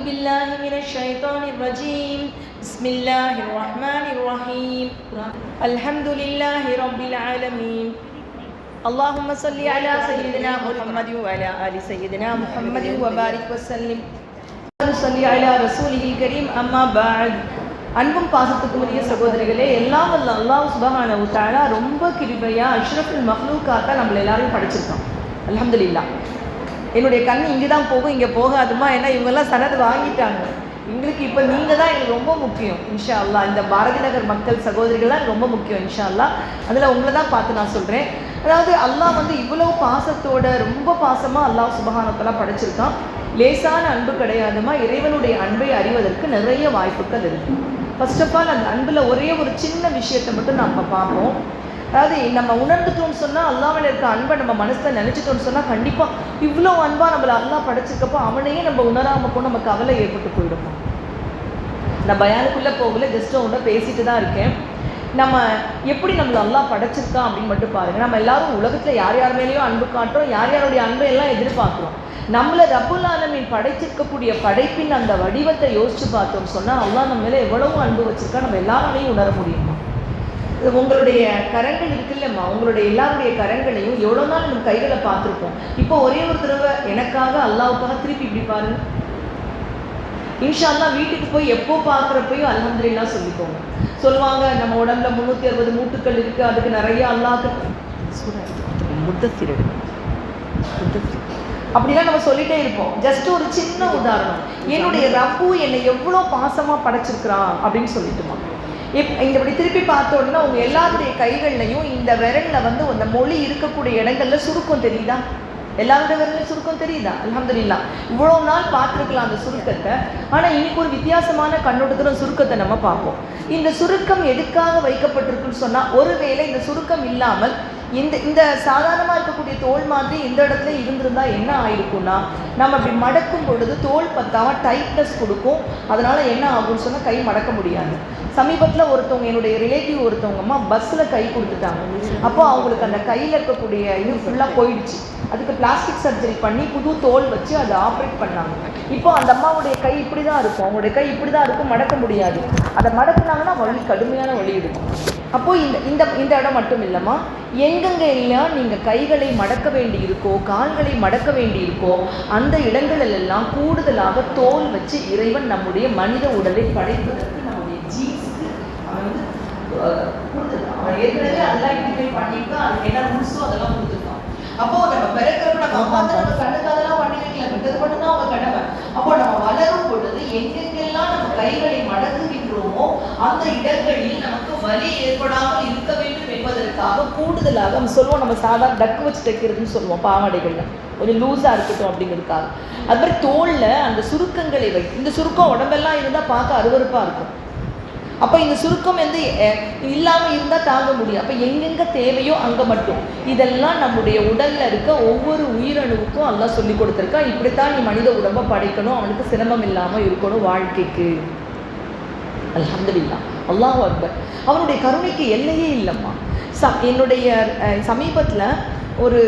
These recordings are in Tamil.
بالله من الشيطان الرجيم بسم الله الرحمن الرحيم الحمد لله رب العالمين اللهم صل على سيدنا محمد وعلى آل سيدنا محمد وبارك وسلم صل على رسوله الكريم أما بعد அன்பும் பாசத்துக்குரிய சகோதரிகளே, எல்லாம் வல்ல அல்லாஹ் சுப்ஹானஹு வ தஆலா ரொம்ப கிருபையா அஷ்ரஃபுல் மக்லூக்காத்தா நம்மள எல்லாரையும் படைச்சிருக்கான். அல்ஹம்துலில்லாஹ். என்னுடைய கண் இங்கே தான் போகும், இங்கே போகாதுமா, ஏன்னா இவங்கெல்லாம் சனது வாங்கிட்டாங்க. எங்களுக்கு இப்போ நீங்கள் தான் எங்களுக்கு ரொம்ப முக்கியம் இன்ஷா அல்லாஹ். இந்த பாரதி நகர் மக்கள் சகோதரிகள்லாம் ரொம்ப முக்கியம் இன்ஷா அல்லாஹ். அதில் உங்களை தான் பார்த்து நான் சொல்கிறேன். அதாவது அல்லாஹ் வந்து இவ்வளவு பாசத்தோட ரொம்ப பாசமாக அல்லாஹ் சுப்ஹானஹு வ தஆலா படைச்சிருக்கான். லேசான அன்பு கிடையாதுமா, இறைவனுடைய அன்பை அறிவதற்கு நிறைய வாய்ப்புகள் இருக்குது. ஃபர்ஸ்ட் ஆஃப் ஆல் அந்த அன்பில் ஒரே ஒரு சின்ன விஷயத்தை மட்டும் நம்ம பார்ப்போம். அதாவது நம்ம உணர்ந்துட்டோம்னு சொன்னால், அல்லாஹ்வில் இருக்க அன்பை நம்ம மனசில் நினச்சிட்டோம்னு சொன்னால், கண்டிப்பாக இவ்வளோ அன்பாக நம்மளை அல்லாஹ் படைச்சிருக்கப்போ அவனையே நம்ம உணராமல் போய் நம்ம கவலை ஏற்பட்டு போயிடுவோம். நான் பயானுக்குள்ளே போகல, ஜஸ்ட் ஒன்று பேசிட்டு தான் இருக்கேன். நம்ம எப்படி நம்மளை அல்லாஹ் படைச்சிருக்கான் அப்படின்னு மட்டும் பாருங்கள். நம்ம எல்லாரும் உலகத்தில் யார் யார் மேலேயும் அன்பு காட்டுறோம், யார் யாருடைய அன்பை எல்லாம் எதிர்பார்க்குறோம். நம்மளை ரப்புல் ஆலமீன் படைச்சிருக்கக்கூடிய படைப்பின் அந்த வடிவத்தை யோசிச்சு பார்த்தோம்னு சொன்னால், அல்லாஹ் நம்ம மேலே எவ்வளவு அன்பு வச்சிருக்கா நம்ம எல்லாராலையும் உணர முடியுமா? உங்களுடைய கரங்கள் இருக்குல்லம்மா, உங்களுடைய எல்லாருடைய கரங்களையும் எவ்வளோ நாள் நம்ம கைகளை பார்த்துருப்போம். இப்போ ஒரே ஒரு தடவை எனக்காக அல்லாஹ்வுக்காக திருப்பி இப்படி பாருங்க. இன்ஷா அல்லாஹ் வீட்டுக்கு போய் எப்போ பார்க்குறப்பையும் அல்ஹம்துலில்லாஹ் சொல்லிக்கோங்க. சொல்லுவாங்க நம்ம உடம்புல 360 மூட்டுக்கள் இருக்குது, அதுக்கு நிறைய அல்லாஹ்க்கு அப்படிலாம் நம்ம சொல்லிட்டே இருப்போம். ஜஸ்ட் ஒரு சின்ன உதாரணம், என்னுடைய ரப்பு என்னை எவ்வளோ பாசமாக படைச்சிருக்கிறான் அப்படின்னு சொல்லிட்டுமா. இப்படி திருப்பி பார்த்த உடனே உங்கள் எல்லாருடைய கைகள்லையும் இந்த விரலில் வந்து அந்த மொழி இருக்கக்கூடிய இடங்கள்ல சுருக்கம் தெரியுதா? எல்லாருடைய விரலையும் சுருக்கம் தெரியுதா? அல்ஹம்துலில்லாஹ். இவ்வளோ நாள் பார்த்துருக்கலாம் அந்த சுருக்கத்தை, ஆனால் இன்னைக்கு ஒரு வித்தியாசமான கண்ணோட்டத்தில் சுருக்கத்தை நம்ம பார்ப்போம். இந்த சுருக்கம் எதுக்காக வைக்கப்பட்டிருக்குன்னு சொன்னால், ஒருவேளை இந்த சுருக்கம் இல்லாமல் இந்த சாதாரணமாக இருக்கக்கூடிய தோல் மாதிரி இந்த இடத்துல இருந்திருந்தா என்ன ஆயிருக்கும்னா, நம்ம அப்படி மடக்கும் பொழுது தோல் பத்தாமல் டைட்னஸ் கொடுக்கும். அதனால் என்ன ஆகும்னு சொன்னால் கை மடக்க முடியாது. சமீபத்தில் ஒருத்தவங்க, என்னுடைய ரிலேட்டிவ் ஒருத்தவங்கம்மா பஸ்ஸில் கை கொடுத்துட்டாங்க. அப்போ அவங்களுக்கு அந்த கையில் இருக்கக்கூடிய இது ஃபுல்லாக போயிடுச்சு. அதுக்கு பிளாஸ்டிக் சர்ஜரி பண்ணி புது தோல் வச்சு அதை ஆப்ரேட் பண்ணாங்க. இப்போ அந்த அம்மாவுடைய கை இப்படி தான் இருக்கும், அவங்களுடைய கை இப்படி தான் இருக்கும், மடக்க முடியாது. அதை மடக்குனாங்கன்னா வலி, கடுமையான வலி இருக்கும். அப்போது இந்த இடம் மட்டும் இல்லைம்மா, எங்கெங்கே எல்லாம் நீங்கள் கைகளை மடக்க வேண்டி இருக்கோ, கால்களை மடக்க வேண்டி இருக்கோ, அந்த இடங்களெல்லாம் கூடுதலாக தோல் வச்சு இறைவன் நம்முடைய மனித உடலை படைப்பதற்கு நம்முடைய ஜீன்ஸுக்கு அவன் வந்து அவன் ஏற்கனவே அதெல்லாம் இன்டிமேட் பண்ணிட்டு அதுக்கு என்ன ரூல்ஸோ அதெல்லாம் கொடுத்துருக்கான். அப்போ நம்ம பிறக்கிறப்ப நம்ம அம்மா தான் நம்ம கண்ணுக்கு அதெல்லாம் பண்ணி வைக்கல, விட்டது மட்டும்தான் அவங்க கடமை. அப்போ நம்ம வளரும் பொழுது எங்கெங்கெல்லாம் நம்ம கைகளை மடக்குகின்றோமோ அந்த இடங்களில் நமக்கு வலி ஏற்படாமல் இருக்க வேண்டும் என்பதற்காக கூடுதலாக நம்ம சொல்லுவோம், நம்ம சாதாரண டக்கு வச்சு தைக்கிறதுன்னு சொல்லுவோம், பாவாடைகள்ல கொஞ்சம் லூஸாக இருக்கட்டும் அப்படிங்கிறதுக்காக. அது மாதிரி தோல்ல அந்த சுருக்கங்களை இந்த சுருக்கம் உடம்பெல்லாம் இருந்தால் பார்க்க அருவருப்பாக இருக்கும். அப்போ இந்த சுருக்கம் வந்து இல்லாமல் இருந்தால் தாங்க முடியும். அப்போ எங்கெங்கே தேவையோ அங்கே மட்டும். இதெல்லாம் நம்முடைய உடலில் இருக்க ஒவ்வொரு உயிரணுவுக்கும் அல்லாஹ் சொல்லி கொடுத்துருக்கா. இப்படித்தான் நீ மனித உடம்பை படைக்கணும், அவனுக்கு சிரமம் இல்லாமல் இருக்கணும் வாழ்க்கைக்கு. அல்ஹம்துலில்லாஹ், அல்லாஹு அக்பர். அவனுடைய கருணைக்கு எல்லையே இல்லைம்மா. என்னுடைய சமீபத்தில் ஒரு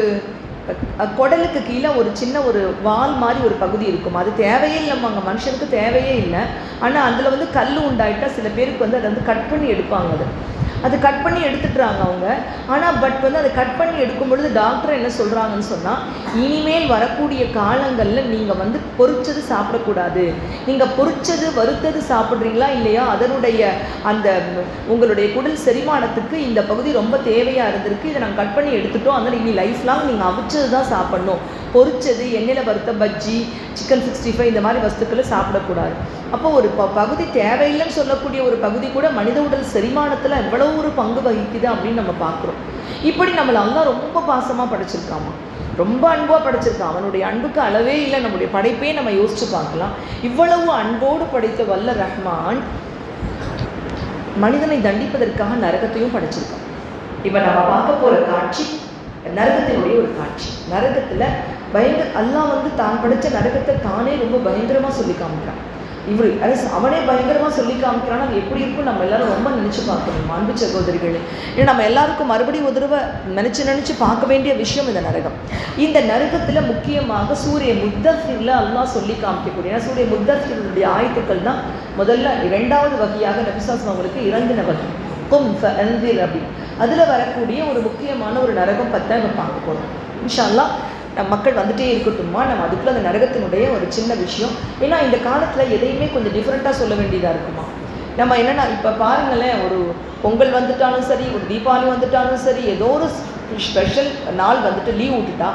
குடலுக்கு கீழே ஒரு சின்ன ஒரு வால் மாதிரி ஒரு பகுதி இருக்கும். அது தேவையே இல்லைம்மா, அங்கே மனுஷனுக்கு தேவையே இல்லை. ஆனால் அதில் வந்து கல் உண்டாயிட்டா சில பேருக்கு வந்து அதை வந்து கட் பண்ணி எடுப்பாங்க. அது கட் பண்ணி எடுத்துட்டுறாங்க அவங்க. ஆனால் வந்து அதை கட் பண்ணி எடுக்கும் பொழுது டாக்டர் என்ன சொல்கிறாங்கன்னு சொன்னால், இனிமேல் வரக்கூடிய காலங்களில் நீங்கள் வந்து பொரிச்சது சாப்பிடக்கூடாது. நீங்கள் பொரிச்சது வறுத்தது சாப்பிட்றீங்களா இல்லையா, அதனுடைய அந்த உங்களுடைய குடல் செரிமானத்துக்கு இந்த பகுதி ரொம்ப தேவையாக இருந்திருக்கு, இதை நாங்கள் கட் பண்ணி எடுத்துட்டோம். அதனால் இனி லைஃப் லாங் நீங்கள் அவிச்சது தான் சாப்பிட்ணும். பொரிச்சது, எண்ணெயில் வறுத்த பஜ்ஜி, சிக்கன் 65 இந்த மாதிரி வஸ்துக்களை சாப்பிடக்கூடாது. அப்போ ஒரு பகுதி தேவையில்லைன்னு சொல்லக்கூடிய ஒரு பகுதி கூட மனித உடல் செரிமானத்தில் எவ்வளோ ஒரு பங்கு வகிக்குது அப்படின்னு நம்ம பார்க்குறோம். இப்படி நம்மளை அல்லாஹ் ரொம்ப பாசமாக படைச்சிருக்காமா, ரொம்ப அன்பாக படைச்சிருக்கான். அவனுடைய அன்புக்கு அளவே இல்லை. நம்முடைய படைப்பே நம்ம யோசிச்சு பார்க்கலாம். இவ்வளவு அன்போடு படைத்த வல்ல ரஹ்மான் மனிதனை தண்டிப்பதற்காக நரகத்தையும் படைச்சிருக்கான். இப்போ நம்ம பார்க்க போகிற காட்சி நரகத்தினுடைய ஒரு காட்சி. நரகத்தில் அல்லாஹ் வந்து தான் படைத்த நரகத்தை தானே ரொம்ப பயங்கரமாக சொல்லி காமிக்கிறான். இவர் அவனே பயங்கரமாக சொல்லி காமிக்கிறான். அது எப்படி இருக்கும் நம்ம எல்லாரும் ரொம்ப நினச்சி பார்க்கணும் அன்பு சகோதரிகள். ஏன்னா நம்ம எல்லாருக்கும் மறுபடியும் ஒரு தடவை நினச்சி பார்க்க வேண்டிய விஷயம் இந்த நரகம். இந்த நரகத்தில் முக்கியமாக சூரிய முத்தஃபிரில் அல்லாஹ் சொல்லி காமிக்கக்கூடிய சூரிய முத்தஃபிருடைய ஆயத்துக்கள் தான் முதல்ல 2வது வகையாக நபிசாஸ் அவங்களுக்கு இறங்கின வகை கும் ஃபஅன்திர் அப்படி. அதில் வரக்கூடிய ஒரு முக்கியமான ஒரு நரகம் பற்றி நம்ம பார்க்க போகிறோம் இன்ஷா அல்லாஹ். மக்கள் வந்துட்டே இருக்கட்டுமா, நம்ம அதுக்குள்ள அந்த நரகத்தினுடைய ஒரு சின்ன விஷயம். ஏன்னா இந்த காலத்தில் எதையுமே கொஞ்சம் டிஃப்ரெண்ட்டாக சொல்ல வேண்டியதாக இருக்குமா. நம்ம என்னென்னா இப்போ பாருங்களேன், ஒரு பொங்கல் வந்துட்டாலும் சரி, ஒரு தீபாவளி வந்துட்டாலும் சரி, ஏதோ ஒரு ஸ்பெஷல் நாள் வந்துட்டு லீவ் விட்டுட்டா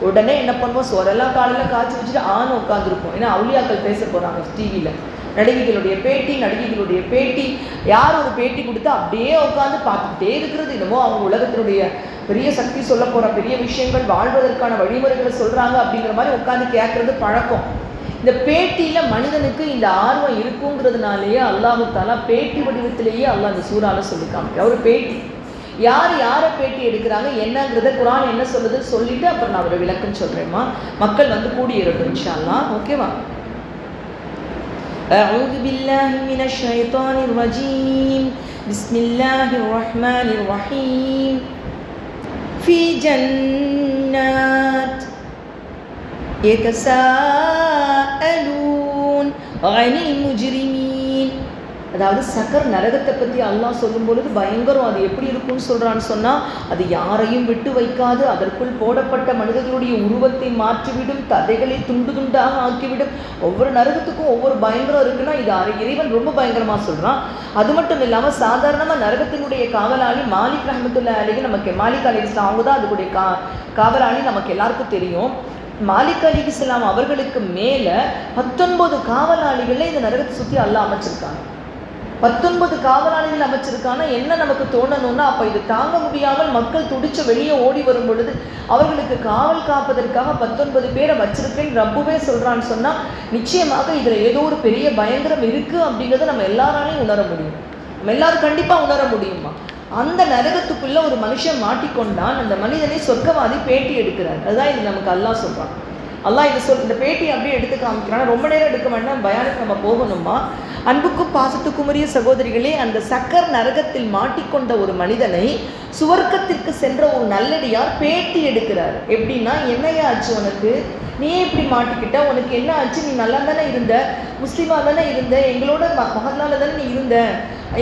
உடனே என்ன பண்ணுவோம், சோரெல்லாம் காலையில் காய்ச்சி வச்சுட்டு உட்காந்துருப்போம். ஏன்னா அவுலியாக்கள் பேச போகிறாங்க டிவியில், நடிகைகளுடைய பேட்டி யார் ஒரு பேட்டி கொடுத்தா அப்படியே உட்காந்து பார்த்துக்கிட்டே இருக்கிறது. என்னமோ அவங்க உலகத்தினுடைய பெரிய சக்தி சொல்ல போகிற பெரிய விஷயங்கள், வாழ்வதற்கான வழிமுறைகளை சொல்கிறாங்க அப்படிங்கிற மாதிரி உட்காந்து கேட்குறது பழக்கம். இந்த பேட்டியில் மனிதனுக்கு இந்த ஆர்வம் இருக்குங்கிறதுனாலேயே அல்லாஹு தாலா பேட்டி வடிவத்திலேயே அல்லாஹ் இந்த சூறால சொல்லி காமிக்க ஒரு பேட்டி. யாரை பேட்டி எடுக்கிறாங்க என்னங்கிறத குர்ஆன் என்ன சொல்லுது சொல்லிட்டு அப்புறம் நான் ஒரு விளக்கம் சொல்கிறேம்மா. மக்கள் வந்து கூடியிருக்கும் இன்ஷா அல்லாஹ். ஓகேவா? أعوذ بالله من الشيطان الرجيم بسم الله الرحمن الرحيم في جنات يتساءلون عن المجرمين. அதாவது சக்கர் நரகத்தை பற்றி அல்லாஹ் சொல்லும் பொழுது பயங்கரம். அது எப்படி இருக்குன்னு சொல்கிறான்னு சொன்னால், அது யாரையும் விட்டு வைக்காது, அதற்குள் போடப்பட்ட மனிதர்களுடைய உருவத்தை மாற்றிவிடும், ததைகளை துண்டு துண்டாக ஆக்கிவிடும். ஒவ்வொரு நரகத்துக்கும் ஒவ்வொரு பயங்கரம் இருக்குன்னா இது இறைவன் ரொம்ப பயங்கரமாக சொல்கிறான். அது மட்டும் இல்லாமல் சாதாரணமாக நரகத்தினுடைய காவலாளி மாலிக் ரஹ்மத்துல்லாஹி அலைஹி, நமக்கு மாலிக் அலைஹிஸ்ஸலாம் அவங்க தான் அதுக்குடைய காவலாளி நமக்கு எல்லாருக்கும் தெரியும். மாலிக் அலைஹிஸ்ஸலாம் அவர்களுக்கு மேலே 19 காவலாளிகளே இந்த நரகத்தை சுற்றி அல்லாஹ் அமைச்சிருக்காங்க. 19 காவலாளிகள் அமைச்சிருக்கான. என்ன நமக்கு தோணணும்னா, அப்போ இது தாங்க முடியாமல் மக்கள் துடிச்சு வெளியே ஓடி வரும் பொழுது அவர்களுக்கு காவல் காப்பதற்காக 19 பேரை வச்சிருக்கேன் ரப்புவே சொல்கிறான்னு சொன்னால், நிச்சயமாக இதில் ஏதோ ஒரு பெரிய பயங்கரம் இருக்குது அப்படிங்கிறத நம்ம எல்லாராலையும் உணர முடியும். நம்ம எல்லாரும் கண்டிப்பாக உணர முடியுமா? அந்த நரகத்துக்குள்ளே ஒரு மனுஷன் மாட்டிக்கொண்டான். அந்த மனிதனை சொர்க்கவாதி பேட்டி எடுக்கிறார். அதுதான் இது நமக்கு அல்லாஹ் சொல்கிறான். அல்லாஹ் இதை இந்த பேட்டி அப்படியே எடுத்து காமிக்கிறான். ரொம்ப நேரம் எடுக்க வேண்டாம், பயானுக்கு நம்ம போகணுமா. அன்புக்கும் பாசத்துக்கும் உரிய சகோதரிகளே, அந்த சக்கர் நரகத்தில் மாட்டிக்கொண்ட ஒரு மனிதனை சுவர்க்கத்திற்கு சென்ற ஒரு நல்லடியார் பேட்டி எடுக்கிறார். எப்படின்னா, என்னையா ஆச்சு உனக்கு, நீ இப்படி மாட்டிக்கிட்ட, உனக்கு என்ன ஆச்சு, நீ நல்லா தானே இருந்த, முஸ்லீமாக தானே இருந்த, எங்களோட மகளால் தானே நீ இருந்த,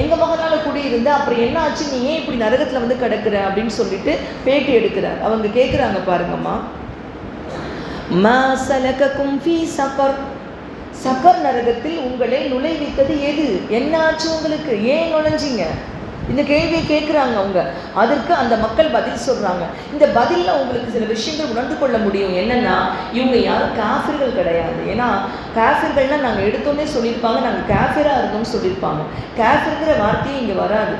எங்கள் மகளால் கூட இருந்த, அப்புறம் என்ன ஆச்சு, நீ ஏன் இப்படி நரகத்தில் வந்து கிடக்குற அப்படின்னு சொல்லிட்டு பேட்டி எடுக்கிறார். அவங்க கேட்குறாங்க பாருங்கம்மா, மா சலககும் ஃபீ சகர், சகர் நரகத்தில் உங்களை நுழைவித்தது எது, என்ன ஆச்சு உங்களுக்கு, ஏன் நுழைஞ்சிங்க, இந்த கேள்வியை கேட்குறாங்க அவங்க. அதற்கு அந்த மக்கள் பதில் சொல்கிறாங்க. இந்த பதிலில் உங்களுக்கு சில விஷயங்கள் உணர்ந்து கொள்ள முடியும். என்னென்னா, இவங்க யாரும் காஃபிர்கள் கிடையாது. ஏன்னா காஃபிர்கள்னால் நாங்கள் எடுத்தோன்னே சொல்லியிருப்பாங்க, நாங்கள் காஃபிராக இருந்தோம்னு சொல்லியிருப்பாங்க. காஃபிர்ங்கிற வார்த்தையே இங்கே வராது.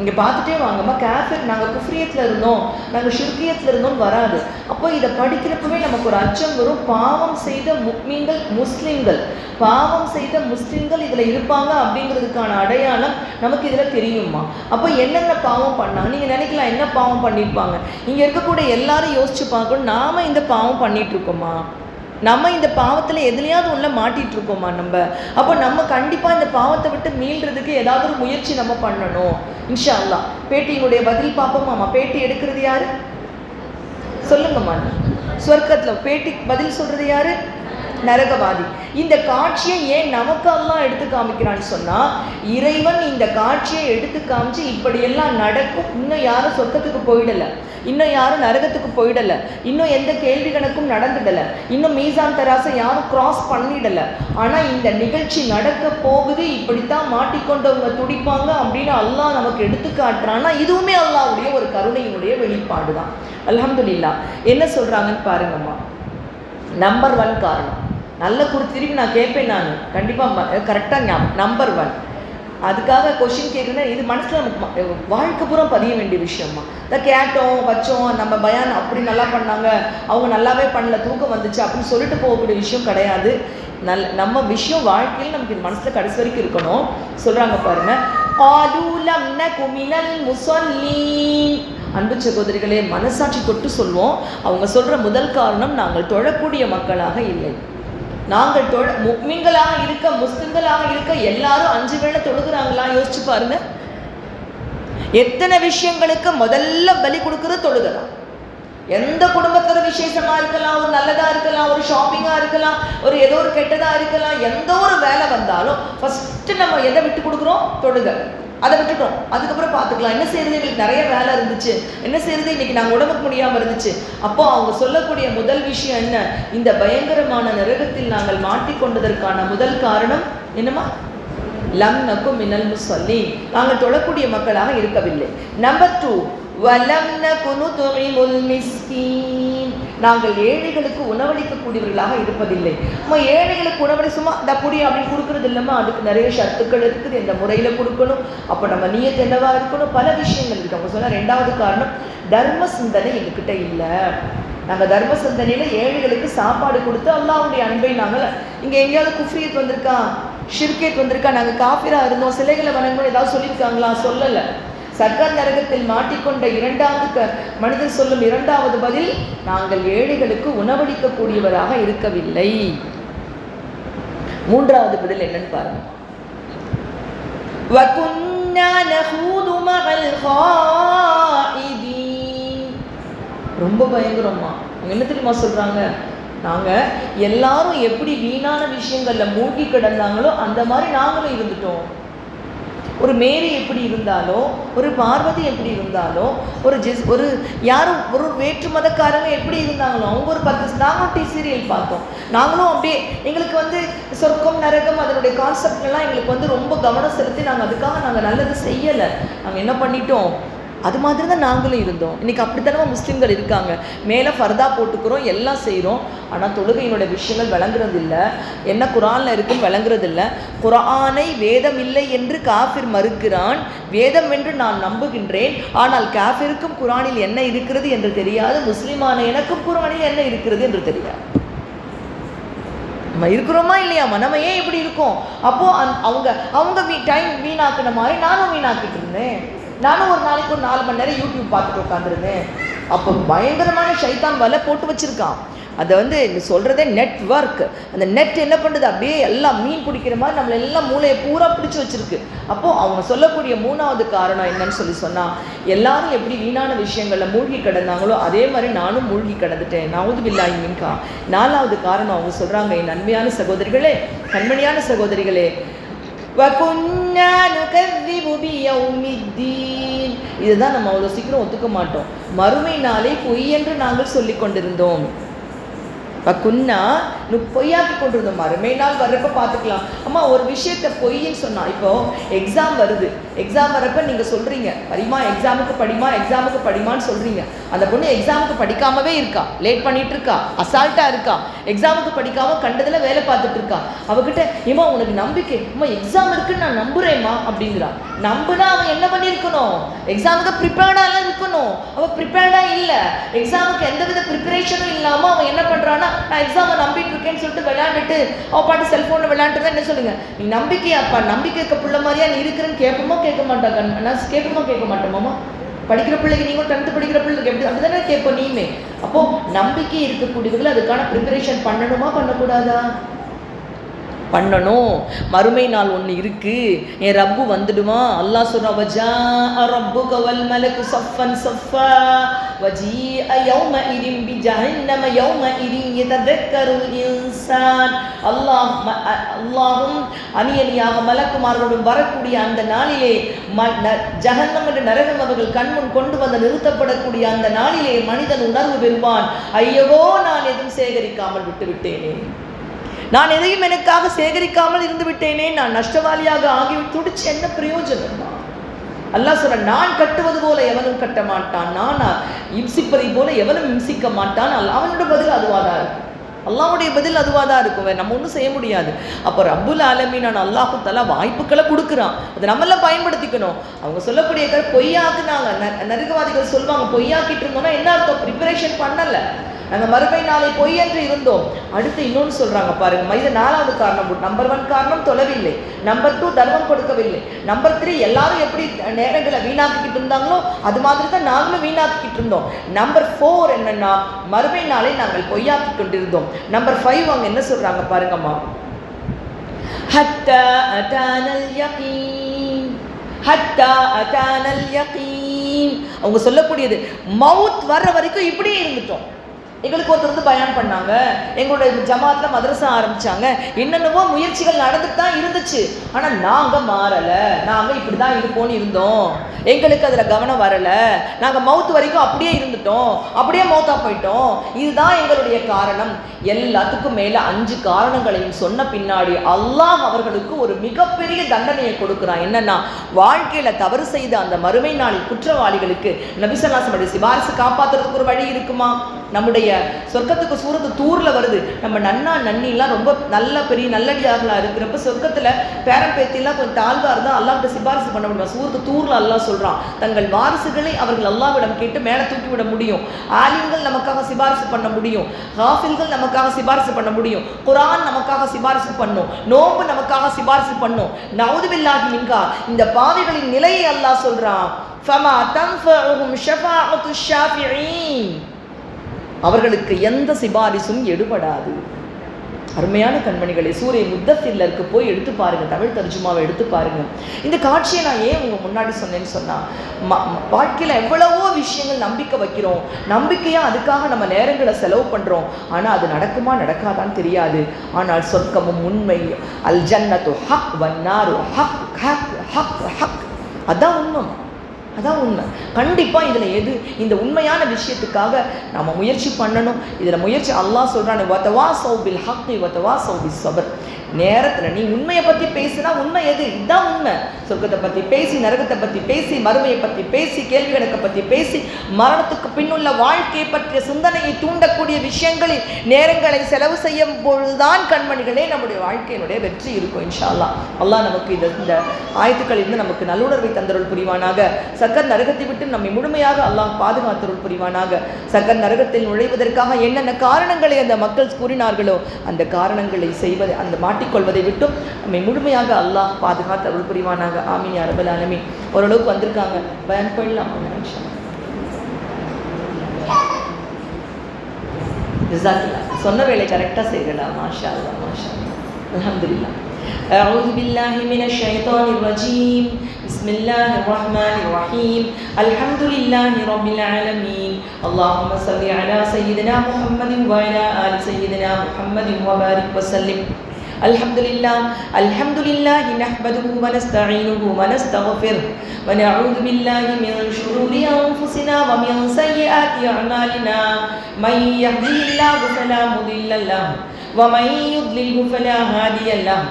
இங்கே பார்த்துட்டே வாங்கம்மா, காஃபிர் நாங்கள் குஃப்ரியத்தில் இருந்தோம், நாங்கள் ஷிர்கியத்தில் இருந்தோம் வராது. அப்போ இதை படிக்கிறப்பவே நமக்கு ஒரு அச்சம் வரும். பாவம் செய்த முக்மீன்கள், முஸ்லீம்கள், பாவம் செய்த முஸ்லீம்கள் இதில் இருப்பாங்க அப்படிங்கிறதுக்கான அடையாளம் நமக்கு இதில் தெரியுமா. அப்போ என்னென்ன பாவம் பண்ணாங்க நீங்கள் நினைக்கலாம், என்ன பாவம் பண்ணியிருப்பாங்க. இங்கே இருக்கக்கூடிய எல்லாரும் யோசிச்சு பார்க்கணும், நாம் இந்த பாவம் பண்ணிகிட்ருக்கோமா, நம்ம இந்த பாவத்தில் எதுலையாவது உள்ள மாட்டிகிட்டு இருக்கோமா நம்ம. அப்போ நம்ம கண்டிப்பாக இந்த பாவத்தை விட்டு மீள்றதுக்கு ஏதாவது ஒரு முயற்சி நம்ம பண்ணணும் இன்ஷா அல்லாஹ். பேட்டியினுடைய பதில் பார்ப்போமாம்மா. பேட்டி எடுக்கிறது யாரு சொல்லுங்கம்மா. சொர்க்கத்தில் பேட்டி பதில் சொல்கிறது யாரு, நரகவாதி. இந்த காட்சியை ஏன் நமக்கு அல்லாஹ் எடுத்து காமிக்கிறான்னு சொன்னால், இறைவன் இந்த காட்சியை எடுத்து காமிச்சு இப்படியெல்லாம் நடக்கும், இன்னும் யாரும் சொர்க்கத்துக்கு போயிடலை, இன்னும் யாரும் நரகத்துக்கு போயிடலை, இன்னும் எந்த கேள்வி கணக்கும் நடந்துடலை, இன்னும் மீசான் தராசை யாரும் கிராஸ் பண்ணிடலை, ஆனால் இந்த நிகழ்ச்சி நடக்க போகுது, இப்படித்தான் மாட்டிக்கொண்டவங்க துடிப்பாங்க அப்படின்னு அல்லாஹ் நமக்கு எடுத்து காட்டுறான்னா, இதுவுமே அல்லாஹ்வுடைய ஒரு கருணையினுடைய வெளிப்பாடு தான். அல்ஹம்துலில்லாஹ். என்ன சொல்கிறாங்கன்னு பாருங்கம்மா. நம்பர் 1 காரணம், நல்ல திருப்பி நான் கேட்பேன், நான் கண்டிப்பாக கரெக்டாக ஞாபகம். நம்பர் 1, அதுக்காக கொஷின் கேட்குறேன்னா இது மனசில் நமக்கு வாழ்க்கை பூரா பதிய வேண்டிய விஷயம்மா. அதை கேட்டோம் வச்சோம், நம்ம பயான் அப்படி நல்லா பண்ணாங்க, அவங்க நல்லாவே பண்ணல, தூக்கம் வந்துச்சு அப்படின்னு சொல்லிட்டு போகக்கூடிய விஷயம் கிடையாது. நம்ம விஷயம் வாழ்க்கையில் நமக்கு இது மனசில் கடைசி வரைக்கும் இருக்கணும். சொல்கிறாங்க பாருங்க, காலூலம் நகு மினல் முஸல்லீன். அன்பு சகோதரிகளே, மனசாட்சி தொட்டு சொல்வோம், அவங்க சொல்கிற முதல் காரணம், நாங்கள் தொழக்கூடிய மக்களாக இல்லை, நாங்கள் முக்மீன்களாக இருக்க, முஸ்லிம்களாக குடும்பங்களாக இருக்க எல்லாரும் 5 வேளை தொழுகிறாங்களா? யோசிச்சு பாருங்க. எத்தனை விஷயங்களுக்கு முதல்ல பலி கொடுக்கறது தொழுகலாம். எந்த குடும்பத்தோட விசேஷமா இருக்கலாம், ஒரு நல்லதா இருக்கலாம், ஒரு ஷாப்பிங்கா இருக்கலாம், ஒரு ஏதோ ஒரு கெட்டதா இருக்கலாம், எந்த ஒரு வேலை வந்தாலும் ஃபர்ஸ்ட் நம்ம எதை விட்டு கொடுக்குறோம்? தொழுக. அதை விட்டுட்டோம், அதுக்கப்புறம் பார்த்துக்கலாம். என்ன செய்யறது, எங்களுக்கு நிறைய வேலை இருந்துச்சு, என்ன செய்யறது, இன்னைக்கு நாங்கள் உடம்புக்கு முடியாமல் இருந்துச்சு. அப்போ அவங்க சொல்லக்கூடிய முதல் விஷயம் என்ன? இந்த பயங்கரமான நரகத்தில் நாங்கள் மாட்டிக்கொண்டதற்கான முதல் காரணம் என்னமா? லம் நகும் மினல் முஸல்லீன், நாங்கள் தொழக்கூடிய மக்களாக இருக்கவில்லை. நம்பர் 2, வலம் நகுனு துஇமுல் மிஸ்கீன், நாங்கள் ஏழைகளுக்கு உணவளிக்கக்கூடியவர்களாக இருப்பதில்லை. நம்ம ஏழைகளுக்கு உணவளி சும்மா இந்த புடி அப்படின்னு கொடுக்கறது இல்லைம்மா, அதுக்கு நிறைய ஷர்த்துக்கள் இருக்குது, எந்த முறையில் கொடுக்கணும், அப்போ நம்ம நியத் என்னவா இருக்கணும், பல விஷயங்கள் இருக்கு. அவங்க சொன்ன 2வது காரணம், தர்ம சிந்தனை எங்ககிட்ட இல்லை. நாங்கள் தர்ம சிந்தனையில் ஏழைகளுக்கு சாப்பாடு கொடுத்து அல்லாஹ்வுடைய அன்பை நாங்கள் இங்கே எங்கேயாவது குஃப்ரியத் வந்திருக்கா, ஷிர்கேத் வந்திருக்கா, நாங்கள் காஃபிராக இருந்தோம், சிலைகளை வணங்கணும் ஏதாவது சொல்லியிருக்காங்களா? சொல்லலை. சக்கர் நரகத்தில் மாட்டிக்கொண்ட மனிதர் சொல்லும் 2வது பதில், நாங்கள் ஏழைகளுக்கு உணவளிக்கக்கூடியவராக இருக்கவில்லை. 3வது பதில் என்னன்னு பாருங்க. வகுன்னா நஹூது மஅல் காயிதீன், ரொம்ப பயங்கரமா. என்ன தெரியுமா சொல்றாங்க? நாங்கள் எல்லாரும் எப்படி வீணான விஷயங்கள்ல மூழ்கி கிடந்தாங்களோ அந்த மாதிரி நாங்களும் இருந்துட்டோம். ஒரு மேரி எப்படி இருந்தாலோ, ஒரு பார்வதி எப்படி இருந்தாலோ, ஒரு யாரும் ஒரு வேற்று மதக்காரங்க எப்படி இருந்தாங்களோ, அவங்க ஒரு 10 நாங்களும் சீரியல் பார்த்தோம். நாங்களும் அப்படியே எங்களுக்கு சொர்க்கம் நரகம் அதனுடைய கான்செப்ட்லாம் எங்களுக்கு ரொம்ப கவனம் செலுத்தி அதுக்காக நாங்கள் நல்லது செய்யலை. நாங்கள் என்ன பண்ணிட்டோம்? அது மாதிரி தான் நாங்களும் இருந்தோம். இன்றைக்கி அப்படித்தானே முஸ்லீம்கள் இருக்காங்க. மேலே ஃபர்தா போட்டுக்கிறோம், எல்லாம் செய்கிறோம், ஆனால் தொழுகையினுடைய விஷயங்கள் விளங்குறது இல்லை. என்ன குரானில் இருக்குன்னு விளங்குறது இல்லை. குரானை வேதம் இல்லை என்று காஃபிர் மறுக்கிறான், வேதம் என்று நான் நம்புகின்றேன், ஆனால் காஃபிருக்கும் குரானில் என்ன இருக்கிறது என்று தெரியாது, முஸ்லீமான எனக்கும் குரானில் என்ன இருக்கிறது என்று தெரியாது. நம்ம இருக்கிறோமா இல்லையாமா? நம்ம ஏன் இப்படி இருக்கோம்? அப்போது அவங்க டைம் வீணாக்குன மாதிரி நானும் வீணாக்கிட்டு இருந்தேன். நானும் ஒரு நாளைக்கு ஒரு 4 மணி நேரம் யூடியூப் பார்த்துட்டு உட்காந்துருந்தேன். அப்போ பயங்கரமான ஷைத்தான் வலை போட்டு வச்சுருக்கான். அதை சொல்கிறதே நெட்வொர்க். அந்த நெட் என்ன பண்ணுறது? அப்படியே எல்லாம் மீன் பிடிக்கிற மாதிரி நம்மளை எல்லாம் மூளையை பூரா பிடிச்சி வச்சுருக்கு. அப்போது அவங்க சொல்லக்கூடிய 3வது காரணம் என்னன்னு சொன்னால், எல்லாரும் எப்படி வீணான விஷயங்களில் மூழ்கி கிடந்தாங்களோ அதே மாதிரி நானும் மூழ்கி கிடந்துட்டேன். நவுது பில்லாஹி மின்கா. 4வது காரணம் அவங்க சொல்கிறாங்க, என் நன்மையான சகோதரிகளே, கண்மணியான சகோதரிகளே, வகுன்னா நுகذிபு பியௌமித்தீன், இதுதான் நம்ம அவ்வளோ சீக்கிரம் ஒத்துக்க மாட்டோம். மறுமை நாளை பொய் என்று நாங்கள் சொல்லி கொண்டிருந்தோம். வகுன்னா பொய்யாக்கி கொண்டிருந்தோம். மறுமை நாள் வர்றப்ப பார்த்துக்கலாம். அம்மா ஒரு விஷயத்தை பொய்ன்னு சொன்னால், இப்போது எக்ஸாம் வருது, எக்ஸாம் வரப்போ நீங்கள் சொல்கிறீங்க, படிமா எக்ஸாமுக்கு படிமா, எக்ஸாமுக்கு படிமான்னு சொல்கிறீங்க. அந்த பொண்ணு எக்ஸாமுக்கு படிக்காமவே இருக்கா, லேட் பண்ணிகிட்டு இருக்கா, அசால்ட்டாக இருக்கா, எக்ஸாமுக்கு படிக்காமல் கண்டதில் வேலை பார்த்துட்டு இருக்கா. அவகிட்ட, ஏம்மா உனக்கு நம்பிக்கை, அம்மா எக்ஸாம் இருக்குன்னு நான் நம்புகிறேம்மா அப்படிங்கிறா. நம்புனா அவன் என்ன பண்ணியிருக்கணும்? எக்ஸாமுக்கு ப்ரிப்பேர்டாக இருக்கணும். அவள் ப்ரிப்பேர்டாக இல்லை, எக்ஸாமுக்கு எந்தவித ப்ரிப்பரேஷனும் இல்லாமல் அவன் என்ன பண்ணுறான்னா, நான் எக்ஸாமை நம்பிட்டு இருக்கேன்னு சொல்லிட்டு விளையாண்டுட்டு அவள் பாட்டு செல்ஃபோனில் விளையாண்டுட்டு தான் என்ன சொல்லுங்க, நீ நம்பிக்கையாப்பா, நம்பிக்கைக்க பிள்ளை மாதிரியா நீ இருக்கிறேன்னு கேட்போமா கேட்க மாட்டாங்க? நான் கேட்போமா கேட்க மாட்டோமாம்மா? படிக்கிற பிள்ளைக்கு நீங்கள் 10th படிக்கிற பிள்ளைக்கு எப்படி அப்படி தானே கேட்போம் நீமே. அப்போது நம்பிக்கை இருக்கக்கூடியவர்கள் அதுக்கான ப்ரிப்பரேஷன் பண்ணணுமா பண்ணக்கூடாதா? பண்ணணும். மறுமை நாள் ஒன்று இருக்கு, என் ரப்பு வந்துடுவான். அல்லாஹ் சொல்றா, வஜா ரப்புக வல் மலக்கு சஃபன் சஃபா வஜீஅ யௌமஇதின் பிஜஹன்னம யௌமஇதின் யததக்கருல் இன்சான். அல்லாஹும் அணியணியாக மலக்குமார்களுடன் வரக்கூடிய அந்த நாளிலே, ஜஹன்னம் என்ற நரகம் அவர்கள் கண்முன் கொண்டு வந்து நிறுத்தப்படக்கூடிய அந்த நாளிலே மனிதன் உணர்வு பெறுவான், ஐயவோ நான் எதுவும் சேகரிக்காமல் விட்டுவிட்டேனே, நான் எதையும் எனக்காக சேகரிக்காமல் இருந்து விட்டேனே, நான் நஷ்டவாளியாக ஆகிவிட்டு துடிச்சு என்ன பிரயோஜனம்? அல்லாஹ் சொல்ற, நான் கட்டுவது போல எவனும் கட்ட மாட்டான், நான் இம்சிப்பதை போல எவனும் இம்சிக்க மாட்டான். அவனோட பதில் அதுவாதான் இருக்கும், அல்லாஹ்வுடைய பதில் அதுவாதான் இருக்கும், நம்ம ஒன்றும் செய்ய முடியாது. அப்போ ரப்புல் ஆலமீனான அல்லாஹு தஆலா வாய்ப்புகளை கொடுக்குறான், அதை நம்மளாம் பயன்படுத்திக்கணும். அவங்க சொல்லக்கூடிய பொய்யாக்குனாங்க, நரகவாதிகள் சொல்லுவாங்க, பொய்யாக்கிட்டு இருந்தோம்னா என்ன அர்த்தம்? ப்ரிப்பரேஷன் பண்ணலை, நாங்கள் மறுமை நாளை பொய் என்று இருந்தோம். அடுத்து இன்னொன்று சொல்கிறாங்க பாருங்க, இது 4வது காரணம். நம்பர் 1 காரணம் தொலைவில்லை, நம்பர் 2 தர்மம் கொடுக்கவில்லை, நம்பர் 3 எல்லாரும் எப்படி நேரங்களை வீணாக்கிக்கிட்டு இருந்தாங்களோ அது மாதிரி தான் நாங்களும் வீணாக்கிக்கிட்டு இருந்தோம். நம்பர் 4 என்னன்னா, மறுமை நாளை நாங்கள் பொய்யாக்கி கொண்டிருந்தோம். நம்பர் 5 அவங்க என்ன சொல்கிறாங்க பாருங்கம்மா, ஹத்தா அதானல் யகீன், ஹத்தா அதானல் யகீன். அவங்க சொல்லக்கூடியது மவுத் வர்ற வரைக்கும் இப்படியே இருந்துட்டோம். எங்களுக்கு ஒருத்தர் வந்து பயான் பண்ணாங்க, எங்களுடைய ஜமாத்தில் மதரசா ஆரம்பித்தாங்க, என்னென்னவோ முயற்சிகள் நடந்துட்டு தான் இருந்துச்சு. ஆனால் நாங்கள் மாறலை, நாங்கள் இப்படி தான் இருப்போன்னு இருந்தோம், எங்களுக்கு அதில் கவனம் வரலை, நாங்கள் மவுத்து வரைக்கும் அப்படியே இருந்துட்டோம், அப்படியே மவுத்தாக போயிட்டோம், இதுதான் எங்களுடைய காரணம். எல்லாத்துக்கும் மேலே 5 காரணங்களையும் சொன்ன பின்னாடி அல்லாஹ் அவர்களுக்கு ஒரு மிகப்பெரிய தண்டனையை கொடுக்குறான். என்னன்னா, வாழ்க்கையில் தவறு செய்த அந்த மறுமை நாளில் குற்றவாளிகளுக்கு நபி ஸல்லல்லாஹு அலைஹி வஸல்லம் சிபாரிசு காப்பாற்றுறதுக்கு ஒரு வழி இருக்குமா? நம்முடைய சொர்க்கத்துக்கு சூரத்து தூர்ல வருது, நம்ம நன்னா நன்னிலாம் ரொம்ப நல்ல பெரிய நல்லடியார்களா இருக்கிறப்ப சொர்க்கத்துல பேரம் பேத்திலாம் கொஞ்சம் தாழ்வா இருந்தா அல்லாஹ்கிட்ட சிபாரிசு பண்ண முடியும். சூரத்து தூர்ல அல்லாஹ் சொல்றான், தங்கள் வாரிசுகளை அவர்கள் அல்லாஹ்விடம் கேட்டு மேலே தூக்கி விட முடியும். ஆலிம்கள் நமக்காக சிபாரிசு பண்ண முடியும், ஹாஃபில்கள் நமக்காக சிபாரிசு பண்ண முடியும், குர்ஆன் நமக்காக சிபாரிசு பண்ணும், நோன்பு நமக்காக சிபாரிசு பண்ணும். நவுது பில்லாஹி மின்கா, இந்த பாவிகளின் நிலையை அல்லாஹ் சொல்றான், ஃபமா தன்ஃபஉஹும் ஷஃபாஅத்து ஷாஃபிஈன், அவர்களுக்கு எந்த சிபாரிசும் எடுபடாது. அருமையான கண்மணிகளை, சூரிய முத்தஃபில்லருக்கு போய் எடுத்து பாருங்க, தமிழ் தர்ஜுமாவை எடுத்து பாருங்க. இந்த காட்சியை நான் ஏன் உங்க முன்னாடி சொன்னேன்னு சொன்னா, வாழ்க்கையில் எவ்வளவோ விஷயங்கள் நம்பிக்கை வைக்கிறோம், நம்பிக்கையாக அதுக்காக நம்ம நேரங்களை செலவு பண்ணுறோம், ஆனால் அது நடக்குமா நடக்காதான்னு தெரியாது. ஆனால் சொர்க்கமும் உண்மை, அல் ஜன்னத்து ஹக் வன்னாரு ஹக் ஹக் ஹக் ஹக், அதான் உண்மை, அதான் உண்மை. கண்டிப்பாக இதில் எது இந்த உண்மையான விஷயத்துக்காக நம்ம முயற்சி பண்ணணும். இதில் முயற்சி அல்லாஹ் சொல்கிறான், வதவாஸௌ பில் ஹக்கி வதவாஸௌ பிஸ் ஸப்ர். நேரத்தில் நீ உண்மையை பற்றி பேசினா உண்மை எது? இதுதான் உண்மை. சொர்க்கத்தை பற்றி பேசி, நரகத்தை பற்றி பேசி, மறுமையை பற்றி பேசி, கேள்வி கணக்கை பற்றி பேசி, மரணத்துக்கு பின்னுள்ள வாழ்க்கையை பற்றிய சிந்தனையை தூண்டக்கூடிய விஷயங்களில் நேரங்களை செலவு செய்யும் பொழுதுதான் கண்மணிகளே நம்முடைய வாழ்க்கையினுடைய வெற்றி இருக்கும். இன்ஷா அல்லாஹ். அல்லாஹ் நமக்கு இந்த ஆயத்துக்களிலிருந்து நமக்கு நல்லுணர்வை தந்தருள் புரிவானாக. சக்கர் நரகத்தை விட்டு நம்மை முழுமையாக அல்லாஹ் பாதுகாத்தருள் புரிவானாக. சக்கர் நரகத்தில் நுழைவதற்காக என்னென்ன காரணங்களை அந்த மக்கள் கூறினார்களோ அந்த காரணங்களை செய்வதை, அந்த மாட்டிக்கொள்வதை விட்டும் நம்மை முழுமையாக அல்லாஹ் பாதுகாத்தருள் புரிவானாக. ஆமீன் யா ரப்பல் ஆலமீன். ஓரளவுக்கு வந்திருக்காங்க, பயன் பண்ணலாம். சொன்ன வேலை கரெக்டாக செய்யலாம். மாஷா அல்லாஹ், மாஷா அல்லாஹ், அல்ஹம்துலில்லாஹ். أعوذ بالله من الشيطان الرجيم. بسم الله الرحمن الرحيم. الحمد لله رب العالمين. اللهم صل على سيدنا محمد وعلى آل سيدنا محمد وبارك وسلم. الحمد لله نحمده ونستعينه ونستغفره ونعوذ بالله من شرور أنفسنا ومن سيئات أعمالنا. من يهده الله فلا مضل له ومن يضلله فلا هادي له.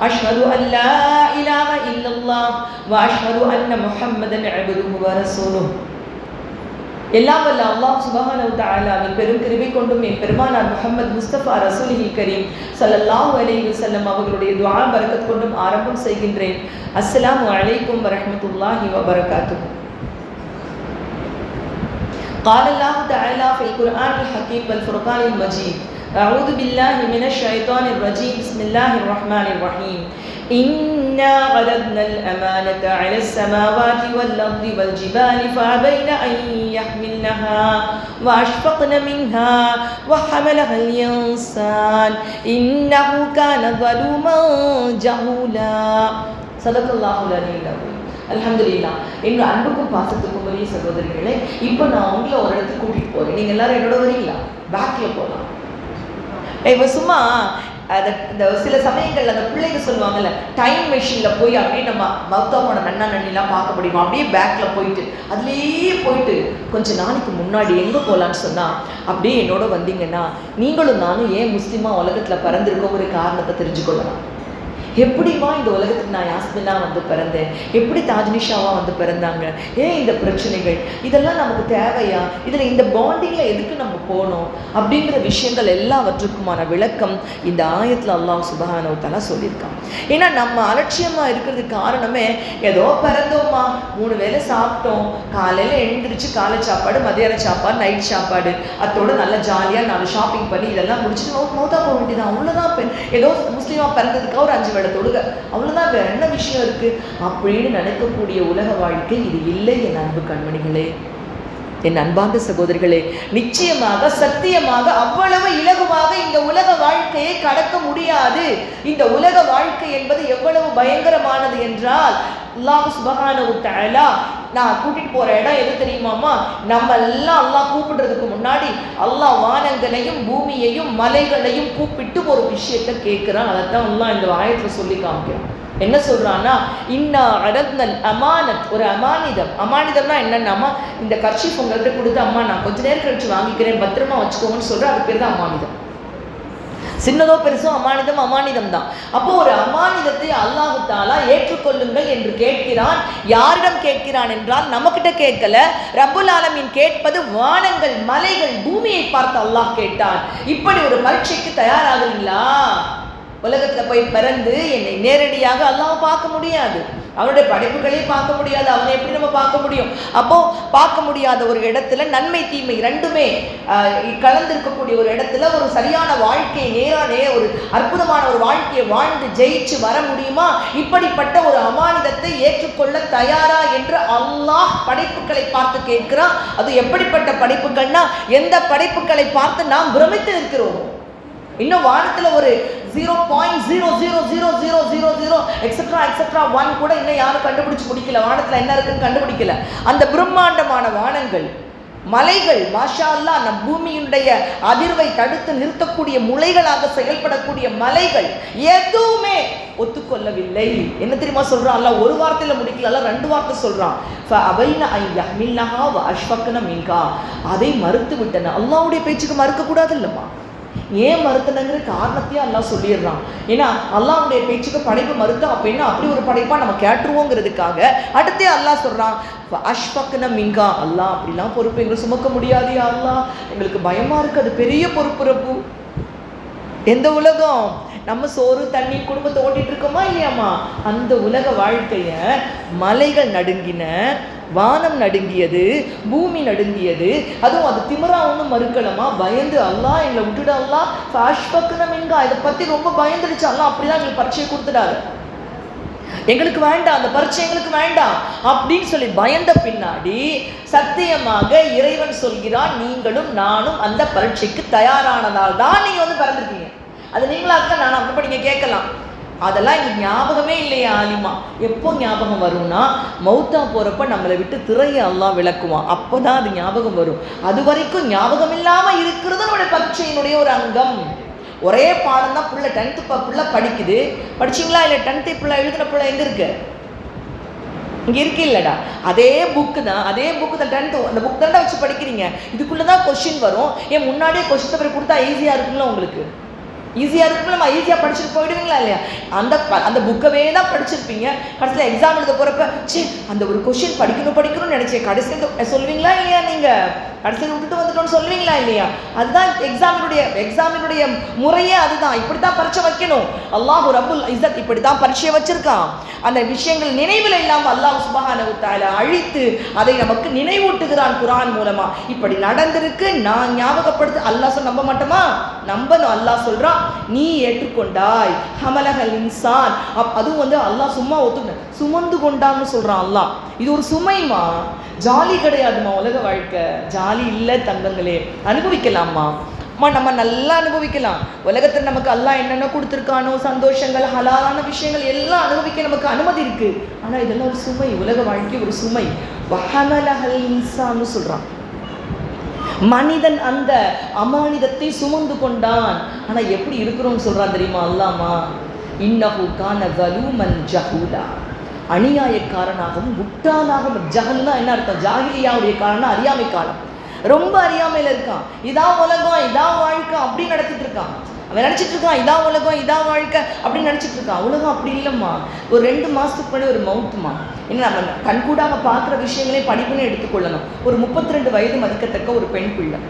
أشهد أن لا إله إلا الله وأشهد أن محمدا عبده ورسوله. எல்லாம் வல்ல அல்லாஹ் சுப்ஹானஹு வ தஆலாவின் பெரும் கிருபை கொண்டும் என் பெருமானார் முஹம்மது முஸ்தபா ரசூலுல் கரீம் ஸல்லல்லாஹு அலைஹி வஸல்லம் அவர்களுடைய துஆ பரக்கத் கொண்டும் ஆரம்பம் செய்கின்றேன். அஸ்ஸலாமு அலைக்கும் வரஹ்மத்துல்லாஹி வ பரகாத்துஹு. قال الله تعالى في القرآن الحكيم والفرقان المجيد. أعوذ بالله من الشيطان الرجيم. بسم الله الرحمن الرحيم. إنا عرضنا الأمانة على السماوات والأرض والجبال فأبين أن يحملنها وأشفقن منها وحملها الإنسان إنه كان ظلوما جهولا. صدق الله العلي العظيم. அல்ஹம்துலில்லாஹ். என்னோட அன்புக்கும் பாசத்துக்கும் உரிய சகோதரிகளே, இப்போ நான் உங்களை ஒரு இடத்துக்கு கூட்டிகிட்டு போகிறேன். நீங்கள் எல்லாரும் என்னோட வரீங்களா? பேக்கில் போகலாம். இப்போ சும்மா இந்த சில சமயங்களில் அந்த பிள்ளைங்க சொல்லுவாங்கல்ல, டைம் மெஷினில் போய் அப்படியே நம்ம மௌத்தாவோட நன்னா நன்னிலாம் பார்க்க முடியுமா? அப்படியே பேக்கில் போயிட்டு அதுலேயே போயிட்டு கொஞ்சம் நாளைக்கு முன்னாடி எங்கே போகலான்னு சொன்னால், அப்படியே என்னோட வந்தீங்கன்னா நீங்களும் நானும் ஏன் முஸ்லீமாக உலகத்தில் பிறந்திருக்கோம் ஒரு காரணத்தை தெரிஞ்சுக்கொள்ளலாம். எப்படிமா இந்த உலகத்துக்கு நான் யாஸ்மினா வந்து பிறந்தேன், எப்படி தாஜ்னிஷாவாக வந்து பிறந்தாங்க, ஏன் இந்த பிரச்சனைகள், இதெல்லாம் நமக்கு தேவையா, இதில் இந்த பாண்டிங்கில் எதுக்கு நம்ம போனோம் அப்படிங்கிற விஷயங்கள் எல்லாவற்றுக்குமான விளக்கம் இந்த ஆயத்தில் அல்லாஹ் சுப்ஹானஹு வ தஆலா சொல்லியிருக்கான். ஏன்னா நம்ம அலட்சியமாக இருக்கிறதுக்கு காரணமே, ஏதோ பிறந்தோமா, 3 வேளை சாப்பிட்டோம், காலையில் எழுந்திரிச்சு காலை சாப்பாடு, மதியான சாப்பாடு, நைட் சாப்பாடு, அதோட நல்லா ஜாலியாக 4 ஷாப்பிங் பண்ணி இதெல்லாம் முடிச்சுட்டு மௌத்தா போக வேண்டியதான். அவ்வளோதான். ஏதோ முஸ்லீமாக பிறந்ததுக்காக ஒரு 5 வேளை தொழுக, அவ்வளோதான், வேற என்ன விஷயம் இருக்குது அப்படின்னு நினைக்கக்கூடிய உலக வாழ்க்கை இது இல்லை என் அன்பு கண்மணிகளே. என் அன்பார்ந்த சகோதரிகளே, நிச்சயமாக சத்தியமாக அவ்வளவு இலகுவாக இந்த உலக வாழ்க்கையை கடக்க முடியாது. இந்த உலக வாழ்க்கை என்பது எவ்வளவு பயங்கரமானது என்றால், அல்லாஹ் சுப்ஹானஹு வ தஆலா நான் கூட்டிட்டு போற இடம் எது தெரியுமாமா? நம்ம எல்லாம் அல்லாஹ் கூப்பிடுறதுக்கு முன்னாடி அல்லாஹ் வானங்களையும் பூமியையும் மலைகளையும் கூப்பிட்டு ஒரு விஷயத்தை கேட்கிறான். அதைத்தான் அல்லாஹ் இந்த ஆயத்துல சொல்லி காமிக்கிறான். என்ன சொல்றான்னா, இன்னா அரத்னல் அமானத், ஒரு அமானிதம். அமானிதம்னா என்னன்னாமா, இந்த கர்ஷீஃப் உங்கள்கிட்ட கொடுத்து அம்மா நான் கொஞ்ச நேரம் கழிச்சு வாங்கிக்கிறேன், பத்திரமா வச்சுக்கோங்கன்னு சொல்ற, அது பேர் தான் அமானிதம். சின்னதோ பெருசோ அமானிதம் அமானிதம் தான். அப்போ ஒரு அமானிதத்தை அல்லாஹ் தஆலா ஏற்றுக்கொள்ளுங்கள் என்று கேட்கிறான். யாரிடம் கேட்கிறான் என்றால் நம்மகிட்ட கேட்கல. ரப்புல் ஆலமீன் கேட்பது வானங்கள் மலைகள் பூமியை பார்த்து அல்லாஹ் கேட்டான். இப்படி ஒரு பரீட்சைக்கு தயாராகிறீங்களா? உலகத்துல போய் பிறந்து என்னை நேரடியாக அல்லாஹ் பார்க்க முடியாது, அவனுடைய படைப்புகளே பார்க்க முடியாது, அவனை எப்படி நம்ம பார்க்க முடியும்? அப்போ பார்க்க முடியாத ஒரு இடத்துல நன்மை தீமை ரெண்டுமே கலந்திருக்கக்கூடிய ஒரு இடத்துல ஒரு சரியான வாழ்க்கையை நேரானே ஒரு அற்புதமான ஒரு வாழ்க்கையை வாழ்ந்து ஜெயிச்சு வர முடியுமா? இப்படிப்பட்ட ஒரு அமானிதத்தை ஏற்றுக்கொள்ள தயாரா என்று அல்லாஹ் படைப்புகளை பார்த்து கேட்கிறான். அது எப்படிப்பட்ட படைப்புகள்னா, எந்த படைப்புகளை பார்த்து நாம் பிரமித்து இருக்கிறோம். இன்னும் வானத்துல ஒரு 0.00000 எக்ஸெட்ரா எக்ஸெட்ரா 1 கூட இன்னும் யாரும் கண்டுபிடிச்சு முடிக்கல. வானத்துல என்ன இருக்குன்னு கண்டுபிடிக்கல. அந்த பிரம்மாண்டமான வானங்கள் மலைகள், மாஷா அல்லாஹ், நம் பூமியினுடைய அதிர்வை தடுத்து நிறுத்தக்கூடிய முளைகளாக செயல்படக்கூடிய மலைகள் எதுவுமே ஒத்துக்கொள்ளவில்லை. என்ன தெரியுமா சொல்றான் அல்லாஹ்? ஒரு வார்த்தையில முடிக்கல, 2 வார்த்தை சொல்றான். அதை மறுத்து விட்டன. அல்லாஹ்வுடைய பேச்சுக்கு மறுக்க கூடாது இல்லம்மா? ஏன் மறுத்தனங்கிற காரணத்தையும் அல்லாஹ் சொல்லிடுறான். ஏன்னா அல்லாஹ்வுடைய பேச்சுக்கு படைப்பு மறுத்தா அப்ப என்ன, அப்படி ஒரு படைப்பா நம்ம கேட்டுருவோங்கிறதுக்காக அடுத்தே அல்லாஹ் சொல்றான், அஷ்பக்ன மின்கா, அல்லாஹ் அப்படிலாம் பொறுப்பு எங்களுக்கு சுமக்க முடியாது அல்லாஹ், எங்களுக்கு பயமா இருக்கு, அது பெரிய பொறுப்பு. எந்த உலகம்? நம்ம சோறு தண்ணி குடும்பத்தை ஓட்டிட்டு இருக்கோமா இல்லையாமா? அந்த உலக வாழ்க்கைய மலைகள் நடுங்கின, வானம் நடுங்கியது, பூமி நடுங்கியது. அதுவும் அது திமிரா ஒன்றும் மறுக்கலமா, பயந்து அல்லாஹ் எங்களை விட்டுடு அல்லாஹ் ஃபஷ்பக்னமின்கா, இதை பத்தி ரொம்ப பயந்துடுச்சு அல்லாஹ், அப்படிலாம் எங்களுக்கு பரீட்சை கொடுத்துடாரு, எங்களுக்கு வேண்டாம், அந்த பரீட்சை எங்களுக்கு வேண்டாம் அப்படின்னு சொல்லி பயந்த பின்னாடி சத்தியமாக இறைவன் சொல்கிறான், நீங்களும் நானும் அந்த பரீட்சைக்கு தயாரானதால் தான் நீங்க வந்து பிறந்திருக்கீங்க. அது நீங்களாக்க நான் அப்படி நீங்க கேட்கலாம். அதெல்லாம் எங்களுக்கு ஞாபகமே இல்லையா ஆலிமா? எப்போ ஞாபகம் வரும்னா, மௌத்தா போறப்ப நம்மளை விட்டு திரையை அல்லாஹ் விளக்குவான், அப்போதான் அது ஞாபகம் வரும். அது வரைக்கும் ஞாபகம் இல்லாம இருக்கிறது நம்முடைய பரீட்சையினுடைய ஒரு அங்கம். ஒரே பாடம் தான் பிள்ளை 10th பிள்ளை படிக்குது. படிச்சிங்களா இல்லை? 10th பிள்ளை எழுதின பிள்ளை எங்க இருக்கு? இங்க இருக்கு இல்லடா. அதே புக்கு தான் 10th அந்த புக் தாண்டா வச்சு படிக்கிறீங்க. இதுக்குள்ளதான் கொஸ்டின் வரும். ஏன் முன்னாடியே கொஸ்டின் பேப்பர் கொடுத்தா ஈஸியா இருக்குங்களா? உங்களுக்கு ஈஸியாக இருக்குன்னு நம்ம ஈஸியாக படிச்சுட்டு போயிடுவீங்களா இல்லையா? அந்த புக்கவே தான் படிச்சிருப்பீங்க. கடைசியில் எக்ஸாம் எழுத போகிறப்ப சரி அந்த ஒரு கொஸ்டின் படிக்கணும்னு நினச்சேன், கடைசியில் சொல்லுவீங்களா இல்லையா? நீங்கள் கடைசியில் விட்டுட்டு வந்துட்டோன்னு சொல்லுவீங்களா இல்லையா? அதுதான் எக்ஸாமினுடைய முறையே அதுதான். இப்படி தான் பரீட்சை வைக்கணும். அல்லாஹ் ரப்புல் இஸ்ஸத் இப்படி தான் பரீட்சையை வச்சிருக்கான். அந்த விஷயங்கள் நினைவில் இல்லாமல் அல்லாஹ் சுப்ஹானஹு வ தஆலா அழித்து அதை நமக்கு நினைவூட்டுகிறான் குர்ஆன் மூலமா. இப்படி நடந்திருக்கு, நான் ஞாபகப்படுத்து. அல்லாஹ் சொல்ல நம்ப மாட்டோமா? நம்பணும். அல்லாஹ் சொல்றான், நீ ஏற்றுக்கொண்டாய் ஹமலஹல் இன்சான். அதுவும் வந்து அல்லாஹ் சும்மா சுமந்து கொண்டான்னு சொல்றான் அல்லாஹ். இது ஒரு சுமைமா, ஜாலி கிடையாதுமா. உலக வாழ்க்கை ஜாலி இல்லை தங்கங்களே. அனுபவிக்கலாமா? நம்ம நல்லா அனுபவிக்கலாம். உலகத்தில் நமக்கு அல்லாஹ் என்னென்ன கொடுத்துருக்கானோ சந்தோஷங்கள், ஹலாலான விஷயங்கள் எல்லாம் அனுபவிக்க நமக்கு அனுமதி இருக்கு. ஆனா இதெல்லாம் ஒரு சுமை. உலக வாழ்க்கை ஒரு சுமை. வஹமலஹல் இன்சான்னு சொல்றான். மனிதன் அந்த அமானிதத்தை சுமந்து கொண்டான். ஆனா எப்படி இருக்கிறோம்னு சொல்றான் தெரியுமா அல்லாமா? இன்னஹு கான ஸலூமன் ஜஹூலா, அநியாயக்காரனாகவும் முட்டாளாகவும். ஜஹல்னா என்ன அர்த்தம்? ஜாஹிலியாவுடைய காரணம் அறியாமை காலம். ரொம்ப அறியாமையில இருக்கான். இதான் உலகம், இதான் வாழ்க்கை அப்படின்னு நடத்திட்டு இருக்கான். அவன் நினைச்சிட்டு இருக்கான் இதான் உலகம், இதான் வாழ்க்கை அப்படின்னு நினைச்சிட்டு இருக்கான். உலகம் அப்படி இல்லைம்மா. ஒரு 2 மாசத்துக்கு முன்னாடி ஒரு மவுத்துமா. ஏன்னா நம்ம கண்கூடாக பார்க்குற விஷயங்களே படிப்புன்னு எடுத்துக்கொள்ளணும். ஒரு 32 வயது மதிக்கத்தக்க ஒரு பெண் பிள்ளை.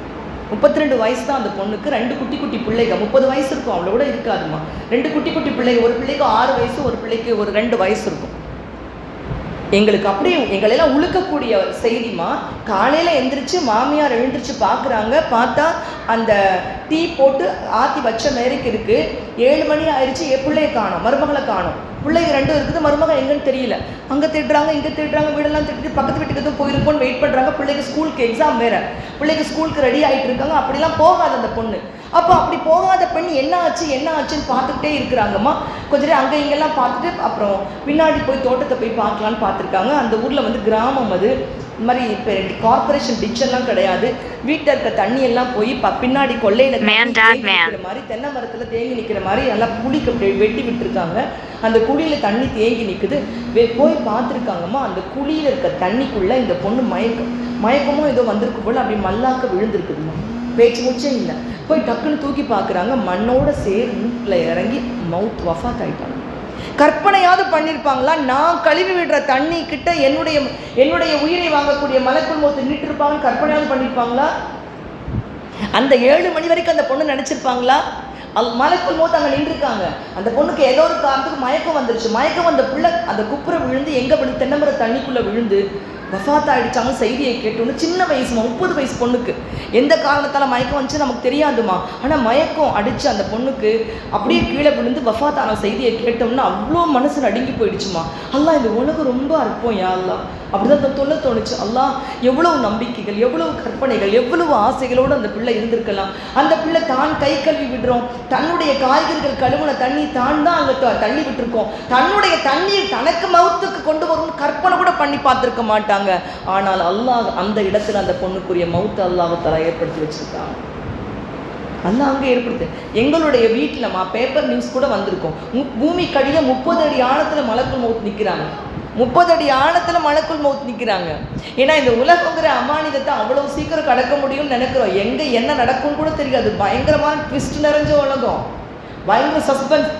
32 வயசு தான் அந்த பொண்ணுக்கு. 2 குட்டி பிள்ளைங்க. 30 வயசு இருக்கும், அவளை கூட இருக்காதுமா. 2 குட்டி பிள்ளைங்க. ஒரு பிள்ளைக்கு 6 வயசு, ஒரு பிள்ளைக்கு ஒரு 2 வயசு இருக்கும். எங்களுக்கு அப்படியே எங்களெல்லாம் உழுக்கக்கூடிய செய்திமா. காலையில் எந்திரிச்சு மாமியார் எழுந்திரிச்சு பார்க்குறாங்க. பார்த்தா அந்த டீ போட்டு ஆற்றி வச்ச மேரைக்கு இருக்குது. 7 மணி ஆயிடுச்சு, என் பிள்ளையை காணோம், மருமகளை காணோம். பிள்ளைங்க 2 இருக்குது, மருமகன் எங்கன்னு தெரியல. அங்கே தேடுறாங்க, இங்கே தேடுறாங்க, வீடெல்லாம் தேடிட்டு பக்கத்து வீட்டுக்கு எதுவும் போயிருப்போன்னு வெயிட் பண்ணுறாங்க. பிள்ளைக்கு ஸ்கூலுக்கு எக்ஸாம் வேறு, பிள்ளைக்கு ஸ்கூலுக்கு ரெடி ஆகிட்டு இருக்காங்க. அப்படிலாம் போகாது அந்த பொண்ணு. அப்போ அப்படி போகாத பெண் என்ன ஆச்சுன்னு பார்த்துக்கிட்டே இருக்கிறாங்கம்மா. கொஞ்ச நேரம் அங்கே இங்கெல்லாம் பார்த்துட்டு அப்புறம் பின்னாடி போய் தோட்டத்தை போய் பார்க்கலான்னு பார்த்துருக்காங்க. அந்த ஊரில் வந்து கிராமம், அது இந்த மாதிரி இப்போ கார்பரேஷன் டிச்செல்லாம் கிடையாது. வீட்டில் இருக்க தண்ணியெல்லாம் போய் பின்னாடி கொள்ளையில் நிற்கிற மாதிரி, தென்னை மரத்தில் தேங்கி நிற்கிற மாதிரி நல்லா குழிக்கு வெட்டி விட்டுருக்காங்க. அந்த குழியில் தண்ணி தேங்கி நிற்குது. போய் பார்த்துருக்காங்கம்மா. அந்த குழியில் இருக்க தண்ணிக்குள்ளே இந்த பொண்ணு மயக்கமோ ஏதோ வந்திருக்கு போல் அப்படி மல்லாக்க விழுந்திருக்குதுமா. பேச்சு மூச்சே இல்லை. போய் டக்குன்னு தூக்கி பார்க்குறாங்க. மண்ணோட சேர் மூக்கில் இறங்கி வஃபாத் ஆகிட்டாங்க. கற்பனையாவது பண்ணியிருப்பாங்களா? நான் கழுவி விடுற தண்ணி கிட்ட என்னுடைய உயிரை வாங்கக்கூடிய மலக்குள் மௌத் நின்றுட்டு இருப்பாங்கன்னு கற்பனையாவது பண்ணியிருப்பாங்களா? அந்த 7 மணி வரைக்கும் அந்த பொண்ணு நினச்சிருப்பாங்களா? மலக்குள் மௌத் அங்கே நின்றுருக்காங்க. அந்த பொண்ணுக்கு ஏதோ ஒரு காரணத்துக்கு மயக்கம் வந்துருச்சு. மயக்கம் வந்த பிள்ளை அந்த குப்புற விழுந்து எங்கே விழுந்து தென்னமர தண்ணிக்குள்ளே விழுந்து வஃபாத் ஆகிடுச்சாங்க. செய்தியை கேட்டோன்னு சின்ன வயசுமா, 30 வயசு பொண்ணுக்கு எந்த காரணத்தால் மயக்கம் வந்துச்சு நமக்கு தெரியாதுமா. ஆனால் மயக்கம் அடித்து அந்த பொண்ணுக்கு அப்படியே கீழே விழுந்து வஃபாத் ஆன செய்தியை கேட்டோம்னா அவ்வளோ மனசு நடுங்கி போயிடுச்சுமா. அல்லாஹ் இந்த உலகம் ரொம்ப அற்பம் யா அல்லாஹ் அப்படிதான் தொல்லை தோணுச்சு. அல்லாஹ் எவ்வளவு நம்பிக்கைகள், எவ்வளவு கற்பனைகள், எவ்வளவு ஆசைகளோடு அந்த பிள்ளை இருந்திருக்கலாம். அந்த பிள்ளை தான் கை கழுவி விடுறோம், தன்னுடைய காய்கறிகள் கழுவுன தண்ணி தான் அங்கே தள்ளி விட்டுருக்கோம். தன்னுடைய தண்ணீர் தனக்கு மவுத்துக்கு கொண்டு வரும்னு கற்பனை கூட பண்ணி பார்த்துருக்க மாட்டாங்க. ஆனால் அல்லாஹ் அந்த இடத்துல அந்த பொண்ணுக்குரிய மவுத்து அல்லாஹ் தஆலா ஏற்படுத்தி வச்சிருக்காங்க. அல்லாஹ் அங்கே ஏற்படுத்து. எங்களுடைய வீட்டில்மா பேப்பர் நியூஸ் கூட வந்திருக்கோம். பூமி கடியில் 30 அடி ஆழத்தில் மலக்குள் மௌத் நிற்கிறாங்க. 30 அடி ஆழத்தில் மலக்குள் மௌத் நிற்கிறாங்க. ஏன்னா இந்த உலகங்கிற அமானிதத்தை அவ்வளவு சீக்கிரம் கடக்க முடியும்னு நினைக்கிறோம். எங்கே என்ன நடக்கும்னு கூட தெரியாது. பயங்கரமான ட்விஸ்ட் நிறைஞ்ச உலகம், பயங்கர சஸ்பென்ஸ்,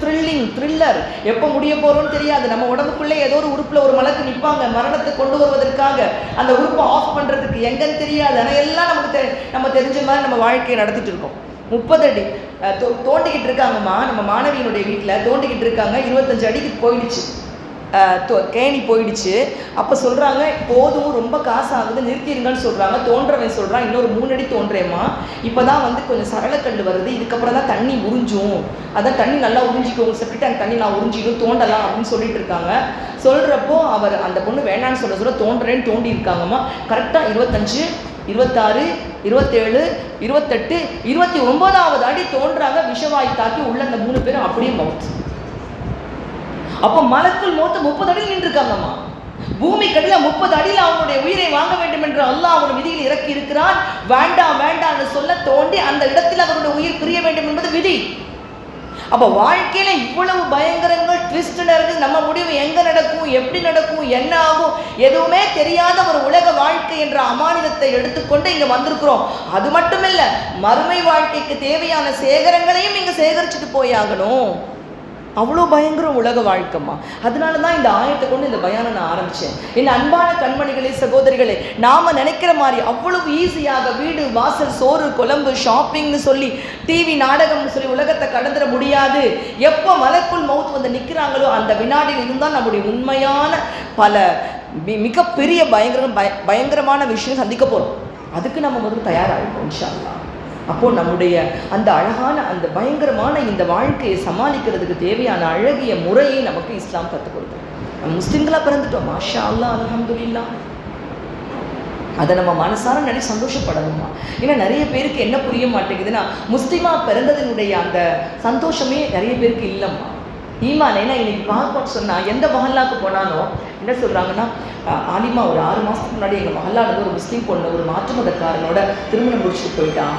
த்ரில்லர். எப்போ முடிய போகிறோன்னு தெரியாது. நம்ம உடம்புக்குள்ளே ஏதோ ஒரு உறுப்பில் ஒரு மலக்கு நிற்பாங்க மரணத்தை கொண்டு வருவதற்காக. அந்த உறுப்பை ஆஃப் பண்ணுறதுக்கு எங்கன்னு தெரியாது. ஆனால் எல்லாம் நம்ம தெரிஞ்ச மாதிரி நம்ம வாழ்க்கையை நடத்திட்டு இருக்கோம். 30 அடி தோண்டிக்கிட்டு இருக்காங்கம்மா. நம்ம மாணவியினுடைய வீட்டில் தோண்டிக்கிட்டு இருக்காங்க. 25 அடிக்கு போயிடுச்சு, கேணி போயிடுச்சு. அப்போ சொல்கிறாங்க போதும், ரொம்ப காசு ஆகுது, நிறுத்திடுங்கன்னு சொல்கிறாங்க. தோன்றவன் சொல்கிறான் இன்னொரு 3 அடி தோன்றேம்மா, இப்போ தான் வந்து கொஞ்சம் சரளக்கல் வருது, இதுக்கப்புறம் தான் தண்ணி உறிஞ்சும், அதான் தண்ணி நல்லா உறிஞ்சிக்கோங்க, செப்டி டேங்க் தண்ணி நான் உறிஞ்சிடும், தோண்டலாம் அப்படின்னு சொல்லிட்டு இருக்காங்க. சொல்கிறப்போ அவர் அந்த பொண்ணு வேண்டான்னு சொல்ல தோன்றேன்னு தோண்டி இருக்காங்கம்மா. கரெக்டாக 25, 26, 27, 28, 29வது அடி தோன்றாங்க. விஷவாயு தாக்கி உள்ள அந்த 3 பேரும் அப்படியே மவுத். அப்போ மலக்குள் மௌத் 30 அடியில் நின்றுருக்காங்கம்மா. பூமி கடியில 30 அடியில் அவனுடைய உயிரை வாங்க வேண்டும் என்று அல்லாஹ் அவன் விதியில் இறக்கி இருக்கிறான். வேண்டாம்னு சொல்ல தோண்டி அந்த இடத்தில் அவருடைய உயிர் பிரிய வேண்டும் என்பது விதி. அப்போ வாழ்க்கையில இவ்வளவு பயங்கரங்கள் ட்விஸ்ட் நிறைஞ்சு நம்ம முடிவு எங்க நடக்கும், எப்படி நடக்கும், என்ன ஆகும், எதுவுமே தெரியாத ஒரு உலக வாழ்க்கை என்ற அமானிதத்தை எடுத்துக்கொண்டு இங்க வந்திருக்கிறோம். அது மட்டுமில்ல, மறுமை வாழ்க்கைக்கு தேவையான சேகரங்களையும் இங்க சேகரிச்சுட்டு போயாகணும். அவ்வளோ பயங்கர உலக வாழ்க்கைமா. அதனால தான் இந்த ஆயத்தை கொண்டு இந்த பயானை நான் ஆரம்பித்தேன். என் அன்பான கண்மணிகளே, சகோதரிகளே, நாம் நினைக்கிற மாதிரி அவ்வளவு ஈஸியாக வீடு வாசல் சோறு குழம்பு ஷாப்பிங்னு சொல்லி டிவி நாடகம்னு சொல்லி உலகத்தை கடந்துட முடியாது. எப்போ மலக்குள் மௌத் வந்து நிற்கிறாங்களோ அந்த வினாடியில் இருந்தால் நம்முடைய உண்மையான பல மிகப்பெரிய பயங்கரமான விஷயம் சந்திக்க போகிறோம். அதுக்கு நம்ம முதல்ல தயாராகிப்போம் இன்ஷா அல்லாஹ். அப்போது நம்முடைய அந்த அழகான அந்த பயங்கரமான இந்த வாழ்க்கையை சமாளிக்கிறதுக்கு தேவையான அழகிய முறையை நமக்கு இஸ்லாம் கற்றுக் கொடுத்தோம். நம்ம முஸ்லிம்களாக பிறந்துட்டோம், மாஷா அல்லாஹ், அல்ஹம்துலில்லாஹ். அதை நம்ம மனசார நினைச்சு சந்தோஷப்படணுமா. ஏன்னா நிறைய பேருக்கு என்ன புரிய மாட்டேங்குதுன்னா, முஸ்லிமாக பிறந்ததனுடைய அந்த சந்தோஷமே நிறைய பேருக்கு இல்லைம்மா. ஈமான் ஏன்னா இன்னைக்கு பார்ப்போம்னு சொன்னால் எந்த மஹல்லாவுக்கு போனாலும் என்ன சொல்கிறாங்கன்னா, ஆலிமா ஒரு 6 மாதத்துக்கு முன்னாடி எங்கள் மஹல்லாவில் ஒரு முஸ்லீம் பொண்ணு ஒரு மாற்று மதக்காரனோட திருமணம் முடிச்சுட்டு போயிட்டான்.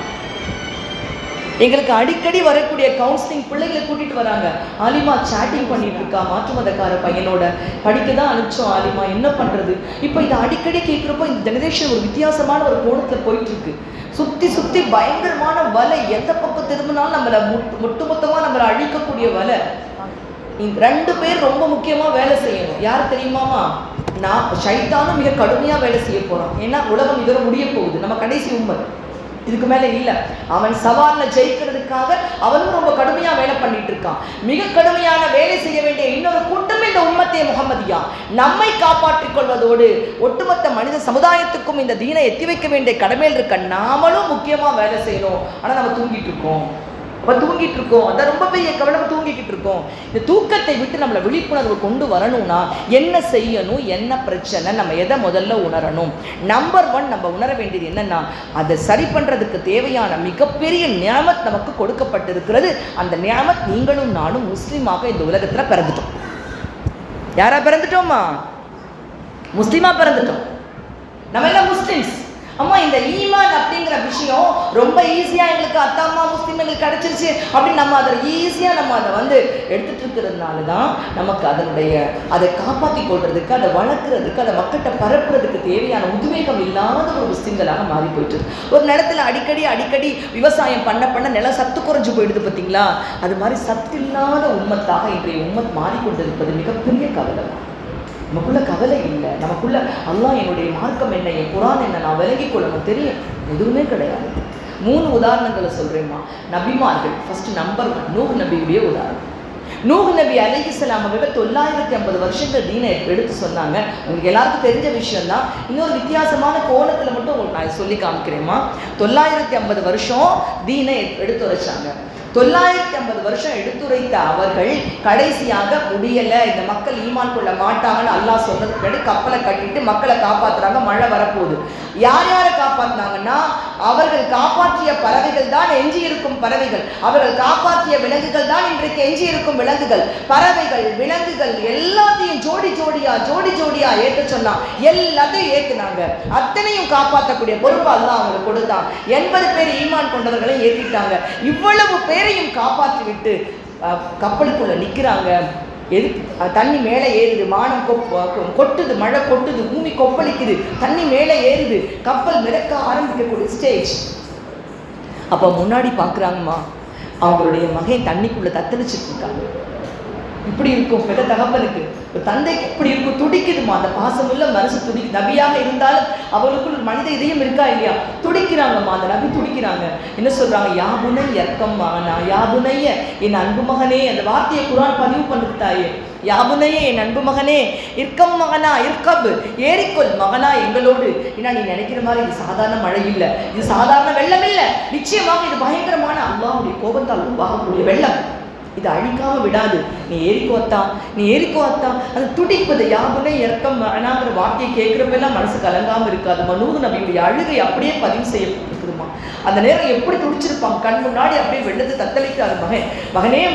எங்களுக்கு அடிக்கடி வரக்கூடிய கவுன்சிலிங் பிள்ளைகளை கூட்டிகிட்டு வராங்க. ஆலிமா சேட்டிங் பண்ணிட்டு இருக்கா மாற்று மதக்கார பையனோட, படிக்க தான் அனுப்பிச்சோம் ஆலிமா, என்ன பண்ணுறது. இப்போ இதை அடிக்கடி கேட்குறப்போ இந்த ஜெனரேஷன் ஒரு வித்தியாசமான ஒரு கோணத்தில் போயிட்டுருக்கு. சுற்றி பயங்கரமான வலை, எந்த பக்கம் திரும்பினாலும் நம்மளை மொத்தமாக நம்மளை அழிக்கக்கூடிய வலை. 2 பேர் ரொம்ப முக்கியமாக வேலை செய்யணும். யார் தெரியுமாமா? நான் ஷைத்தானும் மிக கடுமையாக வேலை செய்ய போகிறான். ஏன்னா உலகம் இதோட முடிய போகுது, நம்ம கடைசி உண்மை, இதுக்கு மேலே இல்லை. அவன் சவாலில் ஜெயிக்கிறதுக்காக அவனும் ரொம்ப கடுமையாக வேலை பண்ணிட்டு இருக்கான். மிக கடுமையான வேலை செய்ய வேண்டிய இன்னொரு கூட்டம் இந்த உம்மத்தே முஹம்மதியா. நம்மை காப்பாற்றிக் கொள்வதோடு ஒட்டுமொத்த மனித சமுதாயத்துக்கும் இந்த தீனை எத்தி வைக்க வேண்டிய கடமையில் இருக்க நாமளும் முக்கியமாக வேலை செய்யணும். ஆனால் நம்ம தூங்கிட்டு இருக்கோம். அப்போ தூங்கிட்டு இருக்கோம், அதான் ரொம்ப பெரிய கவலை, தூங்கிக்கிட்டு இருக்கோம். இந்த தூக்கத்தை விட்டு நம்மளை விழிப்புணர்வு கொண்டு வரணும்னா என்ன செய்யணும், என்ன பிரச்சனை, நம்ம எதை முதல்ல உணரணும்? நம்பர் 1 நம்ம உணர வேண்டியது என்னன்னா, அதை சரி பண்ணுறதுக்கு தேவையான மிகப்பெரிய நியாமத் நமக்கு கொடுக்கப்பட்டிருக்கிறது. அந்த நியாமத் நீங்களும் நானும் முஸ்லீமாக இந்த உலகத்தில் பிறந்துட்டோம். யாரா பிறந்துட்டோமா? முஸ்லீமாக பிறந்துட்டோம். நம்ம எல்லாம் முஸ்லிம்ஸ். அம்மா இந்த ஈமான் அப்படிங்கிற விஷயம் ரொம்ப ஈஸியாக எங்களுக்கு அத்தா அம்மா முஸ்லீம் எங்களுக்கு கிடச்சிருச்சு அப்படின்னு நம்ம அதை ஈஸியாக நம்ம அதை வந்து எடுத்துகிட்டு இருக்கிறதுனால தான் நமக்கு அதை காப்பாற்றி கொள்றதுக்கு, அதை வளர்க்குறதுக்கு, அதை மக்கள்கிட்ட பரப்புறதுக்கு தேவையான உத்வேகம் இல்லாத ஒரு முஸ்லீம்களாக மாறி போயிட்டு ஒரு நிலத்தில் அடிக்கடி விவசாயம் பண்ண நிலம் சத்து குறைஞ்சு போயிடுது பார்த்தீங்களா? அது மாதிரி சத்து இல்லாத உம்மத்தாக இன்றைய உம்மத் மாறிக்கொண்டிருப்பது மிகப்பெரிய கவலை. நமக்குள்ள கவலை இல்லை, நமக்குள்ள அல்லாஹ் என்னுடைய மார்க்கம் என்ன, என் குரான் என்ன நான் விளங்கிக் கொள்ளணும் தெரியும், எதுவுமே கிடையாது. 3 உதாரணங்களை சொல்கிறேம்மா. நபிமார்கள். ஃபஸ்ட்டு நம்பர் 1 நூஹ் நபியுடைய உதாரணம். நூஹ் நபி அலைஹிஸ்ஸலாம் அவர்கள் 950 வருஷங்கள் தீனை எடுத்து சொன்னாங்க. உங்களுக்கு எல்லாருக்கும் தெரிஞ்ச விஷயம்தான். இன்னொரு வித்தியாசமான கோணத்தில் மட்டும் உங்களுக்கு நான் சொல்லி காமிக்கிறேம்மா. 950 வருஷம் தீனை எடுத்து வச்சாங்க. 950 வருஷம் எடுத்துரைத்த அவர்கள் கடைசியாக முடியலை, இந்த மக்கள் ஈமான் கொள்ள மாட்டாங்கன்னு அல்லாஹ் சொன்னதுக்கு பின்னாடி கப்பலை கட்டிட்டு மக்களை காப்பாற்றுறாங்க. மழை வரப்போகுது. யாரை காப்பாற்றினாங்கன்னா, அவர்கள் காப்பாற்றிய பறவைகள் தான் எஞ்சி இருக்கும் பறவைகள், அவர்கள் காப்பாற்றிய விலங்குகள் தான் இன்றைக்கு எஞ்சி இருக்கும் விலங்குகள். பறவைகள், விலங்குகள் எல்லாத்தையும் ஜோடி ஜோடியா ஏற்ற சொன்னா எல்லாத்தையும் ஏற்றுனாங்க. அத்தனையும் காப்பாற்றக்கூடிய பொறுப்பு அல்லாஹ் அவங்களுக்கு கொடுத்தான். 80 பேர் ஈமான் கொண்டவர்களை ஏற்றிட்டாங்க. இவ்வளவு பேரையும் காப்பாற்றி விட்டு கப்பலுக்குள்ள நிற்கிறாங்க. தண்ணி மேலே ஏறுது, வானம் கொட்டுது, மழை கொட்டுது, பூமி கொப்பளிக்குது, தண்ணி மேலே ஏறுது, கப்பல் மிதக்க ஆரம்பிக்கக்கூடிய ஸ்டேஜ். அப்போ முன்னாடி பார்க்குறாங்கம்மா, அவங்களுடைய மகன் தண்ணிக்குள்ளே தத்தளிச்சுட்டு இருக்காங்க. இப்படி இருக்கும் பெற்ற தகப்பனுக்கு, ஒரு தந்தைக்கு இப்படி இருக்கும், துடிக்குதுமா. அந்த பாசமுள்ள மனசு துடிக்குது. நபியாக இருந்தாலும் அவர்களுக்குள் மனித இதயம் இருக்கா இல்லையா? துடிக்கிறாங்கம்மா. அந்த நபி துடிக்கிறாங்க. என்ன சொல்றாங்க? யாபுனை இறக்கம் மகனா, யாபுனைய என் அன்பு மகனே. அந்த வார்த்தையை குரான் பதிவு பண்ணுது தாயே. யாபுனையே என் அன்பு மகனே, இர்க்கம் மகனா, இர்கப் ஏறிக்கொள் மகனா எங்களோடு. ஏன்னா நீ நினைக்கிற மாதிரி இது சாதாரண மழை இல்லை, இது சாதாரண வெள்ளம் இல்லை. நிச்சயமாக இது பயங்கரமான அல்லாஹ்வுடைய கோபத்தால் உருவாகக்கூடிய வெள்ளம். இது அழிக்காம விடாது. நீ ஏறிக்கோத்தா அது துடிப்பது. யாபுனை இறக்கம் மகனாங்கிற வார்த்தையை கேட்குறப்பெல்லாம் மனசு கலங்காமல் இருக்காது. நூஹ் நபியுடைய அழுகை அப்படியே பதிவு செய்யப்பட்டிருக்குதுமா. அந்த நேரம் எப்படி துடிச்சிருப்பாங்க, கண் முன்னாடி அப்படியே வெள்ளத்தை தத்தளிக்கிறாரு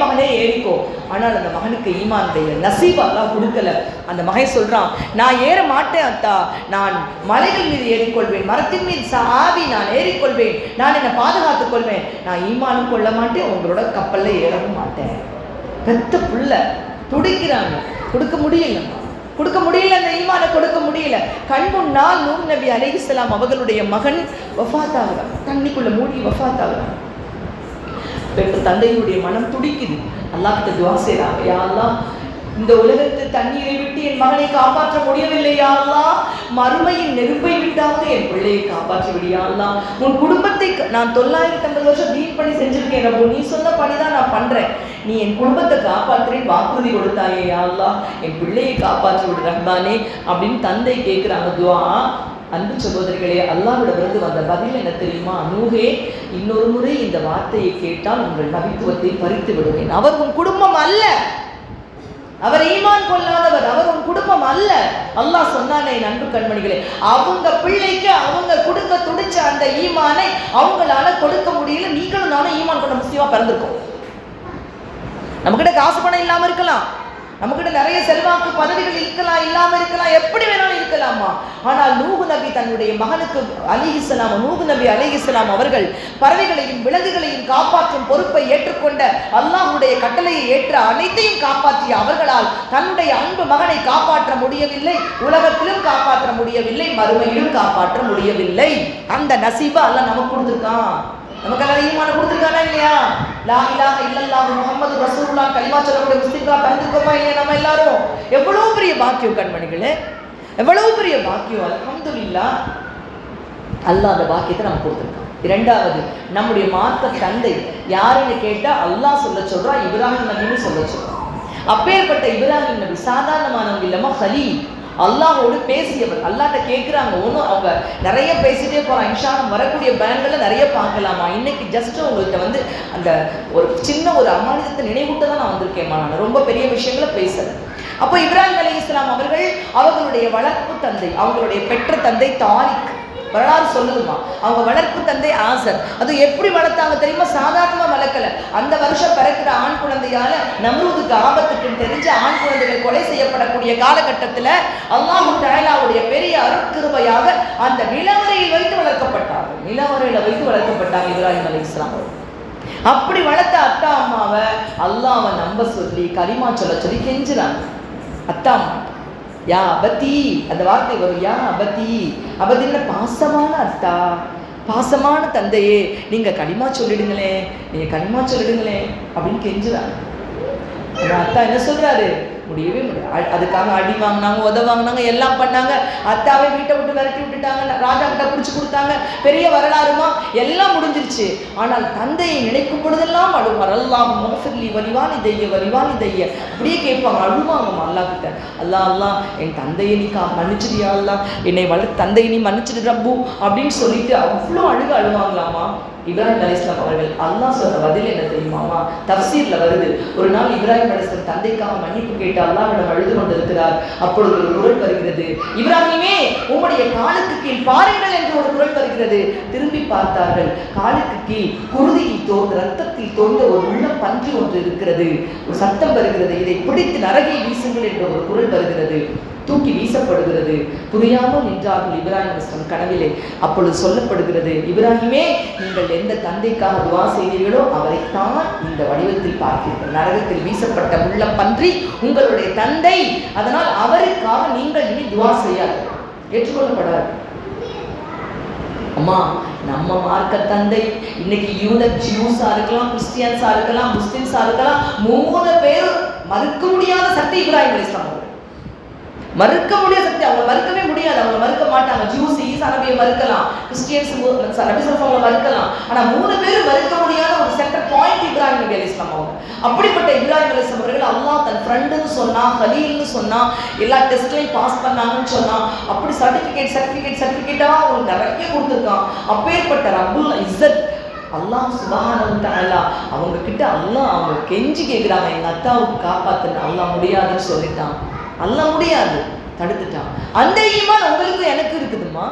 மகனே ஏறிக்கோ. ஆனால் அந்த மகனுக்கு ஈமானுடைய நசீப் அல்லாஹ் கொடுக்கல. அந்த மகன் சொல்றான், நான் ஏற மாட்டேன் அத்தா, நான் மலைகள் மீது ஏறிக்கொள்வேன், மரத்தின் மீது சாவி நான் ஏறிக்கொள்வேன், நான் என்னை பாதுகாத்துக் கொள்வேன், நான் ஈமானும் கொள்ள மாட்டேன், உங்களோட கப்பல்ல ஏறவும் மாட்டேன். பெத்த புள்ள துடிக்கிறாங்க. கொடுக்க முடியல, அந்த ஈமானை கொடுக்க முடியல. கண் முன்னால் நூஹ் நபி அலைஹிஸ்ஸலாம் அவர்களுடைய மகன் வஃபாத் ஆகிறார், தண்ணிக்குள்ள மூடி வஃபாத் ஆகிறார். பெற்ற தந்தையுடைய மனம் துடிக்குது. அல்லாஹ் கிட்ட துஆ செய்றாங்க, யா அல்லாஹ், இந்த உலகத்து தண்ணீரை விட்டு என் மகனை காப்பாற்ற முடியவில்லையா அல்லாஹ், மறுமையின் நெருப்பை விட்டாவது என் பிள்ளையை காப்பாற்றி விடியா அல்லாஹ். உன் குடும்பத்தை நான் 950 வருஷம் தீன் பணி செஞ்சிருக்கேன் ரப்பு, நீ சொன்ன பணிதான் நான் பண்றேன், நீ என் குடும்பத்தை காப்பாற்றுறேன் வாக்குறுதி கொடுத்தாயே யா அல்லாஹ், என் பிள்ளையை காப்பாற்றி விடு ரஹ்மானே அப்படின்னு தந்தை கேட்குறாங்க துஆ. அன்பு சகோதரிகளே, அல்லாஹ்விடமிருந்து வந்த பதில் என்ன தெரியுமா? நூஹே, இன்னொரு முறை இந்த வார்த்தையை கேட்டால் உங்கள் நபித்துவத்தை பறித்து விடுவேன். அவர் உன் குடும்பம் அல்ல, அவர் ஈமான் கொள்ளாதவர், அவர் உன் குடும்பம் அல்ல. அல்லாஹ் சொன்னானே அன்பு கண்மணிகளே, அவங்க பிள்ளைக்கு அவங்க கொடுக்க துடிச்ச அந்த ஈமானை அவங்களால கொடுக்க முடியல. நீங்களும் நானும் ஈமான் கொண்ட முஸ்லிமா பிறந்திருக்கோம். நம்மகிட்ட காசு பணம் இல்லாம இருக்கலாம், நம்மகிட்ட நிறைய செல்வாக்கு பதவிகள் இருக்கலாம், இல்லாம இருக்கலாம், எப்படி வேணாலும் இருக்கலாமா. ஆனால் நூஹ் நபி தன்னுடைய மகனுக்கு நூஹ் நபி அலைஹிஸ்ஸலாம் அவர்கள் பறவைகளையும் விலங்குகளையும் காப்பாற்றும் பொறுப்பை ஏற்றுக்கொண்ட, அல்லாஹ்வுடைய கட்டளையை ஏற்ற, அனைத்தையும் காப்பாற்றிய அவர்களால் தன்னுடைய அன்பு மகனை காப்பாற்ற முடியவில்லை, உலகத்திலும் காப்பாற்ற முடியவில்லை, மறுமையிலும் காப்பாற்ற முடியவில்லை. அந்த நசீபா அல்லாஹ் நமக்கு கொடுத்துருக்கான். நமக்கெல்லாம் ஈமான கொடுத்துருக்கானா இல்லையா? லா இலாஹ இல்லல்லாஹு முஹம்மது ரசூலுல்லாஹ் கலிமா சொல்லக்கூடிய முஸ்லிம்களா பிறந்திருக்கோமா இல்லையா? நம்ம எல்லாரும் எவ்வளவு பெரிய பாக்கியம் கண்மணிகளே, எவ்வளவு பெரிய பாக்கியம். அல்ஹம்துலில்லாஹ், அல்லாஹ் அந்த பாக்கியத்தை நமக்கு கொடுத்துருக்கான். இரண்டாவது, நம்முடைய மார்க்க தந்தை யாருன்னு கேட்டா அல்லாஹ் சொல்ல சொல்றா, இப்ராஹிம் நபின்னு சொல்ல சொல்றான். அப்பேற்பட்ட இப்ராஹிம் நபி சாதாரணமானவங்க இல்லாம ஹலீல், அல்லாஹோடு பேசியவர். அல்லாஹ்ட்ட கேட்குறாங்க. ஒன்றும் அவங்க நிறைய பேசிட்டே போகிறான். இன்ஷா அல்லாஹ் வரக்கூடிய பேன்களை நிறைய பார்க்கலாமா, இன்னைக்கு ஜஸ்ட் உங்கள்கிட்ட வந்து அந்த ஒரு சின்ன ஒரு அமானிதத்தை நினைவூட்ட தான் நான் வந்திருக்கேம்மா, நான் ரொம்ப பெரிய விஷயங்களை பேசுறேன். அப்போ இப்ராஹிம் அலைஹிஸ்ஸலாம் அவர்கள் அவர்களுடைய வளர்ப்பு தந்தை, அவங்களுடைய பெற்ற தந்தை தாரிக், வரலாறு சொல்லுதுமா, அவங்க வளர்ப்பு தந்தை ஆசர். அது எப்படி வளர்த்தாங்க தெரியுமா? சாதாரணமாக வளர்க்கல. அந்த வருஷம் பிறக்கிற ஆண் குழந்தையால நம்ரூதுக்கு ஆபத்துக்குன்னு தெரிஞ்சு ஆண் குழந்தைகள் கொலை செய்யப்படக்கூடிய காலகட்டத்தில் அல்லாஹ் தஆலாவுடைய பெரிய அருட்கிருபையாக அந்த நிலவரையில் வைத்து வளர்க்கப்பட்டார்கள். நிலவரையில் வைத்து வளர்க்கப்பட்டாங்க இப்ராஹிம் அலைஹிஸ்ஸலாம். அப்படி வளர்த்த அத்தா அம்மாவை அல்லாஹ்வை நம்ப சொல்லி கலிமா சொல்ல சொல்லி கெஞ்சுறாங்க. அத்தா அம்மா யா அபதி, அந்த வார்த்தை வரும், யா அபதி. அபதின்னு பாசமான அத்தா, பாசமான தந்தையே, நீங்க கலிமா சொல்லிடுங்களே, நீங்க கலிமா சொல்லிடுங்களே அப்படின்னு கெஞ்சுறாங்க. அத்தா என்ன சொல்றாரு? முடியவே முடியாது. அதுக்காக அடி வாங்கினாங்க, உத வாங்கினாங்க, எல்லாம் பண்ணாங்க. அத்தாவே வீட்டை விட்டு விரட்டி விட்டுட்டாங்க, ராஜா கிட்ட பிடிச்சி கொடுத்தாங்க. பெரிய வரலாறுமா, எல்லாம் முடிஞ்சிருச்சு. ஆனால் தந்தையை நினைக்கும் பொழுதெல்லாம் அழுவார். அல்லாஹ் மஃபிர்லி வலிவானி தைய வலிவானி தைய அப்படியே கேட்பாங்க, அழுவாங்கம்மா அல்லாஹ் கிட்ட. அல்லாஹ் அல்லாஹ் என் தந்தையை நீ மன்னிச்சிடியா, அல்லாஹ் என்னை தந்தையை நீ மன்னிச்சிடு ரப்பு அப்படின்னு சொல்லிட்டு அவ்வளோ அழுவாங்களாமா. இப்ராஹிம் அலைஹிஸ்ஸலாம் அவர்கள் அல்லாஹ் சொன்ன பதில் என்ன தெரியுமாமா? தஃப்சீர்ல வருது. ஒரு நாள் இப்ராஹிம் அலைஹிஸ்ஸலாம் தந்தைக்காக மன்னிப்பு கேட்டு அல்லாஹ்விடம் அழுது கொண்டிருக்கிறார். அப்பொழுது ஒரு குரல் வருகிறது, இப்ராஹிமே உம்முடைய காலுக்கு கீழ் பாருங்கள் என்று ஒரு குரல் வருகிறது. திரும்பி பார்த்தார்கள். காலுக்கு கீழ் குருதியில் தோன்ற ரத்தத்தில் தோன்ற ஒரு உள்ள பன்றி ஒன்று இருக்கிறது. ஒரு சத்தம் வருகிறது, இதை பிடித்து நரகை வீசுங்கள் என்ற ஒரு குரல் வருகிறது. தூக்கி வீசப்படுகிறது. புரியாமல் நின்றார்கள் இப்ராஹிம் அலைஹிஸ்ஸலாம் கனவிலே. அப்பொழுது சொல்லப்படுகிறது, இப்ராஹிமே நீங்கள் எந்த தந்தைக்காக துவா செய்தீர்களோ அவரைத்தான் இந்த வடிவத்தில் பார்த்தீர்கள். நரகத்தில் வீசப்பட்ட உள்ள பன்றி உங்களுடைய தந்தை, அதனால் அவருக்காக நீங்கள் இனி துவா செய்யாதீர்கள், ஏற்றுக்கொள்ளப்படாது. அம்மா நம்ம மார்க்க தந்தை இன்னைக்கு ஜூஸா இருக்கலாம், கிறிஸ்டியன்ஸா இருக்கலாம், முஸ்லிம்ஸா இருக்கலாம், 3 பேரும் மறுக்க முடியாத சக்தி இப்ராஹிம் அலைஹிஸ்ஸலாம் அவர்கள். மறுக்க முடியாத சக்தி, அவங்க மறுக்கவே முடியாது, அவங்க மறுக்க மாட்டாங்க. ஜூஸ் ஈசா நபியை மறுக்கலாம், கிறிஸ்டியன்ஸ் நபி ஸல்லல்லாஹு மறுக்கலாம், ஆனா 3 பேரும் மறுக்க முடியாத ஒரு சென்டர் பாயிண்ட் இப்ராஹிம் நபி அலைஹிஸ்ஸலாம் அவங்க. அப்படிப்பட்ட இப்ராஹிம் அலைஹிஸ்ஸலாம் அவர்கள் அல்லாஹ் தன் ஃப்ரெண்டுன்னு சொன்னா, கலீல்னு சொன்னா, எல்லா டெஸ்ட்லையும் பாஸ் பண்ணாங்கன்னு சொன்னா, அப்படி சர்டிஃபிகேட்டா அவங்களுக்கு நிறைய கொடுத்துருக்கான். அப்பேற்பட்ட ரப்புல் இஸ்ஸத் அல்லாஹ் சுப்ஹானஹு வ தஆலா அவங்க கிட்ட அல்லாஹ் அவங்க கெஞ்சி கேட்குறாங்க, எங்க அத்தாவுக்கு காப்பாத்துன்னு. அல்லாஹ் முடியாதுன்னு சொல்லிட்டான், அல்லாஹ் முடியாது, தடுத்துட்டான். அந்த ஈமான் உங்களுக்கு எனக்கு இருக்குதுமா.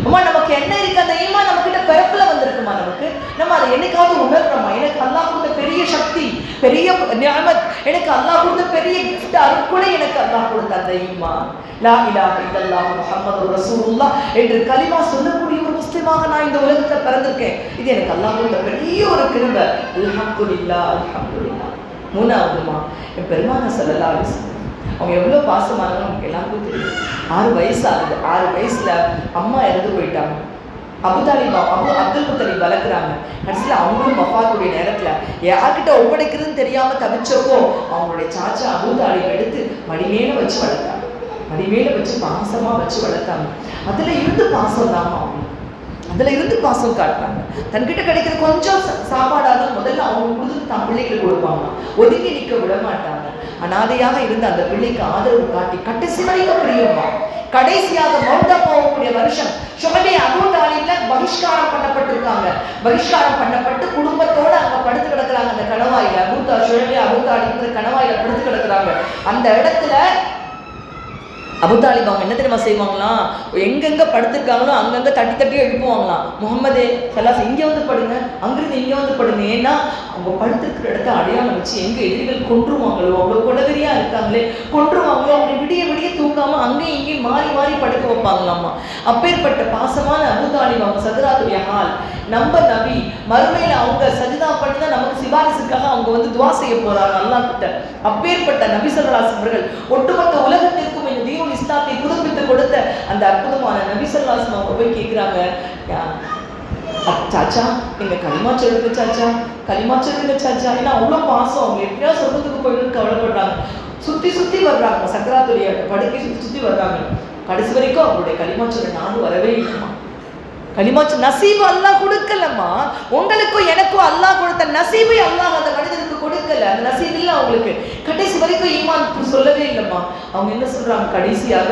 அம்மா நமக்கு என்ன இருக்கு? அந்த ஈமான் நம்ம கிட்ட பிறப்புல வந்திருக்குமா? நமக்கு நம்ம அதை என்னைக்காவது உணர்றோமா? எனக்கு அல்லாஹ் கொடுத்த பெரிய சக்தி, பெரிய நிஅமத், எனக்கு அல்லாஹ் கொடுத்த பெரிய கிஃப்ட், அருட்கொடை எனக்கு அல்லாஹ் கொடுத்த அந்த ஈமான். லா இலாஹ இல்லல்லாஹு முஹம்மதுர் ரசூலுல்லாஹ் என்று கலிமா சொல்லக்கூடிய ஒரு முஸ்லிமாக நான் இந்த உலகத்துல பிறந்திருக்கேன். இது எனக்கு அல்லாஹ் கொடுத்த பெரிய ஒரு கிருபை. அல்ஹம்துலில்லாஹ், அல்ஹம்துலில்லாஹ். 3வதுமா என் பெருமானார் ஸல்லல்லாஹு அலைஹி வஸல்லம் அவங்க எவ்வளோ பாசமானவங்க நமக்கு எல்லாருக்கும் தெரியும். 6 வயசு ஆகுது. 6 வயசுல அம்மா இறந்து போயிட்டாங்க. அப்துல் முத்தலிப் வளர்க்குறாங்க. கடைசியில் அவங்களும் வஃபாத்துடைய நேரத்தில் யார்கிட்ட ஒப்படைக்கிறதுன்னு தெரியாமல் தவிச்சப்போ அவங்களுடைய சாச்சா அபூ தாலிப் எடுத்து மடிமேல வச்சு வளர்த்தாங்க. மடிமேல வச்சு பாசமாக வச்சு வளர்த்தாங்க. அதில் இருந்து பாசம் தாமா அவங்க, அதில் இருந்து பாசம் காட்டுறாங்க. தன்கிட்ட கிடைக்கிற கொஞ்சம் சாப்பாடாக முதல்ல அவங்க கொடுத்து தான் பிள்ளைகளுக்கு கொடுப்பாங்க, ஒதுங்கி நிற்க விட மாட்டாங்க. அனாதையாக இருந்த அந்த பிள்ளைக்கு ஆதரவு காட்டி கடைசி வரைக்கும் பிரியமா. கடைசியாக மௌத்தா போகக்கூடிய வருஷம் ஷுஹைப் அபூ தாலிப்ல பகிஷ்காரம் பண்ணப்பட்டிருக்காங்க. பகிஷ்காரம் பண்ணப்பட்டு குடும்பத்தோட அங்க படுத்து கிடக்குறாங்க. அந்த கணவாயில ஷுஹைப் அபூ தாலிப்ங்கிற கணவாயில படுத்து கிடக்குறாங்க. அந்த இடத்துல அபூ தாலிப் அவங்க என்ன தெரியுமா செய்வாங்களாம்? எங்கெங்க படுத்திருக்காங்களோ அங்கங்க தட்டி தட்டி எழுப்புவாங்களாம். முகமதே சல்லாஸ் இங்கே வந்து படுங்க, அங்கிருந்து இங்கே வந்து படுங்க. ஏன்னா அவங்க படுத்திருக்கிற இடத்த அடையாளம் வச்சு எங்க எதிரிகள் கொன்றுவாங்களோ, அவங்க கொலவெறியா இருக்காங்களே கொன்றுவாங்களோ, அவங்க விடிய விடிய தூங்காம அங்கேயும் இங்கேயும் மாறி மாறி படுக்க வைப்பாங்களாமா. அப்பேற்பட்ட பாசமான அபூ தாலிப் அவங்க சதராத்துடைய ஹால். நம்ம நபி மறுமையில அவங்க சஜிதா பண்ணி தான் நமக்கு சிபாரிசுக்காக அவங்க வந்து துவா செய்ய போறாங்க அல்லாஹ் கிட்ட. அப்பேற்பட்ட நபி ஸல்லல்லாஹு அலைஹி அவர்கள் ஒட்டுமொத்த உலகத்திற்கும் இந்த தீனுல் இஸ்லாத்தை புதுப்பித்து கொடுத்த அந்த அற்புதமான நபி ஸல்லல்லாஹு அலைஹி அவங்க போய் கேட்குறாங்க, சாச்சா நீங்க களிமா சொல்லுங்க சாச்சா, களிமா சொல்லுங்க சாச்சா. ஏன்னா அவ்வளோ பாசம், அவங்க எப்படியா சொர்க்கத்துக்கு போயிட்டு கவலைப்படுறாங்க. சுத்தி சுத்தி வர்றாங்க, சக்கராத்துடைய படுக்கை சுத்தி சுத்தி வர்றாங்க. கடைசி வரைக்கும் அவங்களுடைய களிமா சொல்ல நானும் வரவே இல்லைம்மா. களிமாச்சு நசீபு அல்லாஹ் கொடுக்கலம்மா. உங்களுக்கும் எனக்கும் அல்லாஹ் கொடுத்த நசீபை அல்லாஹ் அந்த மனிதனுக்கு கொடுக்கல. அந்த நசீப் இல்லை அவங்களுக்கு. கடைசி வரைக்கும் ஈமான் சொல்லவே இல்லைம்மா. தெரியாதாமா? அவங்க என்ன சொல்றாங்க கடைசியாக,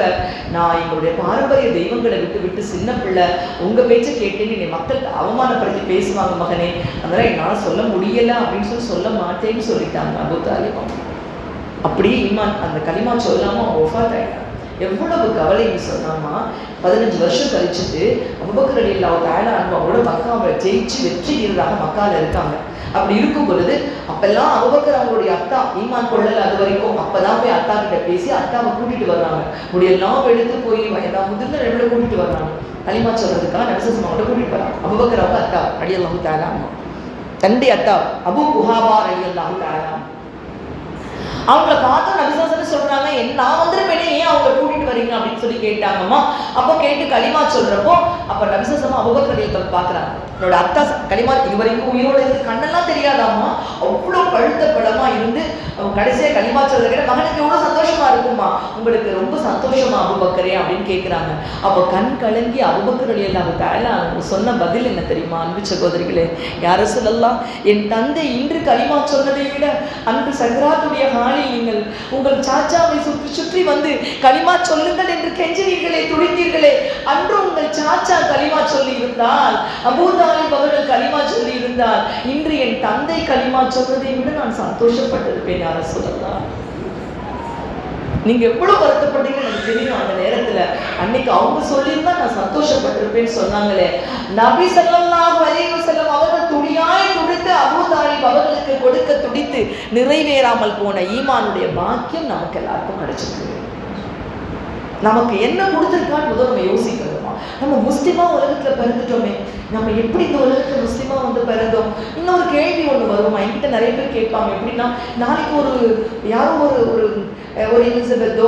நான் எங்களுடைய பாரம்பரிய தெய்வங்களை விட்டு விட்டு சின்ன பிள்ளை உங்க பேச்சை கேட்டேன்னு என்னை மக்கள் அவமானப்படுத்தி பேசுவாங்க மகனே, அதெல்லாம் என்னால் சொல்ல முடியல அப்படின்னு சொல்ல மாட்டேன்னு சொல்லிட்டாங்க அபூ தாலிப். அப்படியே ஈமான் அந்த கலிமா சொல்லாம அவங்க ஒஃபாத் ஆயிட்டாங்க. எவ்வளவு கவலைன்னு சொன்னாமா, 15 வருஷம் கழிச்சுட்டு அபூபக்கர் ரலியல்லாஹு தஆலா அன்ஹுவோட மக்காவை ஜெயிச்சு வெற்றி வீரராக மக்கால இருக்காங்க. அப்படி இருக்கும் பொழுது அப்பெல்லாம் அபூபக்கர் அவங்களுடைய அத்தா ஈமான் கொள்ளல அது வரைக்கும், அப்பதான் போய் அத்தா கிட்ட பேசி அத்தாவை கூட்டிட்டு வர்றாங்க. முடியெல்லாம் எடுத்து போய் முதிர்ந்த நிலையில கூட்டிட்டு வர்றாங்க. கலிமா சொல்றதுக்காக நபி ஸல்லல்லாஹு அலைஹி வஸல்லம் கூட்டிட்டு வராங்க. அபூபக்கர் அவங்க அத்தா ரலியல்லாஹு தஆலா தந்தை அத்தா அபூ குஹாபா ரலியல்லாஹு தஆலா அவங்கள பார்த்து நபி ஸல்லல்லாஹு அலைஹி வஸல்லம் சொல்றாங்க, நான் வந்திருப்பேனே ஏன் அவங்க கூட்டிட்டு வரீங்க அப்படின்னு சொல்லி கேட்டாங்கம்மா. அப்போ கேட்டு கலிமா சொல்றப்போ அப்ப நபி ஸல்லல்லாஹு அலைஹி வஸல்லம் அபூபக்கர் ரலியல்லாஹு பார்க்குறாங்க. என்னோட அத்தா கலிமா இதுவரைக்கும் உயிரோட இருந்து கண்ணெல்லாம் தெரியாதாம்மா, அவ்வளோ பழுத்த பழமா இருந்து அவங்க கடைசியா கலிமா சொல்றத கேட்ட மகனுக்கு எவ்வளோ சந்தோஷமா இருக்குமா, உங்களுக்கு ரொம்ப சந்தோஷமா அபூபக்கரே அப்படின்னு கேட்குறாங்க. அப்போ கண் கலங்கி அபூபக்கர் ரலியல்லாஹு தஆலா சொன்ன பதில் என்ன தெரியுமா அன்பு சகோதரிகளே, யா ரசூலல்லாஹ், என் தந்தை இன்று கலிமா சொன்னதை விட அன்று சக்ராத்துடைய ஹாலில் நீங்கள் உங்கள் சாச்சாவை சுற்றி சுற்றி வந்து கலிமா சொல்லுங்கள் என்று கெஞ்சினீர்களே, துடித்தீர்களே, அன்று உங்கள் சாச்சா கலிமா சொல்லி இருந்தால், அபூ தாலிப் அவர்கள் கலிமா சொல்லி இருந்தால், இன்று என் தந்தை கலிமா சொன்னதை விட நான் சந்தோஷப்பட்டிருப்பேன் யா ரசூலல்லாஹ். நீங்க எவ்வளவு வருத்தப்பட்டீங்க எனக்கு தெரியும் அந்த நேரத்துல. அன்னைக்கு அவங்க சொல்லியிருந்தா நான் சந்தோஷப்பட்டிருப்பேன்னு சொன்னாங்களே. நபி ஸல்லல்லாஹு அலைஹி வஸல்லம் அவர்கள் துடியாய் துடித்து அபூ தாலிப் அவர்களுக்கு கொடுக்க துடித்து நிறைவேறாமல் போன ஈமானுடைய பாக்கியம் நமக்கு எல்லாருக்கும் கிடைச்சிருக்கு. நமக்கு என்ன கொடுத்துருக்கான்னு முதல் நம்ம யோசிக்கணுமா? நம்ம முஸ்லிமா உலகத்துல பிறந்துட்டோமே, நம்ம எப்படி இந்த உலகத்துல முஸ்லிமா வந்து பிறந்தோம்? இன்னொரு கேள்வி ஒண்ணு வருமா, என்கிட்ட நிறைய பேர் கேட்பாங்க. எப்படின்னா, நாளைக்கு யாரோ ஒரு எலிசபெத்தோ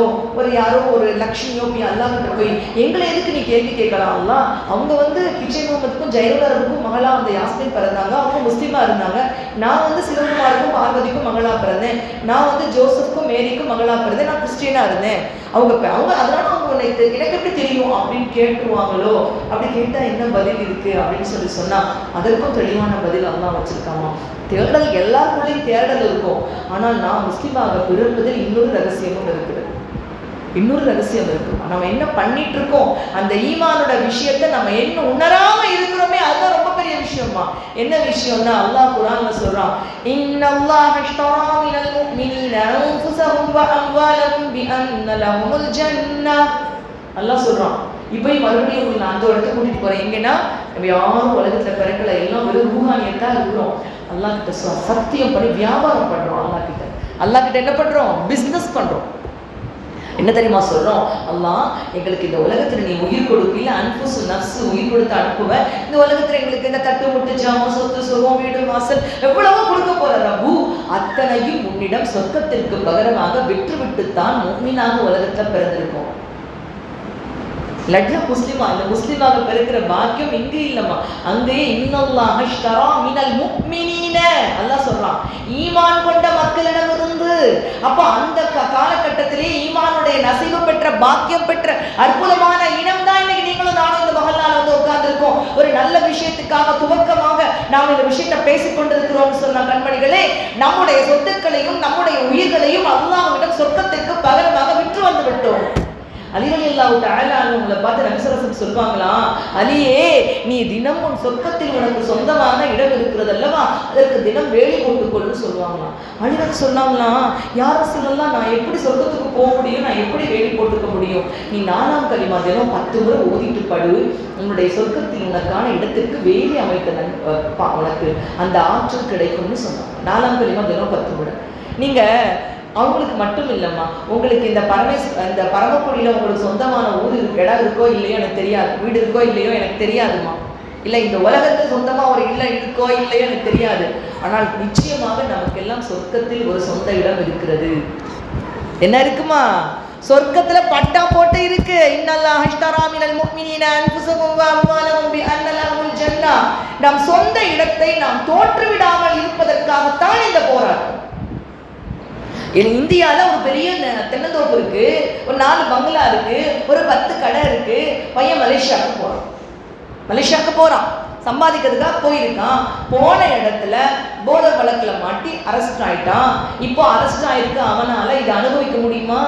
யாரோ ஒரு லக்ஷ்மியோ போய் அல்லாஹ் கிட்ட போய் எங்களை எதுக்கு நீ கேள்வி கேட்கலாம் அல்லா, அவங்க பிச்சை முகமதுக்கும் ஜெயலலிதாவுக்கும் மகளா அந்த யாஸ்மின் பிறந்தாங்க, அவங்க முஸ்லீமா இருந்தாங்க. நான் சிவகுமாருக்கும் பார்வதிக்கும் மகளா பிறந்தேன், நான் ஜோசப்க்கும் மேரிக்கும் மகளா பிறந்தேன், நான் கிறிஸ்டியனா இருந்தேன். அவங்க அதனால அவங்க எனக்கு எப்படி தெரியும் அப்படின்னு கேட்டுருவாங்களோ? அப்படி கேட்டா என்ன பதில் இருக்கு அப்படின்னு சொன்னா அதற்கும் தெளிவான பதில் அல்லாஹ் வச்சிருக்காமா. தேடல் எல்லாருக்குள்ளேயும் தேடல் இருக்கும். ஆனால் நான் முஸ்லீமாக பிறப்பதில் இன்னொரு ரகசியமும் இருக்குது. இன்னொரு ரகசியம் இருக்கு. நம்ம என்ன பண்ணிட்டு இருக்கோம், அந்த ஈமானோட விஷயத்தை நம்ம என்ன உணராம இருக்கிறோமே, அதுதான் ரொம்ப பெரிய விஷயமா. என்ன விஷயம்னா, அல்லாஹ் குர்ஆன்ல சொல்றான், இன்னல்லாஹ அஷ்தரா மினல் முஃமினீன அன்ஃபுஸஹும் வ அம்வாலஹும் பிஅன்ன லஹுமுல் ஜன்னah. அல்லாஹ் சொல்றான். இப்போ மறுபடியும் நான் அந்த இடத்த கூட்டிட்டு போறேன். எங்கன்னா நம்ம யாரும் உலகத்துல பிறக்கல, எல்லாம் வெறும் ரூஹானியத்தா இருக்கிறோம். அல்லாஹ் கிட்ட சத்தியம் பண்ணி வியாபாரம் பண்றோம். அல்லாஹ் கிட்ட என்ன பண்றோம்? பிசினஸ் பண்றோம். என்ன தெரியுமா சொல்றோம்? அல்லாஹ் எங்களுக்கு இந்த உலகத்துல நீ உயிர் கொடுக்கல, அன்புசு நஃப்சு உயிர் கொடுத்து அனுப்புவ. இந்த உலகத்துல எங்களுக்கு இந்த தட்டு முட்டு ஜாமம் சொத்து சுகம் வீடு வாசல் எவ்வளவோ கொடுக்க போற ரப்பு, அத்தனையும் உன்னிடம் சொர்க்கத்திற்கு பகரமாக விட்டுவிட்டுத்தான் முஃமினாக உலகத்துல பிறந்திருக்கோம். லட்சம் முஸ்லிமா, இந்த முஸ்லிமாக பிறக்கிற பாக்கியம் இங்கே இல்லம்மா, அங்கே இன்னல்லாஹ அஷ்தரா மினல் முஃமினீன அல்லாஹ் சொல்றான், ஈமான் கொண்ட மக்களிடமிருந்து. அப்ப அந்த காலகட்டத்திலே ஈமானுடைய நசீபு பெற்ற பாக்கியம் பெற்ற அற்புதமான இனம் தான் இன்னைக்கு நீங்களும் நானும் இந்த மஹல்லால உட்கார்ந்துருக்கோம். ஒரு நல்ல விஷயத்துக்காக துவக்கமாக நாம் இந்த விஷயத்தை பேசிக் கொண்டிருக்கிறோம் சொன்ன கண்மணிகளே, நம்முடைய சொத்துக்களையும் நம்முடைய உயிர்களையும் அல்லாஹ்விடம் சொர்க்கத்திற்கு பகரமாக விற்று வந்து விட்டோம். அலி ரலியல்லாஹு தஆலா அவங்களை பார்த்து நபி ஸல்லல்லாஹு அலைஹி வஸல்லம் சொல்வாங்களாம், அலியே, நீ தினம் உன் சொர்க்கத்தில் உனக்கு சொந்தமான இடம் இருக்கிறது அல்லவா, அதற்கு தினம் வேலை போட்டுக்கொள்ளு சொல்லுவாங்களாம். அலிரன் சொன்னாங்களாம், யா ரசூலல்லாஹ், நான் எப்படி சொர்க்கத்துக்கு போக முடியும், நான் எப்படி வேலை போட்டுக்க முடியும்? நீ 4ஆம் கலிமா தினம் 10 முறை ஓதிட்டு படு, உன்னுடைய சொர்க்கத்தில் உனக்கான இடத்திற்கு வேலை அமைத்த உனக்கு அந்த ஆற்றல் கிடைக்கும்னு சொன்னாங்க. 4ஆம் கலிமா தினம் 10 முறை. நீங்க அவங்களுக்கு மட்டும் இல்லைம்மா, உங்களுக்கு இந்த பரமக்குடியில் உங்களுக்கு சொந்தமான ஊர் இடம் இருக்கோ இல்லையோ எனக்கு தெரியாது, வீடு இருக்கோ இல்லையோ எனக்கு தெரியாதுமா, இல்லை இந்த உலகத்தில் சொந்தமாக ஒரு இல்லம் இருக்கோ இல்லையோ எனக்கு தெரியாது. ஆனால் நிச்சயமாக நமக்கெல்லாம் சொர்க்கத்தில் ஒரு சொந்த இடம் இருக்கிறது. என்ன இருக்குமா? சொர்க்கத்துல பட்டா போட்டு இருக்கு. இன்னல்லாஹ அஷ்தரா மினல் முஃமினீன அன்ஃபுஸஹும் வ அம்வாலஹும் பிஅன்ன லஹுமுல் ஜன்னah. நம் சொந்த இடத்தை நாம் தோற்றுவிடாமல் இருப்பதற்காகத்தான் இந்த போராட்டம். இந்தியாவில் ஒரு பெரிய தென்னந்தோப்பு இருக்கு, ஒரு 4 பங்களா இருக்கு, ஒரு 10 கடை இருக்கு. பையன் மலேசியாவுக்கு போறான், சம்பாதிக்கிறதுக்காக போயிருக்கான். போன இடத்துல போதர் வழக்கில் மாட்டி அரெஸ்ட் ஆயிட்டான். இப்போ அரெஸ்ட் ஆயிருக்கு, அவனால இதை அனுபவிக்க முடியுமா?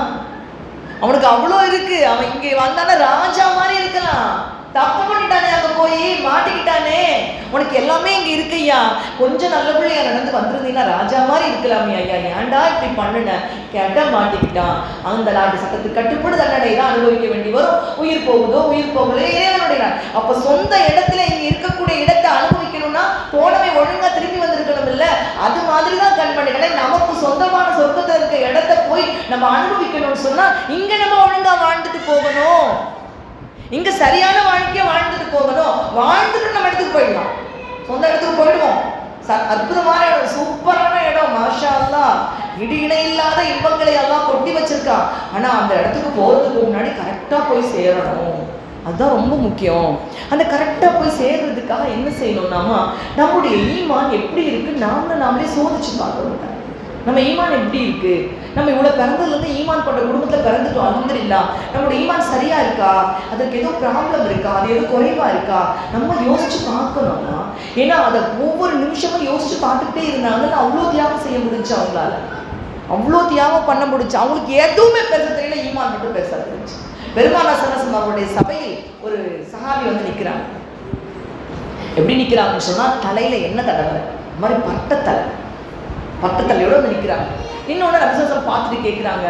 அவனுக்கு அவ்வளோ இருக்கு. அவன் இங்கே வந்தானே ராஜா மாதிரி இருக்கலாம். தப்பு பண்ணிட்டானே, அங்கே போய் மாட்டிக்கிட்டானே. உனக்கு எல்லாமே இங்கே இருக்குய்யா, கொஞ்சம் நல்ல பிள்ளையா நடந்து வந்திருந்தீங்கன்னா ராஜா மாதிரி இருக்கலாமே ஐயா, ஏன்டா இப்படி பண்ணுன கேட்டால் மாட்டிக்கிட்டான். அந்த நாட்டு சட்டத்துக்கு கட்டுப்பட்டு தண்டனை தான் அனுபவிக்க வேண்டி வரும். உயிர் போகுதோ உயிர் போகலையோ இறைவனுடைய. அப்போ சொந்த இடத்துல இங்கே இருக்கக்கூடிய இடத்தை அனுபவிக்கணும்னா போனவை ஒழுங்கா திரும்பி வந்திருக்கணும் இல்லை? அது மாதிரி தான் கண்மணிகளை நமக்கு சொந்தமான சொர்க்கத்தில் இருக்க இடத்த போய் நம்ம அனுபவிக்கணும்னு சொன்னா இங்க நம்ம ஒழுங்கா வாழ்ந்துட்டு போகணும். இங்க சரியான வாழ்க்கையை வாழ்ந்துட்டு போகணும். வாழ்ந்துட்டு நம்ம இடத்துக்கு போயிடலாம், சொந்த இடத்துக்கு போயிடுவோம். அற்புதமான இடம், சூப்பரான இடம், மாஷா அல்லாஹ், இடி இணை இல்லாத இன்பங்களை எல்லாம் கொட்டி வச்சிருக்கான். ஆனா அந்த இடத்துக்கு போறதுக்கு முன்னாடி கரெக்டா போய் சேரணும். அதுதான் ரொம்ப முக்கியம். அந்த கரெக்டாக போய் சேர்றதுக்காக என்ன செய்யணும்னாமா, நம்முடைய ஈமான் எப்படி இருக்குன்னு நாமளே சோதிச்சு பார்க்கணும். நம்ம ஈமான் எப்படி இருக்கு? நம்ம இவ்வளோ பிறந்ததுலேருந்து ஈமான் கொண்ட குடும்பத்தில் பிறந்துட்டோம், அல்ஹம்துலில்லாஹ். நம்மளோட ஈமான் சரியா இருக்கா? அதற்கு ஏதோ ப்ராப்ளம் இருக்கா? அது ஏதோ குறைவா இருக்கா? நம்ம யோசிச்சு பார்க்கணும்னா. ஏன்னா அதை ஒவ்வொரு நிமிஷமும் யோசிச்சு பார்த்துக்கிட்டே இருந்தாங்கன்னு அவ்வளோ தியாகம் செய்ய முடிஞ்சு அவங்களால, அவ்வளோ தியாகம் பண்ண முடிஞ்சு. அவங்களுக்கு எதுவுமே பேச தெரியல, ஈமான் மட்டும் பேச தெரிஞ்சு. பெருமானார் ஸல்லல்லாஹு அலைஹி வஸல்லம் அவருடைய சபையில் ஒரு சஹாபி வந்து நிற்கிறாங்க. எப்படி நிற்கிறாங்கன்னு சொன்னால், தலையில என்ன தடவை மாதிரி பட்டத்தலையோட வந்து நிற்கிறாங்க. இன்னொன்று நபிசல்லம் பார்த்துட்டு கேட்குறாங்க,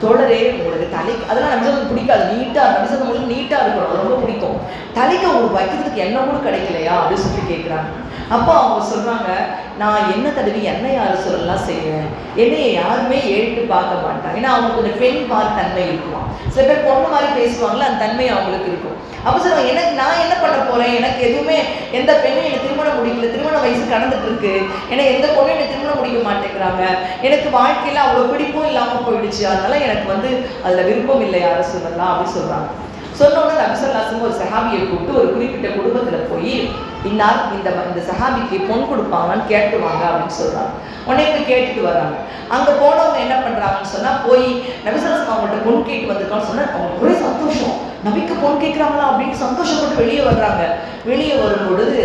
தோழரே உங்களுக்கு தலைக்கு, அதெல்லாம் நபிசல்லம் பிடிக்காது, நீட்டாக நபிசல்லம் உங்களுக்கு நீட்டாக இருக்கணும், ரொம்ப பிடிக்கும். தலைக்கு உங்களுக்கு வைக்கிறதுக்கு எண்ணெய் கூட கிடைக்கலையா அப்படின்னு சொல்லி கேட்குறாங்க. அப்போ அவங்க சொல்கிறாங்க, நான் என்ன தடவி என்ன யார் சொல்லலாம் செய்வேன், என்னையை யாருமே ஏறிட்டு பார்க்க மாட்டாங்க. ஏன்னா அவங்களுக்கு கொஞ்சம் பெண் மாதிரி தன்மை இருக்குமா, சில பேர் பொண்ணு மாதிரி பேசுவாங்களா, அந்த தன்மை அவங்களுக்கு இருக்கும். அப்போ சொல்லுவாங்க, எனக்கு நான் என்ன பண்ண போகிறேன், எனக்கு எதுவுமே எந்த பெண்ணும் எனக்கு திருமணம் முடிக்கல, திருமண வயசு கடந்துட்டு இருக்கு, ஏன்னா எந்த பொண்ணும் எனக்கு திருமணம் முடிக்க மாட்டேங்கிறாங்க, எனக்கு வாழ்க்கையில் அவ்வளோ பிடிப்பும் இல்லாமல் போயிடுச்சு, அதனால எனக்கு வந்து அதில் விருப்பம் இல்லை யாரை சொல்லலாம் அப்படின்னு சொல்கிறாங்க. சொன்னோன்னு நபி ஸல்லல்லாஹு அலைஹி வஸல்லம் ஒரு சஹாபியை கூப்பிட்டு ஒரு குறிப்பிட்ட குடும்பத்தில் போய் இன்னார் இந்த சஹாபிக்கு பொன் கொடுப்பாங்கன்னு கேட்டுவாங்க அப்படின்னு சொல்கிறாங்க. உடனே போய் கேட்டுட்டு வராங்க. அங்கே போனவங்க என்ன பண்ணுறாங்கன்னு சொன்னால், போய் நபி ஸல்லல்லாஹு அலைஹி வஸல்லம் அவங்கள்ட்ட பொன் கேட்டு வந்திருக்கான்னு சொன்னால் அவங்க ஒரே சந்தோஷம், நபிக்கு பொன் கேட்குறாங்களா அப்படின்னு சந்தோஷப்பட்டு வெளியே வர்றாங்க. வெளியே வரும் பொழுது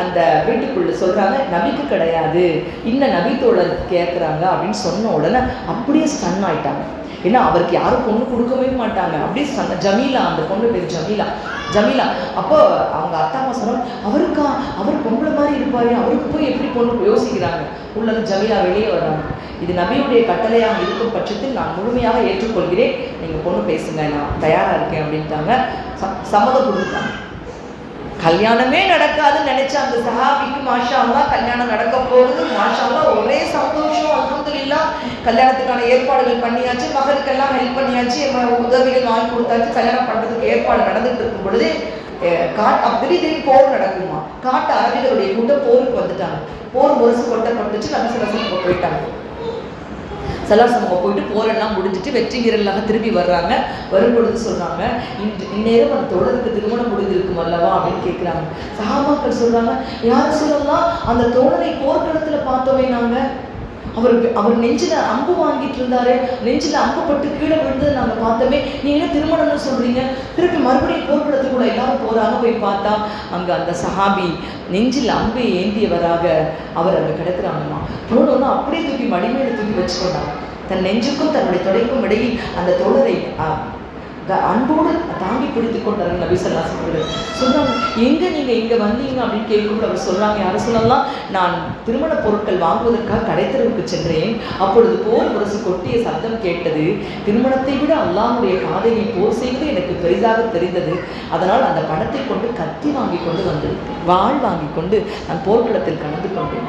அந்த வீட்டுக்குள்ளே சொல்கிறாங்க, நபிக்கு கிடையாது, இன்னும் நபித்தோழர் கேட்குறாங்க அப்படின்னு சொன்ன உடனே அப்படியே ஸ்டன் ஆயிட்டாங்க. ஏன்னா அவருக்கு யாரும் பொண்ணு கொடுக்கவே மாட்டாங்க. அப்படியே சொன்ன ஜமீலா, அந்த பொண்ணு பேர் ஜமீலா. அப்போ அவங்க அத்தாமா சொன்னாங்க, அவர் பொம்பளை மாதிரி இருப்பாரு, அவருக்கு போய் எப்படி பொண்ணு யோசிக்கிறாங்க. உள்ளது ஜமீலா வெளியே வர்றாங்க. இது நபியுடைய கட்டளையாக இருக்கும் பட்சத்தில் நான் முழுமையாக ஏற்றுக்கொள்கிறேன், நீங்கள் பொண்ணு பேசுங்க, நான் தயாராக இருக்கேன் அப்படின்ட்டாங்க. சம்மதம் கொடுத்துட்டாங்க. கல்யாணமே நடக்காதுன்னு நினைச்ச அந்த சஹாபிக்கு மாஷா அல்லாஹ் கல்யாணம் நடக்க போகுது. மாஷா அல்லாஹ் ஒரே சந்தோஷம், அல்ஹம்துலில்லாஹ். கல்யாணத்துக்கான ஏற்பாடுகள் பண்ணியாச்சு, மகனுக்கெல்லாம் ஹெல்ப் பண்ணியாச்சு, உதவிகள் வாங்கி கொடுத்தாச்சு. கல்யாணம் பண்ணுறதுக்கு ஏற்பாடு நடந்துட்டு இருக்கும் பொழுது திடீர்னு போர் நடக்குமா. காட்டு அரபிகளுடைய கூட்டம் போருக்கு வந்துட்டாங்க. போர் முரசு கொட்டப்பட்டுச்சு. நபி ஸல்லல்லாஹு அலைஹி வஸல்லம் போயிட்டாங்க. சலாசமங்க போயிட்டு போரெல்லாம் முடிஞ்சிட்டு வெற்றி வீரர்களாக திரும்பி வர்றாங்க. வரும்பொழுது சொல்கிறாங்க, இந்நேரம் அந்த தோழருக்கு திருமணம் முடிஞ்சிருக்கும் அல்லவா அப்படின்னு கேட்குறாங்க. சஹாபாக்கள் சொல்கிறாங்க, யார் சொல்லலாம், அந்த தோழரை போர்க்களத்தில் பார்த்தோமே நாங்கள், அவர் நெஞ்சில் அம்பு வாங்கிட்டு இருந்தாரு, நெஞ்சில் அம்பு பட்டு கீழே விழுந்தது நாங்கள் பார்த்தோமே, நீ என்ன திருமணம்னு சொல்கிறீங்க? திருப்பி மறுபடியும் போர்க்களத்துக்குள்ள எல்லாரும் போகிறாங்க. போய் பார்த்தா அங்கே அந்த சஹாபி நெஞ்சில் அம்பை ஏந்தியவராக அவர் அங்கே கிடக்குறாங்கம்மா. போனோன்னா அப்படியே தூக்கி மடிமேல தூக்கி வச்சுக்கொண்டாங்க. தன் நெஞ்சுக்கும் தன்னுடைய தொடைக்கும் இடையில் அந்த தோழரை அன்போடு தாங்கி பிடித்து கொண்டார்கள் நபி ஸல்லல்லாஹு அலைஹி வஸல்லம். சொல்கிறாங்க, எங்கே நீங்கள் இங்கே வந்தீங்க அப்படின்னு கேட்கும்போது அவர் சொல்கிறாங்க, யாரும் சொல்லலாம், நான் திருமண பொருட்கள் வாங்குவதற்காக கடைத்தெருவுக்கு சென்றேன். அப்பொழுது போர் முரசு கொட்டிய சத்தம் கேட்டது. திருமணத்தை விட அல்லாஹ்வுடைய பாதையை போர் செய்வது எனக்கு பெரிதாக தெரிந்தது. அதனால் அந்த பணத்தை கொண்டு கத்தி வாங்கி கொண்டு வந்தேன், வாள் வாங்கி கொண்டு நான் போர்க்களத்தில் கலந்து கொண்டேன்.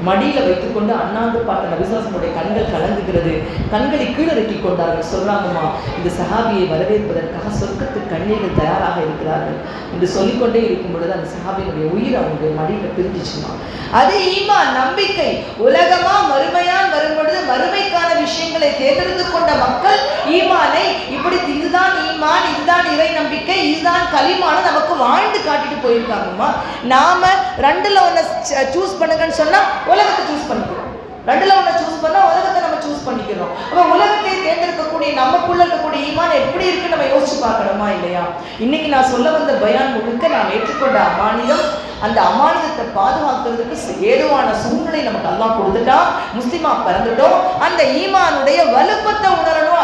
மடியில் வைத்துக்கொண்டு அண்ணாந்து பார்த்த நபி ஸல்லல்லாஹு அலைஹி வஸல்லம் கண்கள் கலங்குகிறது. கண்களை கீழிறக்கி கொண்டார்கள். சொல்றாங்கம்மா, இந்த சஹாபியை வரவேற்பதற்காக சொர்க்கத்துக்கு கண்ணீர்கள் தயாராக இருக்கிறார்கள் என்று சொல்லிக்கொண்டே இருக்கும் பொழுது அந்த சஹாபியினுடைய உயிர் அவங்களுடைய மடியில் பிரிஞ்சிச்சுமா. அது ஈமான், நம்பிக்கை. உலகமா மறுமையான் வரும் பொழுது மறுமைக்கான விஷயங்களை தேர்ந்தெடுத்து கொண்ட மக்கள் ஈமானை இப்படி, இதுதான் ஈமான், இதுதான் இறை நம்பிக்கை, இதுதான் கலிமான நமக்கு வாழ்ந்து காட்டிட்டு போயிருக்காங்கம்மா. நாம ரெண்டுல ஒன்று சூஸ் பண்ணுங்கன்னு சொன்னா உலகத்தை சூஸ் பண்ணிக்கிறோம், ரெண்டுல ஒன்று சூஸ் பண்ணா உலகத்தை நம்ம சூஸ் பண்ணிக்கிறோம். அப்போ உலகத்தை தேர்ந்தெடுக்கக்கூடிய நமக்குள்ள இருக்கக்கூடிய ஈமான் எப்படி இருக்குன்னு நம்ம யோசிச்சு பார்க்கணுமா இல்லையா? இன்னைக்கு நான் சொல்ல வந்த பயான் முழுக்க நான் ஏற்றுக்கொண்ட அமானிதம், அந்த அமானிதத்தை பாதுகாக்கிறதுக்கு ஏதுவான சூழ்நிலை நமக்கு அல்லாஹ் கொடுத்துட்டா, முஸ்லிமா பிறந்துட்டோம். அந்த ஈமானுடைய வலுப்பத்தை உணரணும்.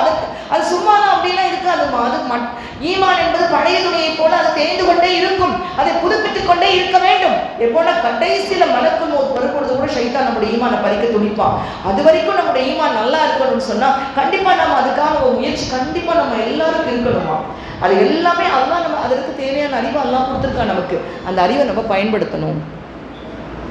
அது சும்மாதான் அப்படிலாம் இருக்காது. தேய்ந்து கொண்டே இருக்கும், அதை புதுப்பித்துக் கொண்டே இருக்க வேண்டும். எப்போனா கடைசியில மலக்குள் மௌத் வரும்பொழுது கூட ஷைத்தான் நம்முடைய ஈமானை பறிக்க துடிப்பான். அது வரைக்கும் நம்முடைய ஈமான் நல்லா இருக்கணும்னு சொன்னா கண்டிப்பா நம்ம அதுக்கான ஒரு முயற்சி கண்டிப்பா நம்ம எல்லாருக்கும் இருக்கணுமா. அது எல்லாமே அல்லாஹ் நம்ம அதற்கு தேவையான அறிவை அல்லாஹ் கொடுத்துருக்கான் நமக்கு. அந்த அறிவை நம்ம பயன்படுத்தணும்.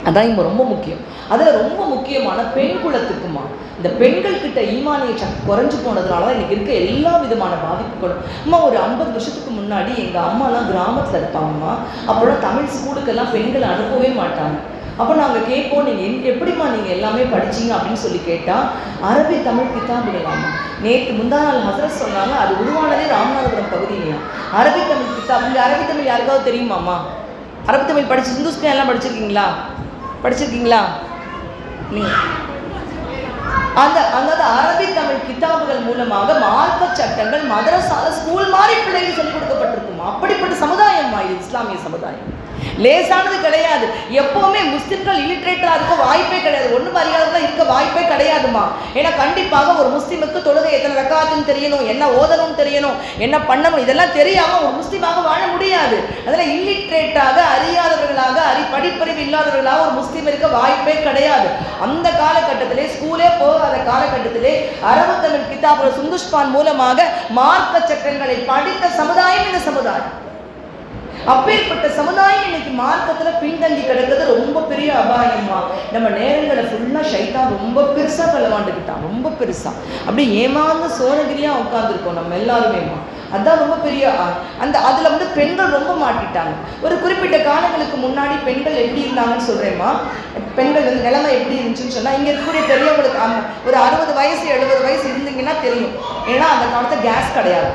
அதான் இப்போ ரொம்ப முக்கியம். அதில் ரொம்ப முக்கியமான பெண் குலத்துக்குமா, இந்த பெண்கள் கிட்ட ஈமானிய சக்தி குறைஞ்சு போனதுனால தான் இன்றைக்கி இருக்க எல்லா விதமான பாதிப்புகளும். அம்மா ஒரு 50 வருஷத்துக்கு முன்னாடி எங்கள் அம்மாலாம் கிராமத்தில் இருப்பாங்கம்மா. அப்போலாம் தமிழ் ஸ்கூலுக்கெல்லாம் பெண்களை அனுப்பவே மாட்டாங்க. அப்போ நாங்கள் கேட்போம், நீங்கள் எப்படிம்மா நீங்கள் எல்லாமே படிச்சிங்க அப்படின்னு சொல்லி கேட்டால், அரபி தமிழ் கிதாபுகளாமா. நேற்று முந்தா நாள் ஹசரத் சொன்னாங்க, அது உருவானதே ராமநாதபுரம் பகுதியிலையா. அரபி தமிழ் கிதாப். இங்கே அரபி தமிழ் யாருக்காவது தெரியுமாம்மா? அரபி தமிழ் படிச்சு ஹிந்துஸ்தான் எல்லாம் படிச்சிருக்கீங்களா? நீங்கள் அந்த அரபி தமிழ் கிதாபுகள் மூலமாக மார்க்க சட்டங்கள் மதரசால ஸ்கூல் மாதிரி பிள்ளைகள் சொல்லிக் கொடுக்கப்பட்டிருக்குமா. அப்படிப்பட்ட சமுதாயம் இது இஸ்லாமிய சமுதாயம். லேசானது கிடையாது. எப்பவுமே முஸ்லிம்கள் இல்லிட்ரேட்டரா இருக்க வாய்ப்பே கிடையாது. ஒன்றும் அறியாதவர்களா இருக்க வாய்ப்பே கிடையாதுமா. ஏன்னா கண்டிப்பாக ஒரு முஸ்லிமுக்கு தொழுகை எத்தனை ரக்காத்துன்னு தெரியணும், என்ன ஓதணும்னு தெரியணும், என்ன பண்ணணும், இதெல்லாம் தெரியாம ஒரு முஸ்லிமாக வாழ முடியாது. அதெல்லாம் இல்லிட்ரேட்டாக அறியாதவர்களாக படிப்பறிவு இல்லாதவர்களாக ஒரு முஸ்லீம் இருக்க வாய்ப்பே கிடையாது. அந்த காலகட்டத்திலே ஸ்கூலே போகாத காலகட்டத்திலே அரபு தமிழ் கிதாபுல் சுந்துஷ்பான் மூலமாக மார்க்க சட்டங்களை படித்த சமுதாயம் இந்த சமுதாயம். அப்பேற்பட்ட சமுதாயம் இன்னைக்கு மார்க்கத்துல பின்தங்கி கிடக்கிறது ரொம்ப பெரிய அபாயமா. நம்ம நேரங்களை ஃபுல்லா ஷைத்தான் ரொம்ப பெருசா களவாண்டுக்கிட்டான், ரொம்ப பெருசா. அப்படியே ஏமாந்து சோனகிரியா உட்காந்துருக்கோம் நம்ம எல்லாருமேமா. அதுதான் ரொம்ப பெரிய அதுல வந்து பெண்கள் ரொம்ப மாட்டிட்டாங்க. ஒரு குறிப்பிட்ட காலங்களுக்கு முன்னாடி பெண்கள் எப்படி இருந்தாங்கன்னு சொல்றேம்மா. பெண்கள் வந்து நிலைமை எப்படி இருந்துச்சுன்னு சொன்னா, இங்க இருக்கக்கூடிய பெரியவங்களுக்கு ஒரு 60 வயசு 70 வயசு இருந்தீங்கன்னா தெரியும். ஏன்னா அந்த காலத்துல கேஸ் கிடையாது.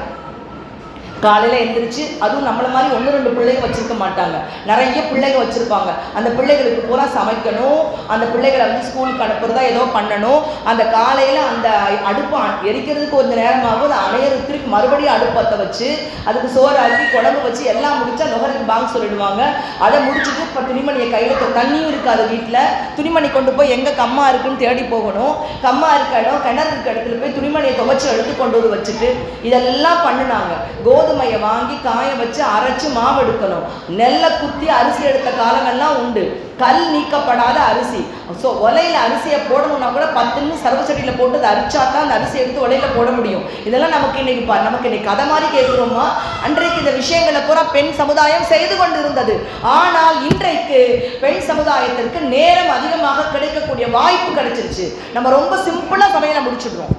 காலையில் எழுந்திரிச்சு, அதுவும் நம்மளை மாதிரி 1-2 பிள்ளைங்க வச்சுருக்க மாட்டாங்க, நிறைய பிள்ளைங்க வச்சுருப்பாங்க. அந்த பிள்ளைகளுக்கு பூரா சமைக்கணும், அந்த பிள்ளைகளை வந்து ஸ்கூலுக்கு அனுப்புறதா ஏதோ பண்ணணும். அந்த காலையில் அந்த அடுப்பு எரிக்கிறதுக்கு கொஞ்சம் நேரமாகும், அதை அணையறதுக்கு மறுபடியும் அடுப்பத்தை வச்சு அதுக்கு சோறு அரிசி குழம்பு வச்சு எல்லாம் முடிச்சா நுகருக்கு பாங்க சொல்லிடுவாங்க. அதை முடிச்சுட்டு இப்போ துணிமணியை கையில் தண்ணியும் இருக்காது வீட்டில். துணிமணி கொண்டு போய் எங்கே கம்மா இருக்குன்னு தேடி போகணும். கம்மா இருக்க இடம் கிணறு இருக்க இடத்துல போய் துணிமணியை துவைச்சி எடுத்து கொண்டு வந்து வச்சுட்டு இதெல்லாம் பண்ணினாங்க. கோதுமையை வாங்கி காய வச்சு அரைச்சு மாவு எடுக்கணும். நெல்லை குத்தி அரிசி எடுத்த காலங்கள்லாம் உண்டு. கல் நீக்கப்படாத அரிசி. ஸோ ஒலையில் அரிசியை போடணும்னா கூட 10 நிமிஷம் சர்வசட்டியில் போட்டு அதை அரிச்சா தான் அந்த அரிசி எடுத்து ஒலையில் போட முடியும். இதெல்லாம் நமக்கு இன்னைக்கு கதை மாதிரி கேட்குறோமா? அன்றைக்கு இந்த விஷயங்களை பூரா பெண் சமுதாயம் செய்து கொண்டு இருந்தது. ஆனால் இன்றைக்கு பெண் சமுதாயத்திற்கு நேரம் அதிகமாக கிடைக்கக்கூடிய வாய்ப்பு கிடைச்சிருச்சு. நம்ம ரொம்ப சிம்பிளா சமையலை முடிச்சிடுறோம்.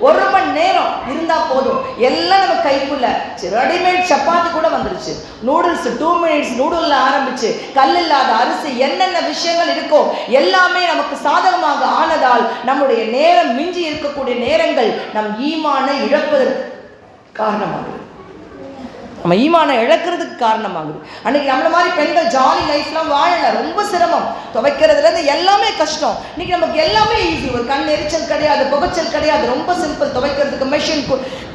1 மணி நேரம் இருந்தா போதும், எல்லாம் நம்ம கைக்குள்ள. ரெடிமேட் சப்பாத்தி கூட வந்துருச்சு. நூடுல்ஸ் 2 மினிட்ஸ் நூடுல்ல ஆரம்பிச்சு கல் இல்லாத அரிசி என்னென்ன விஷயங்கள் இருக்கோ எல்லாமே நமக்கு சாதகமாக ஆனதால் நம்முடைய நேரம் மிஞ்சி இருக்கக்கூடிய நேரங்கள் நம் ஈமானை இழப்பதற்கு காரணமாகுது. நம்ம ஈமானை இழக்கிறதுக்கு காரணமாகுது. அன்னைக்கு நம்மள மாதிரி பெண்கள் ஜாலி லைஃப்லாம் வாழல, ரொம்ப சிரமம். துவைக்கிறதுலேருந்து எல்லாமே கஷ்டம். இன்னைக்கு நமக்கு எல்லாமே ஈஸி. ஒரு கண் எரிச்சல் கிடையாது, புகைச்சல் கிடையாது, ரொம்ப சிம்பிள். துவைக்கிறதுக்கு மெஷின்,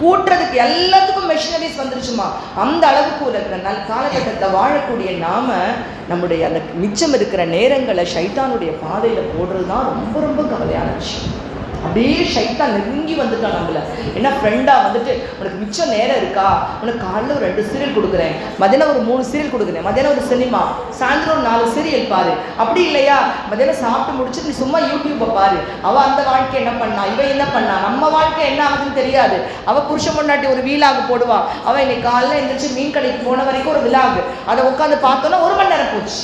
கூட்டுறதுக்கு எல்லாத்துக்கும் மெஷினரிஸ் வந்துருச்சுமா. அந்த அளவுக்கு இருக்கிற காலகட்டத்தை வாழக்கூடிய நாம நம்முடைய அந்த மிச்சம் இருக்கிற நேரங்களை ஷைத்தானுடைய பாதையில் போடுறது தான் ரொம்ப ரொம்ப கவலையான விஷயம். அப்படியே ஷைத்தான் நெருங்கி வந்துட்டான் நம்மள. ஏன்னா ஃப்ரெண்டாக வந்துட்டு உனக்கு மிச்சம் நேரம் இருக்கா, உனக்கு காலையில் ஒரு 2 சீரியல் கொடுக்குறேன், மதியானம் ஒரு 3 சீரியல் கொடுக்குறேன், மதியானம் ஒரு சினிமா, சாயந்தரம் ஒரு 4 சீரியல் பாரு. அப்படி இல்லையா, மதியானம் சாப்பிட்டு முடிச்சுட்டு நீ சும்மா யூடியூப்பை பாரு. அவள் அந்த வாழ்க்கை என்ன பண்ணா, இவன் என்ன பண்ணா, நம்ம வாழ்க்கை என்ன ஆகுதுன்னு தெரியாது. அவள் புருஷன் பொண்டாட்டி ஒரு வீலாகு போடுவா. அவள் இன்னைக்கு காலையில் எழுந்திரிச்சு மீன் கடைக்கு போன வரைக்கும் ஒரு விலாகு, அதை உட்காந்து பார்த்தோன்னா 1 மணி நேரம் போச்சு.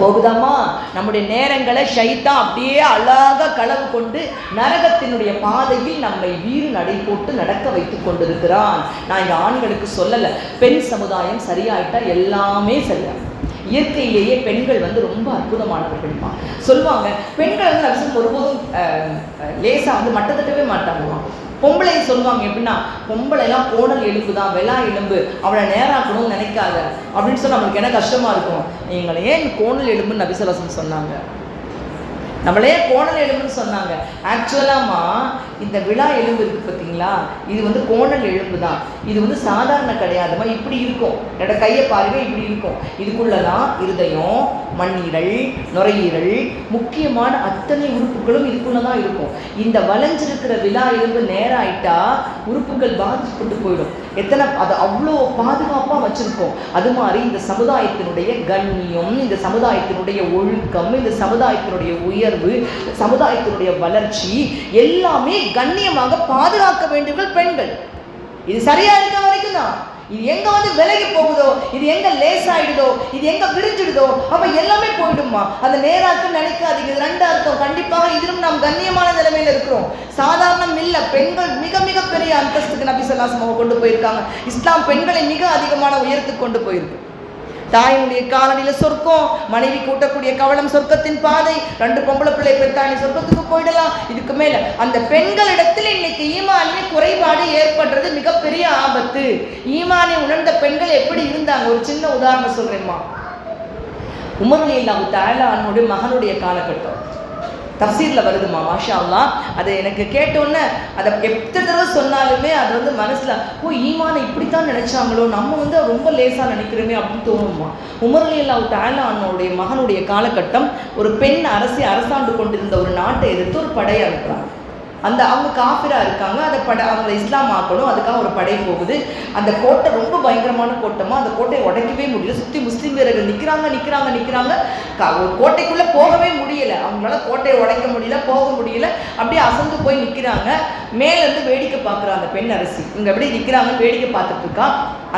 போகுதாமா? நம்முடைய நேரங்களை ஷைத்தான் அப்படியே அழகாக களவு கொண்டு நரகத்தினுடைய பாதையில் நம்மை வீறு நடை போட்டு நடக்க வைத்து கொண்டிருக்கிறான். நான் இந்த ஆண்களுக்கு சொல்லலை, பெண் சமுதாயம் சரியாயிட்டா எல்லாமே சரியாகும். இயற்கையிலேயே பெண்கள் வந்து ரொம்ப அற்புதமானவர்கள்மா. சொல்லுவாங்க, பெண்கள் வந்து அவசியம் ஒருபோதும் லேசாக வந்து மட்டத்தட்டவே மாட்டாங்களாம். பொம்பளை சொல்லுவாங்க எப்படின்னா, பொம்பளைலாம் கோணல் எலும்பு தான், வெளா எலும்பு, அவளை நேராக்கணும்னு நினைக்காத அப்படின்னு சொல்லி நம்மளுக்கு என்ன கஷ்டமா இருக்கும். எங்களை ஏன் கோணல் எலும்புன்னு நபி ஸல்லல்லாஹு அலைஹி வஸல்லம் சொன்னாங்க? நம்மளே கோணல் எலும்புன்னு சொன்னாங்க. ஆக்சுவலாமா இந்த விழா எலும்பு இருக்குது பார்த்தீங்களா, இது வந்து கோணல் எலும்பு தான். இது வந்து சாதாரண கிடையாதுமா, இப்படி இருக்கும். என்னோட கையை பாருங்க, இப்படி இருக்கும். இதுக்குள்ளதான் இருதயம், மண்ணீரல், நுரையீரல், முக்கியமான அத்தனை உறுப்புகளும் இதுக்குள்ளதான் இருக்கும். இந்த வளைஞ்சிருக்கிற விழா எலும்பு நேரம் ஆயிட்டா உறுப்புகள் பாதிக்கப்பட்டு போயிடும். எத்தனை அது அவ்வளோ பாதுகாப்பாக வச்சிருக்கோம். அது மாதிரி இந்த சமுதாயத்தினுடைய கண்ணியம், இந்த சமுதாயத்தினுடைய ஒழுக்கம், இந்த சமுதாயத்தினுடைய உயர்வு, சமுதாயத்தினுடைய வளர்ச்சி எல்லாமே கண்ணியமாக பாதுகாக்க வேண்டியவர்கள் பெண்கள். இது சரியா இருக்க வரைக்கும் தான். இது எங்க வந்து விலகி போகுதோ, இது எங்க லேசாயிடுதோ, இது எங்க விரிஞ்சிடுதோ, அப்ப எல்லாமே போயிடுமா. அந்த நேராக்கு நினைக்காதீங்க. இது ரெண்டு அர்த்தம். கண்டிப்பாக இதிலும் நாம் கண்ணியமான நிலைமையில இருக்கிறோம். சாதாரணம் இல்லை. பெண்கள் மிக மிக பெரிய அந்தஸ்துக்கு நபி ஸல்லல்லாஹு அலைஹி வஸல்லம் கொண்டு போயிருக்காங்க. இஸ்லாம் பெண்களை மிக அதிகமான உயரத்துக்கு கொண்டு போயிருக்கு. தாயினுடைய காலடியில சொர்க்கம், மனைவி கூட்டக்கூடிய கவலம் சொர்க்கத்தின் பாதை, 2 பொம்பளை பிள்ளை பெத்தாணி சொர்க்கத்துக்கு போயிடலாம். இதுக்கு மேல அந்த பெண்களிடத்தில் இன்னைக்கு ஈமானிய குறைபாடு ஏற்படுறது மிகப்பெரிய ஆபத்து. ஈமானை உணர்ந்த பெண்கள் எப்படி இருந்தாங்க? ஒரு சின்ன உதாரணம் சொல்றேம்மா. உமர் ரலியல்லாஹு தஆலா அன்ஹுடைய மகனுடைய காலகட்டம் தஃசீரில் வருதுமா, மாஷா அல்லாஹ். அதை எனக்கு கேட்டோன்னே அதை எத்தனை தடவை சொன்னாலுமே அது வந்து மனசில் ஈமானை இப்படித்தான் நினைச்சாங்களோ, நம்ம வந்து ரொம்ப லேசாக நினைக்கிறோமே அப்படின்னு தோணுமா. உமர் ரலியல்லாஹு தஆலா அன்ஹுடைய மகனுடைய காலகட்டம், ஒரு பெண் அரசாண்டு கொண்டிருந்த ஒரு நாட்டை எதிர்த்து ஒரு படையை அனுப்புகிறாங்க. அவங்க காஃபிரா இருக்காங்க. அவங்களை இஸ்லாம் ஆக்கணும், அதுக்காக ஒரு படை போகுது. அந்த கோட்டை ரொம்ப பயங்கரமான கோட்டமா, அந்த கோட்டையை உடைக்கவே முடியல. சுற்றி முஸ்லீம் வீரர்கள் நிற்கிறாங்க. ஒரு கோட்டைக்குள்ளே போகவே முடியல. அவங்களால கோட்டையை உடைக்க முடியல, போக முடியல. அப்படியே அசந்து போய் நிற்கிறாங்க. மேலேருந்து வேடிக்கை பார்க்குற அந்த பெண் அரசி இங்கே எப்படி நிற்கிறாங்கன்னு வேடிக்கை பார்த்துட்டு இருக்கா.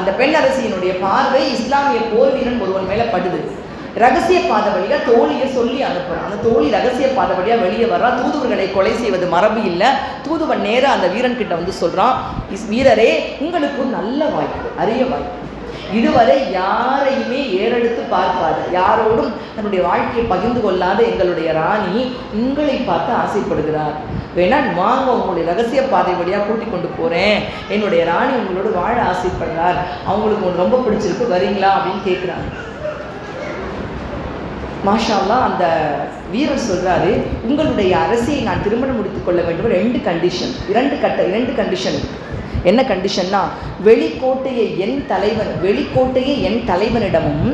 அந்த பெண் அரசியினுடைய பார்வை இஸ்லாமிய போர் வீரன் ஒருவன் மேலே படுது. ரகசிய பாத வழியா தோழியை சொல்லி அனுப்புறான். அந்த தோழி ரகசிய பாத வழியா வெளியே வர்றா. தூதுவர்களை கொலை செய்வது மரபு இல்லை. தூதுவன் நேராக அந்த வீரன் கிட்ட வந்து சொல்றான், வீரரே, உங்களுக்கு ஒரு நல்ல வாய்ப்பு, அரிய வாய்ப்பு. இதுவரை யாரையுமே ஏறெடுத்து பார்க்காத, யாரோடும் தன்னுடைய வாழ்க்கையை பகிர்ந்து கொள்ளாத எங்களுடைய ராணி உங்களை பார்த்து ஆசைப்படுகிறார். வேணா வாங்க, உங்களுடைய ரகசிய பாதை வழியாக கூட்டிக் கொண்டு போறேன். என்னுடைய ராணி உங்களோட வாழ ஆசைப்படுறார், அவங்களுக்கு உங்களுக்கு ரொம்ப பிடிச்சிருக்கு, வரீங்களா அப்படின்னு கேட்குறாங்க. மாஷா அல்லாஹ். அந்த வீரர் சொல்றாரு, உங்களுடைய அரசியை நான் திருமணம் முடித்துக் கொள்ள வேண்டும். 2 கண்டிஷன், 2 கண்டிஷன். என்ன கண்டிஷன்னா, வெளிக்கோட்டையை என் தலைவனிடமும்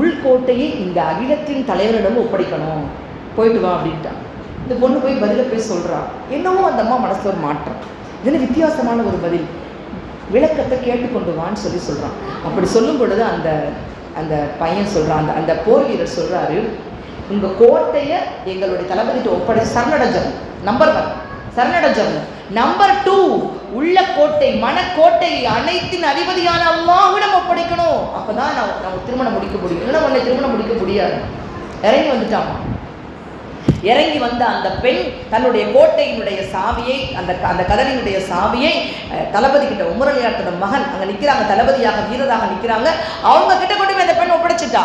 உள்கோட்டையை இந்த அகிலத்தின் தலைவனிடமும் ஒப்படைக்கணும். போயிட்டு வா அப்படின்ட்டான். இந்த பொண்ணு போய் பதில போய் சொல்றா. என்னவோ அந்த அம்மா மனசுல ஒரு மாற்றம். இது வித்தியாசமான ஒரு பதில். விளக்கத்தை கேட்டுக்கொண்டு வான்னு சொல்றான். அப்படி சொல்லும் பொழுது அந்த பையன் சொல்கிறான், அந்த போர் வீரர் சொல்கிறாரு, உங்கள் கோட்டையை எங்களுடைய தளபதிட்டு ஒப்படை சரணடைஞ்சம். நம்பர் 1 சரணடைஞ்சம். நம்பர் 2 உள்ள கோட்டை, மனக்கோட்டையை அனைத்தின் அதிபதியான அல்லாஹ்விடம் ஒப்படைக்கணும். அப்போ தான் நான் திருமணம் முடிக்க முடியும். இல்லைன்னா உன்னை திருமணம் முடிக்க முடியாது. இறங்கி வந்துட்டாமா. இறங்கி வந்த அந்த பெண் தன்னுடைய கோட்டையினுடைய சாவியை, அந்த கதவினுடைய சாவியை தளபதி கிட்ட, உமர் ரலியல்லாஹு மகன் அங்கே நிற்கிறாங்க, தளபதியாக வீரராக நிற்கிறாங்க. அவங்க கிட்ட கொண்டு போய் அந்த பெண் ஒப்படைச்சிட்டா.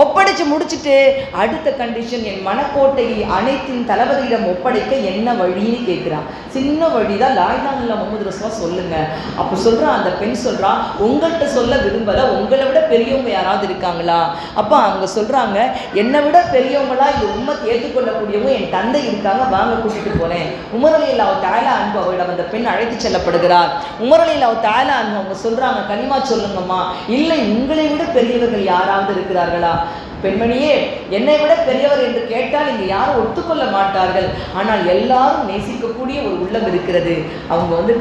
ஒப்படைச்சு முடிச்சுட்டு அடுத்த கண்டிஷன், என் மனக்கோட்டையை அனைத்தின் தளபதியிடம் ஒப்படைக்க என்ன வழின்னு கேட்குறான். சின்ன வழிதான், லா இலாஹா இல்லல்லாஹ் முஹம்மது ரசூலுல்லாஹ் சொல்லுங்க. அப்போ சொல்கிறான், அந்த பெண் சொல்கிறா, உங்கள்கிட்ட சொல்ல விரும்பலை, உங்களை விட பெரியவங்க யாராவது இருக்காங்களா? அப்போ அவங்க சொல்கிறாங்க, என்னை விட பெரியவங்களா இது உம்மத் ஏற்றுக்கொள்ளக்கூடியவங்க என் தந்தை இருக்காங்க, வாங்க கூட்டிட்டு போனேன். உமர் ரலியல்லாஹு தஆலா அன்ஹு அவரிடம் அந்த பெண் அழைத்து செல்லப்படுகிறார். உமர் ரலியல்லாஹு தஆலா அன்ஹு அவங்க சொல்கிறாங்க, கனிமா சொல்லுங்கம்மா. இல்லை, உங்களை விட பெரியவர்கள் யாராவது இருக்கிறார்களா? பெண்மணியே, என்னை விட பெரியவர் என்று கேட்டால் இங்கே யாரும் ஒத்துக்கொள்ள மாட்டார்கள். ஆனால் எல்லாரும் நேசிக்கக்கூடிய ஒரு உள்ளம் இருக்கிறது. அவங்க வந்து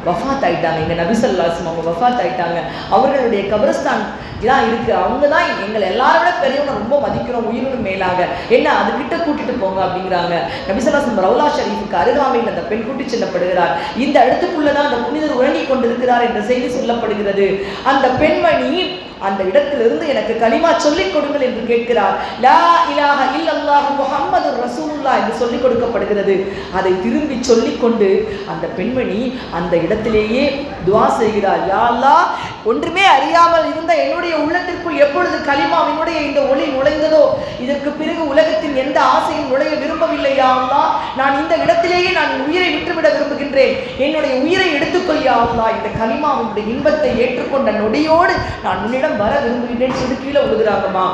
வஃபாத் ஆயிட்டாங்க. எங்கள் நபி ஸல்லல்லாஹு அலைஹி வஸல்லம் அவங்க வஃபாத் ஆயிட்டாங்க. அவர்களுடைய கபரஸ்தான் இதான் இருக்குது. அவங்க தான் எங்களை எல்லாரும் விட பெரியவங்க ரொம்ப மதிக்கிறோம், உயிரினும் மேலாக. என்ன, அதுக்கிட்ட கூட்டிட்டு போங்க அப்படிங்கிறாங்க. நபி ஸல்லல்லாஹு அலைஹி வஸல்லம் ரவுலா ஷரீஃபுக்கு அருகாமையில் அந்த பெண் கூட்டி செல்லப்படுகிறார். இந்த இடத்துக்குள்ளதான் அந்த புனிதர் உறங்கிக் கொண்டிருக்கிறார் என்ற செய்தி சொல்லப்படுகிறது. அந்த பெண்மணி அந்த இடத்திலிருந்து எனக்கு கலிமா சொல்லிக் கொடுங்கள் என்று கேட்கிறார். லா இலாஹா இல்லல்லாஹ் முஹம்மது ரசூலுல்லாஹ் என்று சொல்லிக் கொடுக்கப்படுகிறது. அதை திரும்பி சொல்லிக்கொண்டு அந்த பெண்மணி அந்த இடத்திலேயே துஆ செய்கிறார். யா அல்லாஹ், ஒன்றுமே அறியாமல் இருந்த என்னுடைய உள்ளத்திற்குள் எப்பொழுது கலிமாவினுடைய இந்த ஒளி நுழைந்ததோ, இதற்கு பிறகு உலகத்தின் எந்த ஆசையும் நுழைய விரும்பவில்லை. யா அல்லாஹ், நான் இந்த இடத்திலேயே நான் உயிரை விட்டுவிட விரும்புகின்றேன். என்னுடைய உயிரை எடுத்துக்கொள் யா அல்லாஹ். இந்த கலிமாவினுடைய இன்பத்தை ஏற்றுக்கொண்ட நொடியோடு நான் உன்னிடம் வர விரும்புகின்றேன்னு சொல்லி கீழே விழுகிறாங்கம்மா.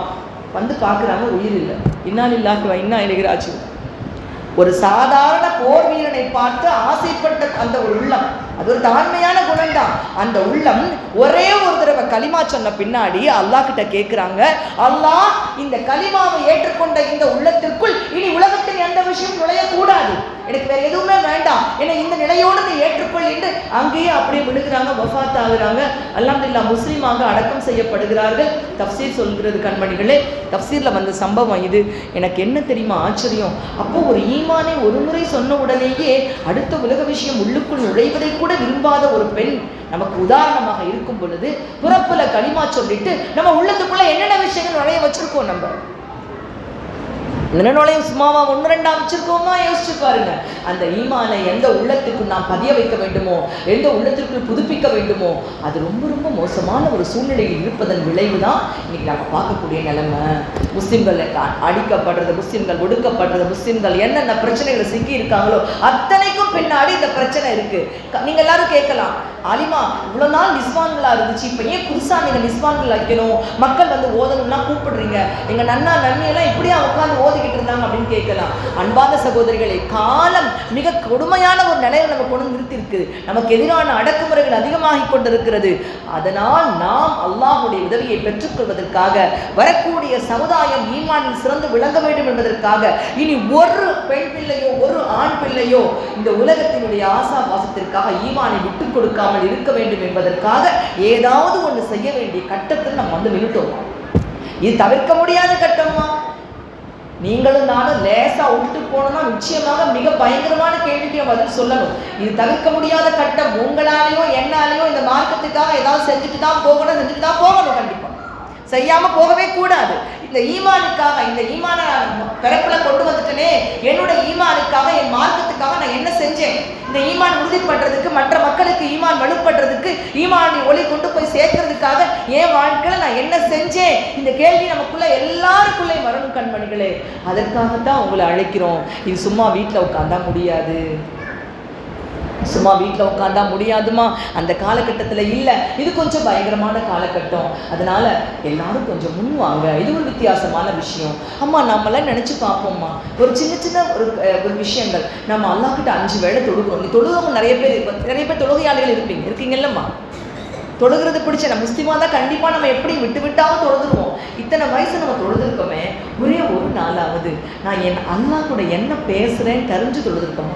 வந்து பார்க்குறாங்க, உயிர் இல்லை. இன்னா லில்லாஹி வ இன்னா இலைஹி ராஜிஊன். ஒரு சாதாரண போர் வீரனை பார்த்து ஆசைப்பட்ட அந்த ஒரு உள்ளம், அது ஒரு தாழ்மையான குணம் தான். அந்த உள்ளம் ஒரே ஒரு தடவை கலிமா சொன்ன பின்னாடி அல்லாஹ் கிட்ட கேட்கிறாங்க, அல்லாஹ் இந்த கலிமாவை ஏற்றுக்கொண்ட இந்த உள்ளத்திற்குள் இனி உலகத்தின் எந்த விஷயம் நுழையக்கூடாது, எனக்கு வேற எதுவுமே வேண்டாம், என்னை இந்த நிலையோடு நீ ஏற்றுக்கொள் என்று அங்கேயே அப்படியே விழுகிறாங்க, வஃபாத் ஆகுறாங்க. அல்ஹம்துலில்லாஹ் முஸ்லீமாக அடக்கம் செய்யப்படுகிறார்கள். தஃப்சீர் சொல்கிறது கண்மணிகளே, தஃப்சீர்ல வந்த சம்பவம் இது. எனக்கு என்ன தெரியுமா ஆச்சரியம், அப்போ ஒரு ஈமானை ஒரு முறை சொன்ன உடனேயே அடுத்த உலக விஷயம் உள்ளுக்குள் நுழைவதை கூட விரும்பாத ஒரு பெண் நமக்கு உதாரணமாக இருக்கும் பொழுது, பிறப்புல களிமா சொல்லிட்டு நம்ம உள்ளத்துக்குள்ள என்னென்ன விஷயங்கள் நுழைய வச்சிருக்கோம், நம்ம நுழையும் சும்மாவா ஒன்று ரெண்டா வச்சிருக்கோமா யோசிச்சு பாருங்க. அந்த ஈமானை எந்த உள்ளத்துக்கு நாம் பதிய வைக்க வேண்டுமோ, எந்த உள்ளத்திற்குள் புதுப்பிக்க வேண்டுமோ, அது ரொம்ப ரொம்ப மோசமான ஒரு சூழ்நிலையில் இருப்பதன் விளைவு தான் இன்னைக்கு நம்ம பார்க்கக்கூடிய நிலைமை. முஸ்லிம்கள் அடிக்கப்படுறது, முஸ்லிம்கள் ஒடுக்கப்படுறது, முஸ்லிம்கள் என்னென்ன பிரச்சனைகளை சிக்கி இருக்காங்களோ அத்தனைக்கும் பின்னாடி இந்த பிரச்சனை இருக்கு. நீங்க எல்லாரும் கேட்கலாம், ஆலிமா இவ்வளோ நாள் நிஸ்வான்களா இருந்துச்சு, இப்போ ஏன் புதுசா நீங்க நிஸ்வான்கள் வைக்கணும், மக்கள் வந்து ஓதணும்னா கூப்பிடுறீங்க, எங்க நன்னா நன்மையெல்லாம் இப்படியா உட்காந்து ஓதிக்கிட்டு இருந்தாங்க அப்படின்னு கேட்கலாம். அன்பான சகோதரிகளை, காலம் மிக கொடுமையான ஒரு நிலையை நம்ம கொண்டு நிறுத்தி இருக்குது. நமக்கு எதிரான அடக்குமுறைகள் அதிகமாகி கொண்டிருக்கிறது. அதனால் நாம் அல்லாஹுடைய உதவியை பெற்றுக்கொள்வதற்காக, வரக்கூடிய சமுதாயம் ஈமானில் சிறந்து விளங்க வேண்டும் என்பதற்காக, இனி ஒரு பெண் பிள்ளையோ ஒரு ஆண் பிள்ளையோ இந்த உலகத்தினுடைய ஆசாபாசத்திற்காக ஈமானை விட்டுக் கொடுக்காமல் இருக்க வேண்டும் என்பதற்காக ஏதாவது ஒன்று செய்ய வேண்டிய கட்டத்தில் நம்ம வந்து நின்றுட்டோம். இது தவிர்க்க முடியாத கட்டமா? நீங்களும் நானும் லேசா விட்டு போனோம்னா நிச்சயமாக மிக பயங்கரமான கேள்விக்கு பதில் சொல்லணும். இது தவிர்க்க முடியாத கட்டம். உங்களாலேயோ என்னாலேயோ இந்த மார்க்கத்துக்காக ஏதாவது செஞ்சுட்டு தான் போகணும். கண்டிப்பா செய்யாம போகவே கூடாது. இந்த ஈமானுக்காக, இந்த ஈமான பிறப்புல கொண்டு வந்துட்டனே, என்னுடைய ஈமானுக்காக, என் மார்க்கத்துக்காக நான் என்ன செஞ்சேன், இந்த ஈமான் உறுதி பண்றதுக்கு, மற்ற மக்களுக்கு ஈமான் வலுப்படுறதுக்கு, ஈமானை ஒளி கொண்டு போய் சேர்க்கறதுக்காக என் வாழ்க்கையில நான் என்ன செஞ்சேன், இந்த கேள்வி நமக்குள்ள எல்லாருக்குள்ளே வரணும் கண்மணிகளே. அதற்காகத்தான் உங்களை அழைக்கிறோம். இது சும்மா வீட்டில் உட்காந்தா முடியாது, சும்மா வீட்டில் உட்காந்தா முடியாதுமா, அந்த காலகட்டத்தில் இல்லை. இது கொஞ்சம் பயங்கரமான காலகட்டம். அதனால எல்லாரும் கொஞ்சம் முன் வாங்க. இது ஒரு வித்தியாசமான விஷயம். அம்மா நம்மளாம் நினச்சி பார்ப்போம்மா, ஒரு சின்ன சின்ன ஒரு விஷயங்கள். நம்ம அல்லாஹ்கிட்ட 5 வேளை தொழுகிறோம். நீ தொழுகிறவங்க நிறைய பேர் தொழுகையாளிகள் இருக்கீங்கல்லம்மா. தொழுகிறது பிடிச்ச நம்ம முஸ்லிமாக தான் கண்டிப்பாக நம்ம எப்படி விட்டாலும் தொழுதுருவோம். இத்தனை வயசு நம்ம தொழுதுருக்கோமே, ஒரே ஒரு நாளாவது நான் என் அல்லாஹ் கூட என்ன பேசுகிறேன்னு தெரிஞ்சு தொழுதுருக்கோம்.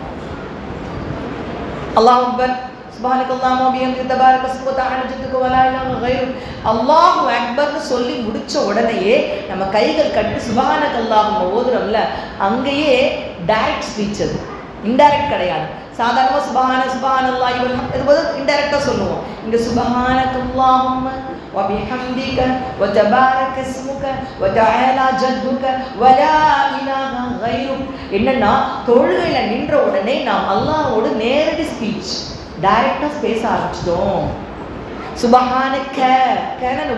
அல்லாஹ் அக்பர், சுப்ஹானக்கல்லாஹு வ பிஹம்திஹி தபாரக ஸ்முக தஆலா ஜத்துக வ லா இலாஹா கைரு. அல்லாஹு அக்பர்னு சொல்லி முடிச்ச உடனேயே நம்ம கைகள் கட்டி சுப்ஹானக்கல்லாஹு ஓதுறோம்ல, அங்கேயே டைரக்ட் ஸ்பீச். அது இன்டைரக்ட் கிடையாது. சாதாரணமாக சுப்ஹானல்லாஹி வல்ஹம்து இன்டைரக்டாக சொல்லுவோம். இங்கே சுப்ஹானக்கல்லாஹும்ம வ பிஹம்திக வ தபாரக ஸ்முக வ தஆலா ஜத்துக வ லா இலாஹா கைரு. என்னன்னா, தொழுகையில் நின்ற உடனே நாம் அல்லாஹ்வோடு நேரடி ஸ்பீச், டைரக்டாக பேச ஆரம்பிச்சிட்டோம். சுபஹானக்க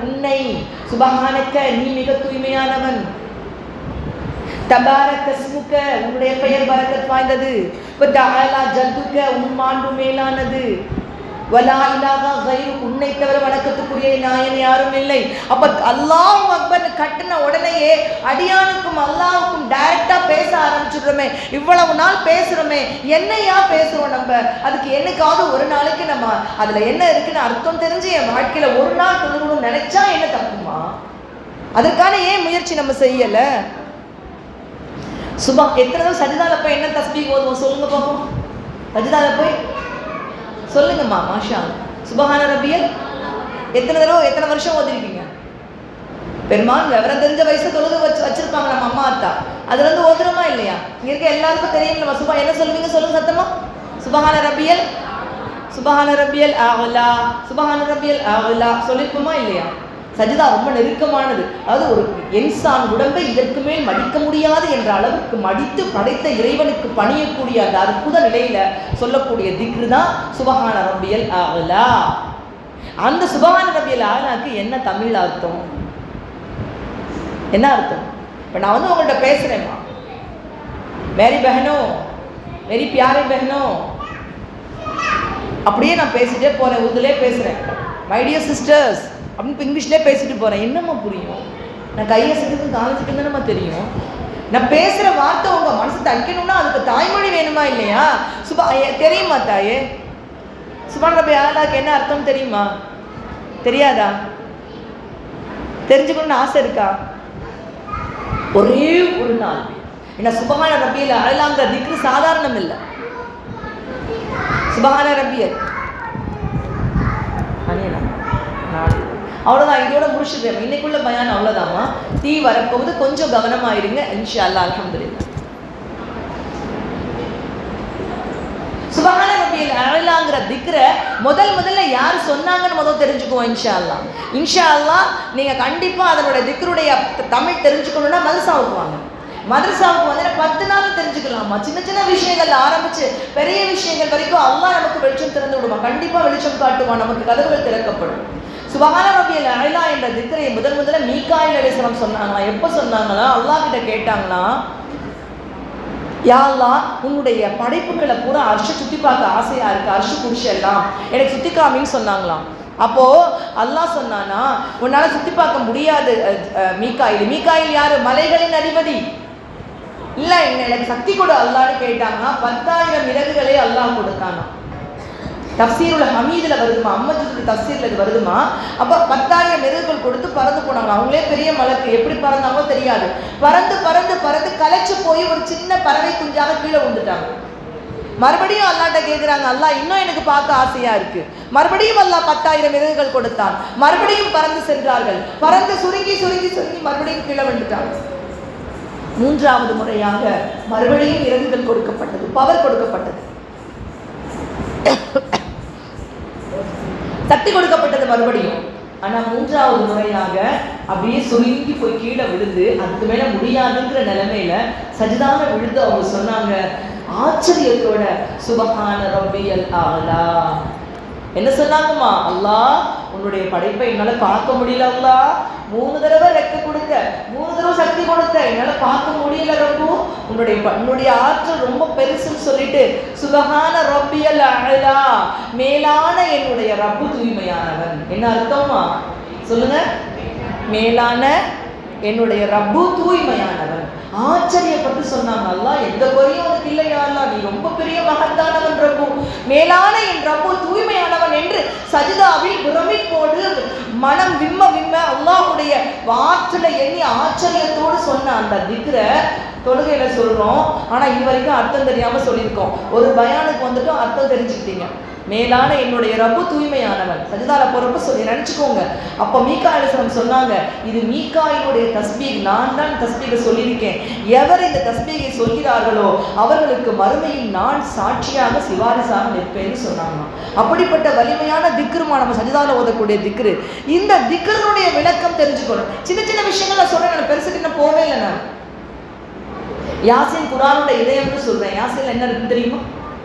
உன்னை, சுபஹானக்க நீ மிக தூய்மையானவன், தபாரக ஸ்முக உன்னுடைய பெயர் பரக்கத் வாய்ந்தது, வ தஆலா ஜத்துக உன் மாண்பு மேலானது, வ லா இலாஹா கைரு உன்னை தவிர வணக்கத்துக்குரிய நாயன் யாரும் இல்லை. அப்ப அல்லாஹ் அக்பர் கட்டின உடனேயே அடியானுக்கும் அல்லாஹ்வுக்கும் டைரக்டா பேச ஆரம்பிச்சிடுறோமே. இவ்வளவு நாள் பேசுறோமே, என்னையா பேசுறோம் நம்ம? அதுக்கு என்னைக்காவது ஒரு நாளைக்கு நம்ம அதுல என்ன இருக்குன்னு அர்த்தம் தெரிஞ்சு என் வாழ்க்கையில ஒரு நாள் தொழுகணும்னு நினைச்சா என்ன தப்புமா? அதற்கான ஏன் முயற்சி நம்ம செய்யல? எத்தனை தடவை சஜிதால போய் என்ன தஸ்பீஹ் ஓதுவோம் சொல்லுங்க பாப்போம். சஜிதால போய் சொல்லுங்கம்மா. மாஷா சுபஹான ரப்பியல் எத்தனை தடவை, எத்தனை வருஷம் ஓதிருப்பீங்க? பெருமாள் விவரம் தெரிஞ்ச வயசு தொழுது வச்சிருப்பாங்க நம்ம அம்மா அத்தா. அதுல இருந்து ஓதுறோமா இல்லையா? இங்க இருக்க எல்லாருக்கும் தெரியுங்களா? சுபா என்ன சொல்லுவீங்க சொல்லுங்க சத்தமா. சுபஹான ரப்பியல், சுபஹான ரப்பியல் அஅலா, சுபஹான ரப்பியல் அஅலா சொல்லிருப்போமா இல்லையா? சஜிதா ரொம்ப நெருக்கமானது. அதாவது ஒரு இன்சான் உடம்பை இதற்கு மேல் மடிக்க முடியாது என்ற அளவுக்கு மடித்து படைத்த இறைவனுக்கு பணியக்கூடிய அந்த அற்புத நிலையில சொல்லக்கூடிய திக்ரு தான் சுபஹான ரப்பியல் அஅலா. அந்த சுபஹான ரப்பியல் அஅலாக்கு என்ன தமிழ் அர்த்தம், என்ன அர்த்தம்? இப்போ நான் வந்து உங்கள்கிட்ட பேசுகிறேம்மா, மேரி பஹனோ, மேரி பியாரி பஹனோ, அப்படியே நான் பேசிட்டே போகிறேன், உருதுலே பேசுகிறேன், மை டியர் சிஸ்டர்ஸ் அப்படின்னு இங்கிலீஷ்லேயே பேசிட்டு போகிறேன். என்னம்மா புரியும்? நான் கையை செஞ்சுக்கும் காலேஜுக்கு தானேம்மா தெரியும். நான் பேசுற வார்த்தை உங்க மனசு தைக்கணும்னா அதுக்கு தாய்மொழி வேணுமா இல்லையா? தெரியுமா தாயே? சுபான் ரப்பி ஆலாக்கு என்ன அர்த்தம் தெரியுமா? தெரியாதா? தெரிஞ்சுக்கணும்னு ஆசை இருக்கா? ஒரே ஒரு நாள் என்ன சுபஹான ரப்பியல் அலாங்கிற திக்ரு சாதாரணம் இல்லை. சுபஹான ரப்பியல் அவ்வளோதான். இதோட முடிச்சுது இன்னைக்குள்ள பயான் அவ்வளோதாம்மா. தீ வரப்போகுது, கொஞ்சம் கவனமாயிருங்க இன்ஷா அல்லாஹ். அல்ஹம்துலில்லாஹ். சுபஹான ரப்பியல் அலாங்கிற திக்ரை முதல்ல யார் சொன்னாங்கன்னு முதல் தெரிஞ்சுக்குவோம் இன்ஷா அல்லாஹ். இன்ஷா அல்லாஹ் நீங்க கண்டிப்பா அதனுடைய திக்ருடைய தமிழ் தெரிஞ்சுக்கணும்னா மதரசாவுக்கு வாங்க. மதரசாவுக்கு வந்து 10 நாள் தெரிஞ்சுக்கலாமா. சின்ன சின்ன விஷயங்கள்ல ஆரம்பிச்சு பெரிய விஷயங்கள் வரைக்கும் அல்லாஹ் நமக்கு வெளிச்சம் திறந்து விடுவான். கண்டிப்பா வெளிச்சம் காட்டுவான், நமக்கு கதவுகள் திறக்கப்படும். சுபஹான ரப்பியல் அலா என்ற திக்ரை முதல்ல மீகாயில் அலைஹிஸ்ஸலாம் சொன்னாங்களா? எப்போ சொன்னாங்களா? அல்லாஹ் கிட்ட கேட்டாங்களா, யா அல்லாஹ் உன்னுடைய படைப்புகளை பூரா அர்ஷை சுத்தி பார்க்க ஆசையா இருக்கு, அர்ஷு குடிச்சு எல்லாம் எனக்கு சுத்தி காமின்னு சொன்னாங்களாம். அப்போ அல்லாஹ் சொன்னானா, உன்னால சுத்தி பார்க்க முடியாது மீகாயில் யாரு? மலைகளின் அதிபதி இல்ல, எனக்கு சக்தி கொடு அல்லான்னு கேட்டாங்கன்னா 10,000 இறகுகளே அல்லாஹ் கொடுத்தானா. தஃசீருல் ஹமீதுல வருதுமா, அம்மஜுல் தஃசீர்ல இது வருதுமா. அப்போ 10,000 இறகுகள் கொடுத்து பறந்து போனாங்க. அவங்களே பெரிய மலக்கு, எப்படி பறந்தாங்களோ தெரியாது. பறந்து பறந்து பறந்து கலைச்சு போய் ஒரு சின்ன பறவை குஞ்சாக கீழே விழுந்துட்டாங்க. மறுபடியும் அல்லாட்ட கேட்குறாங்க, அல்லாஹ் இன்னும் எனக்கு பார்க்க ஆசையா இருக்கு. மறுபடியும் அல்லாஹ் 10,000 இறகுகள் கொடுத்தான். மறுபடியும் பறந்து சென்றார்கள். பறந்து சுருங்கி சுருங்கி சுருங்கி மறுபடியும் கீழே விழுந்துட்டாங்க. 3வது முறையாக மறுபடியும் இறகுகள் கொடுக்கப்பட்டது, பவர் கொடுக்கப்பட்டது, சக்தி கொடுக்கப்பட்டது மறுபடியும். ஆனா 3வது முறையாக அப்படியே சுருங்கி போய் கீழே விழுந்து அதுக்கு மேல முடியாதுங்கிற நிலைமையில சஜிதான விழுந்து அவங்க சொன்னாங்க ஆச்சரியத்தோட, சுபஹான ரப்பியல் ஆலா. என்ன சொன்னாங்கம்மா? அல்லாஹ் உன்னுடைய படைப்பை என்னால பார்க்க முடியல அல்லாஹ். 3 தடவை ரெக்க கொடுத்த, 3 தடவை சக்தி கொடுத்த, என்னால பார்க்க முடியல ரப்பு. உன்னுடைய ஆற்றல் ரொம்ப பெருசுன்னு சொல்லிட்டு சுபஹான ரப்பியல் அலா, மேலான என்னுடைய ரப்பு தூய்மையானவன். என்ன அர்த்தமா சொல்லுங்க? மேலான என்னுடைய ரப்பு தூய்மையானவன். ஆச்சரியப்பட்டு சொன்னாங்க, அல்லாஹ் எந்த குறையும் உனக்கு இல்லையா அல்லாஹ், நீ ரொம்ப பெரிய மகத்தானவன் ரப்பு, மேலான என் ரப்பு தூய்மையானவன் என்று சஜிதாவில் பிரமிப்போடு மனம் விம்ம விம்ம அல்லாஹுடைய ஆற்றலை எண்ணி ஆச்சரியத்தோடு சொன்ன அந்த திக்ரை தொழுகையில சொல்றோம். ஆனா இது வரைக்கும் அர்த்தம் தெரியாம சொல்லியிருக்கோம். ஒரு பயானுக்கு வந்துட்டும் அர்த்தம் தெரிஞ்சுக்கிட்டீங்க. மேலான என்னுடைய ரப்பு தூய்மையானவன். சஜிதால போறப்ப சொல்லி நினைச்சுக்கோங்க. அப்ப மீகா அலைஹிஸ்ஸலாம் சொன்னாங்க, இது மீகாயினுடைய தஸ்பீக், நான் தான் தஸ்பீகை சொல்லியிருக்கேன். எவர் இந்த தஸ்பீகை சொல்கிறார்களோ அவர்களுக்கு மறுமையில் நான் சாட்சியாக சிவாரிசாக நிற்பேன்னு சொன்னாங்க. அப்படிப்பட்ட வலிமையான திக்ருமா நம்ம சஜிதால ஓதக்கூடிய திக்ரு. இந்த திக்ருனுடைய விளக்கம் தெரிஞ்சுக்கணும். சின்ன சின்ன விஷயங்கள் நான் சொல்றேன், நான் பெருசுக்கு இன்னும் போவே இல்லை. நான் யாசின் குர்ஆனோட இதயம்னு சொல்றேன். யாசின்ல என்ன இருக்குன்னு தெரியுமா?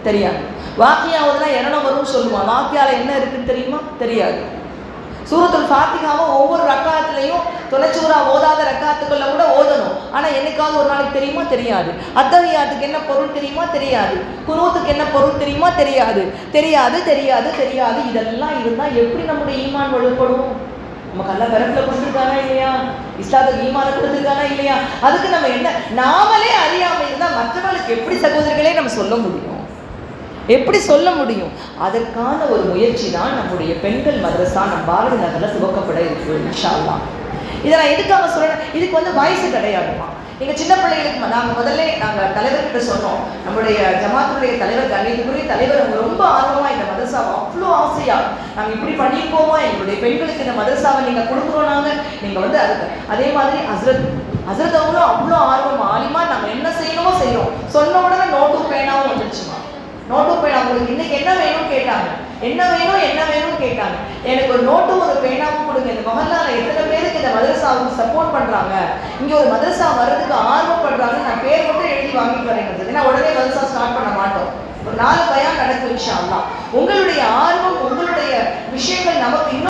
தெரியாது. வாக்கியாவதுனா இரணம் வரும்னு சொல்லுவான். வாக்கியால என்ன இருக்குன்னு தெரியுமா? தெரியாது. சூரத்துல் ஃபாத்திஹாவை ஒவ்வொரு ரக்காத்துலையும் தொலைச்சூரா ஓதாத ரக்காத்துக்குள்ள கூட ஓதணும். ஆனா என்னைக்காவது ஒரு நாளைக்கு தெரியுமா? தெரியாது. அத்தஹியாத்துக்கு என்ன பொருள் தெரியுமா? தெரியாது. குனூத்துக்கு என்ன பொருள் தெரியுமா? தெரியாது. தெரியாது தெரியாது தெரியாது. இதெல்லாம் இருந்தா எப்படி நம்முடைய ஈமான் வலுப்படும்? நமக்கு அல்ல பிறப்புல கொடுத்துருக்கானா இல்லையா? இஸ்லாத்துக்கு ஈமான கொடுத்துருக்கானா இல்லையா? அதுக்கு நம்ம என்ன, நாமளே அறியாம இருந்தா மற்றவர்களுக்கு எப்படி சகோதரர்களே நம்ம சொல்ல முடியும்? எப்படி சொல்ல முடியும்? அதற்கான ஒரு முயற்சி தான் நம்முடைய பெண்கள் மதரசா நம்ம பாரதி நகரில் துவக்கப்பட இருக்கு இன்ஷா அல்லாஹ். இதை நான் எதுக்காக சொல்றேன்? இதுக்கு வந்து வயசு கிடையாதுமா. எங்க சின்ன பிள்ளைகளுக்கு நாங்கள் தலைவர்கிட்ட சொன்னோம். நம்முடைய ஜமாத்துடைய தலைவர், கண்ணியத்துக்குரிய தலைவர், அவங்க ரொம்ப ஆர்வமா இந்த மதரசாவை அவ்வளோ ஆசையா நாங்கள் இப்படி பண்ணியிருக்கோமா, எங்களுடைய பெண்களுக்கு இந்த மதரசாவை நீங்கள் கொடுக்குறோம், நாங்கள் நீங்கள் வந்து அதுக்கு அதே மாதிரி ஹஸ்ரத் அவங்களும் அவ்வளோ ஆர்வம் ஆலிமா நாங்கள் என்ன செய்யணுமோ செய்யறோம். சொன்ன உடனே நோட்டும் பேனாவும் வந்துடுச்சுமா. நோட்டும் பேனா உங்களுக்கு இன்னைக்கு என்ன வேணும்னு கேட்டாங்க. என்ன வேணும்னு கேட்டாங்க. எனக்கு ஒரு நோட்டும் ஒரு பேனாவும் கொடுங்க. இந்த மஹல்லால எத்தனை பேருக்கு இந்த மதரசாவுக்கு சப்போர்ட் பண்றாங்க, இங்க ஒரு மதரசா வர்றதுக்கு ஆர்வப்படுறாங்க, நான் பேர் மட்டும் எழுதி வாங்கிட்டு வரேன். ஏன்னா உடனே மதரசா ஸ்டார்ட் பண்ண மாட்டோம். ஒரு 4 பயான் நடக்கும் இன்ஷா அல்லாஹ். உங்களுடைய ஆர்வம், உங்களுடைய விஷயங்கள் நமக்கு இன்னும்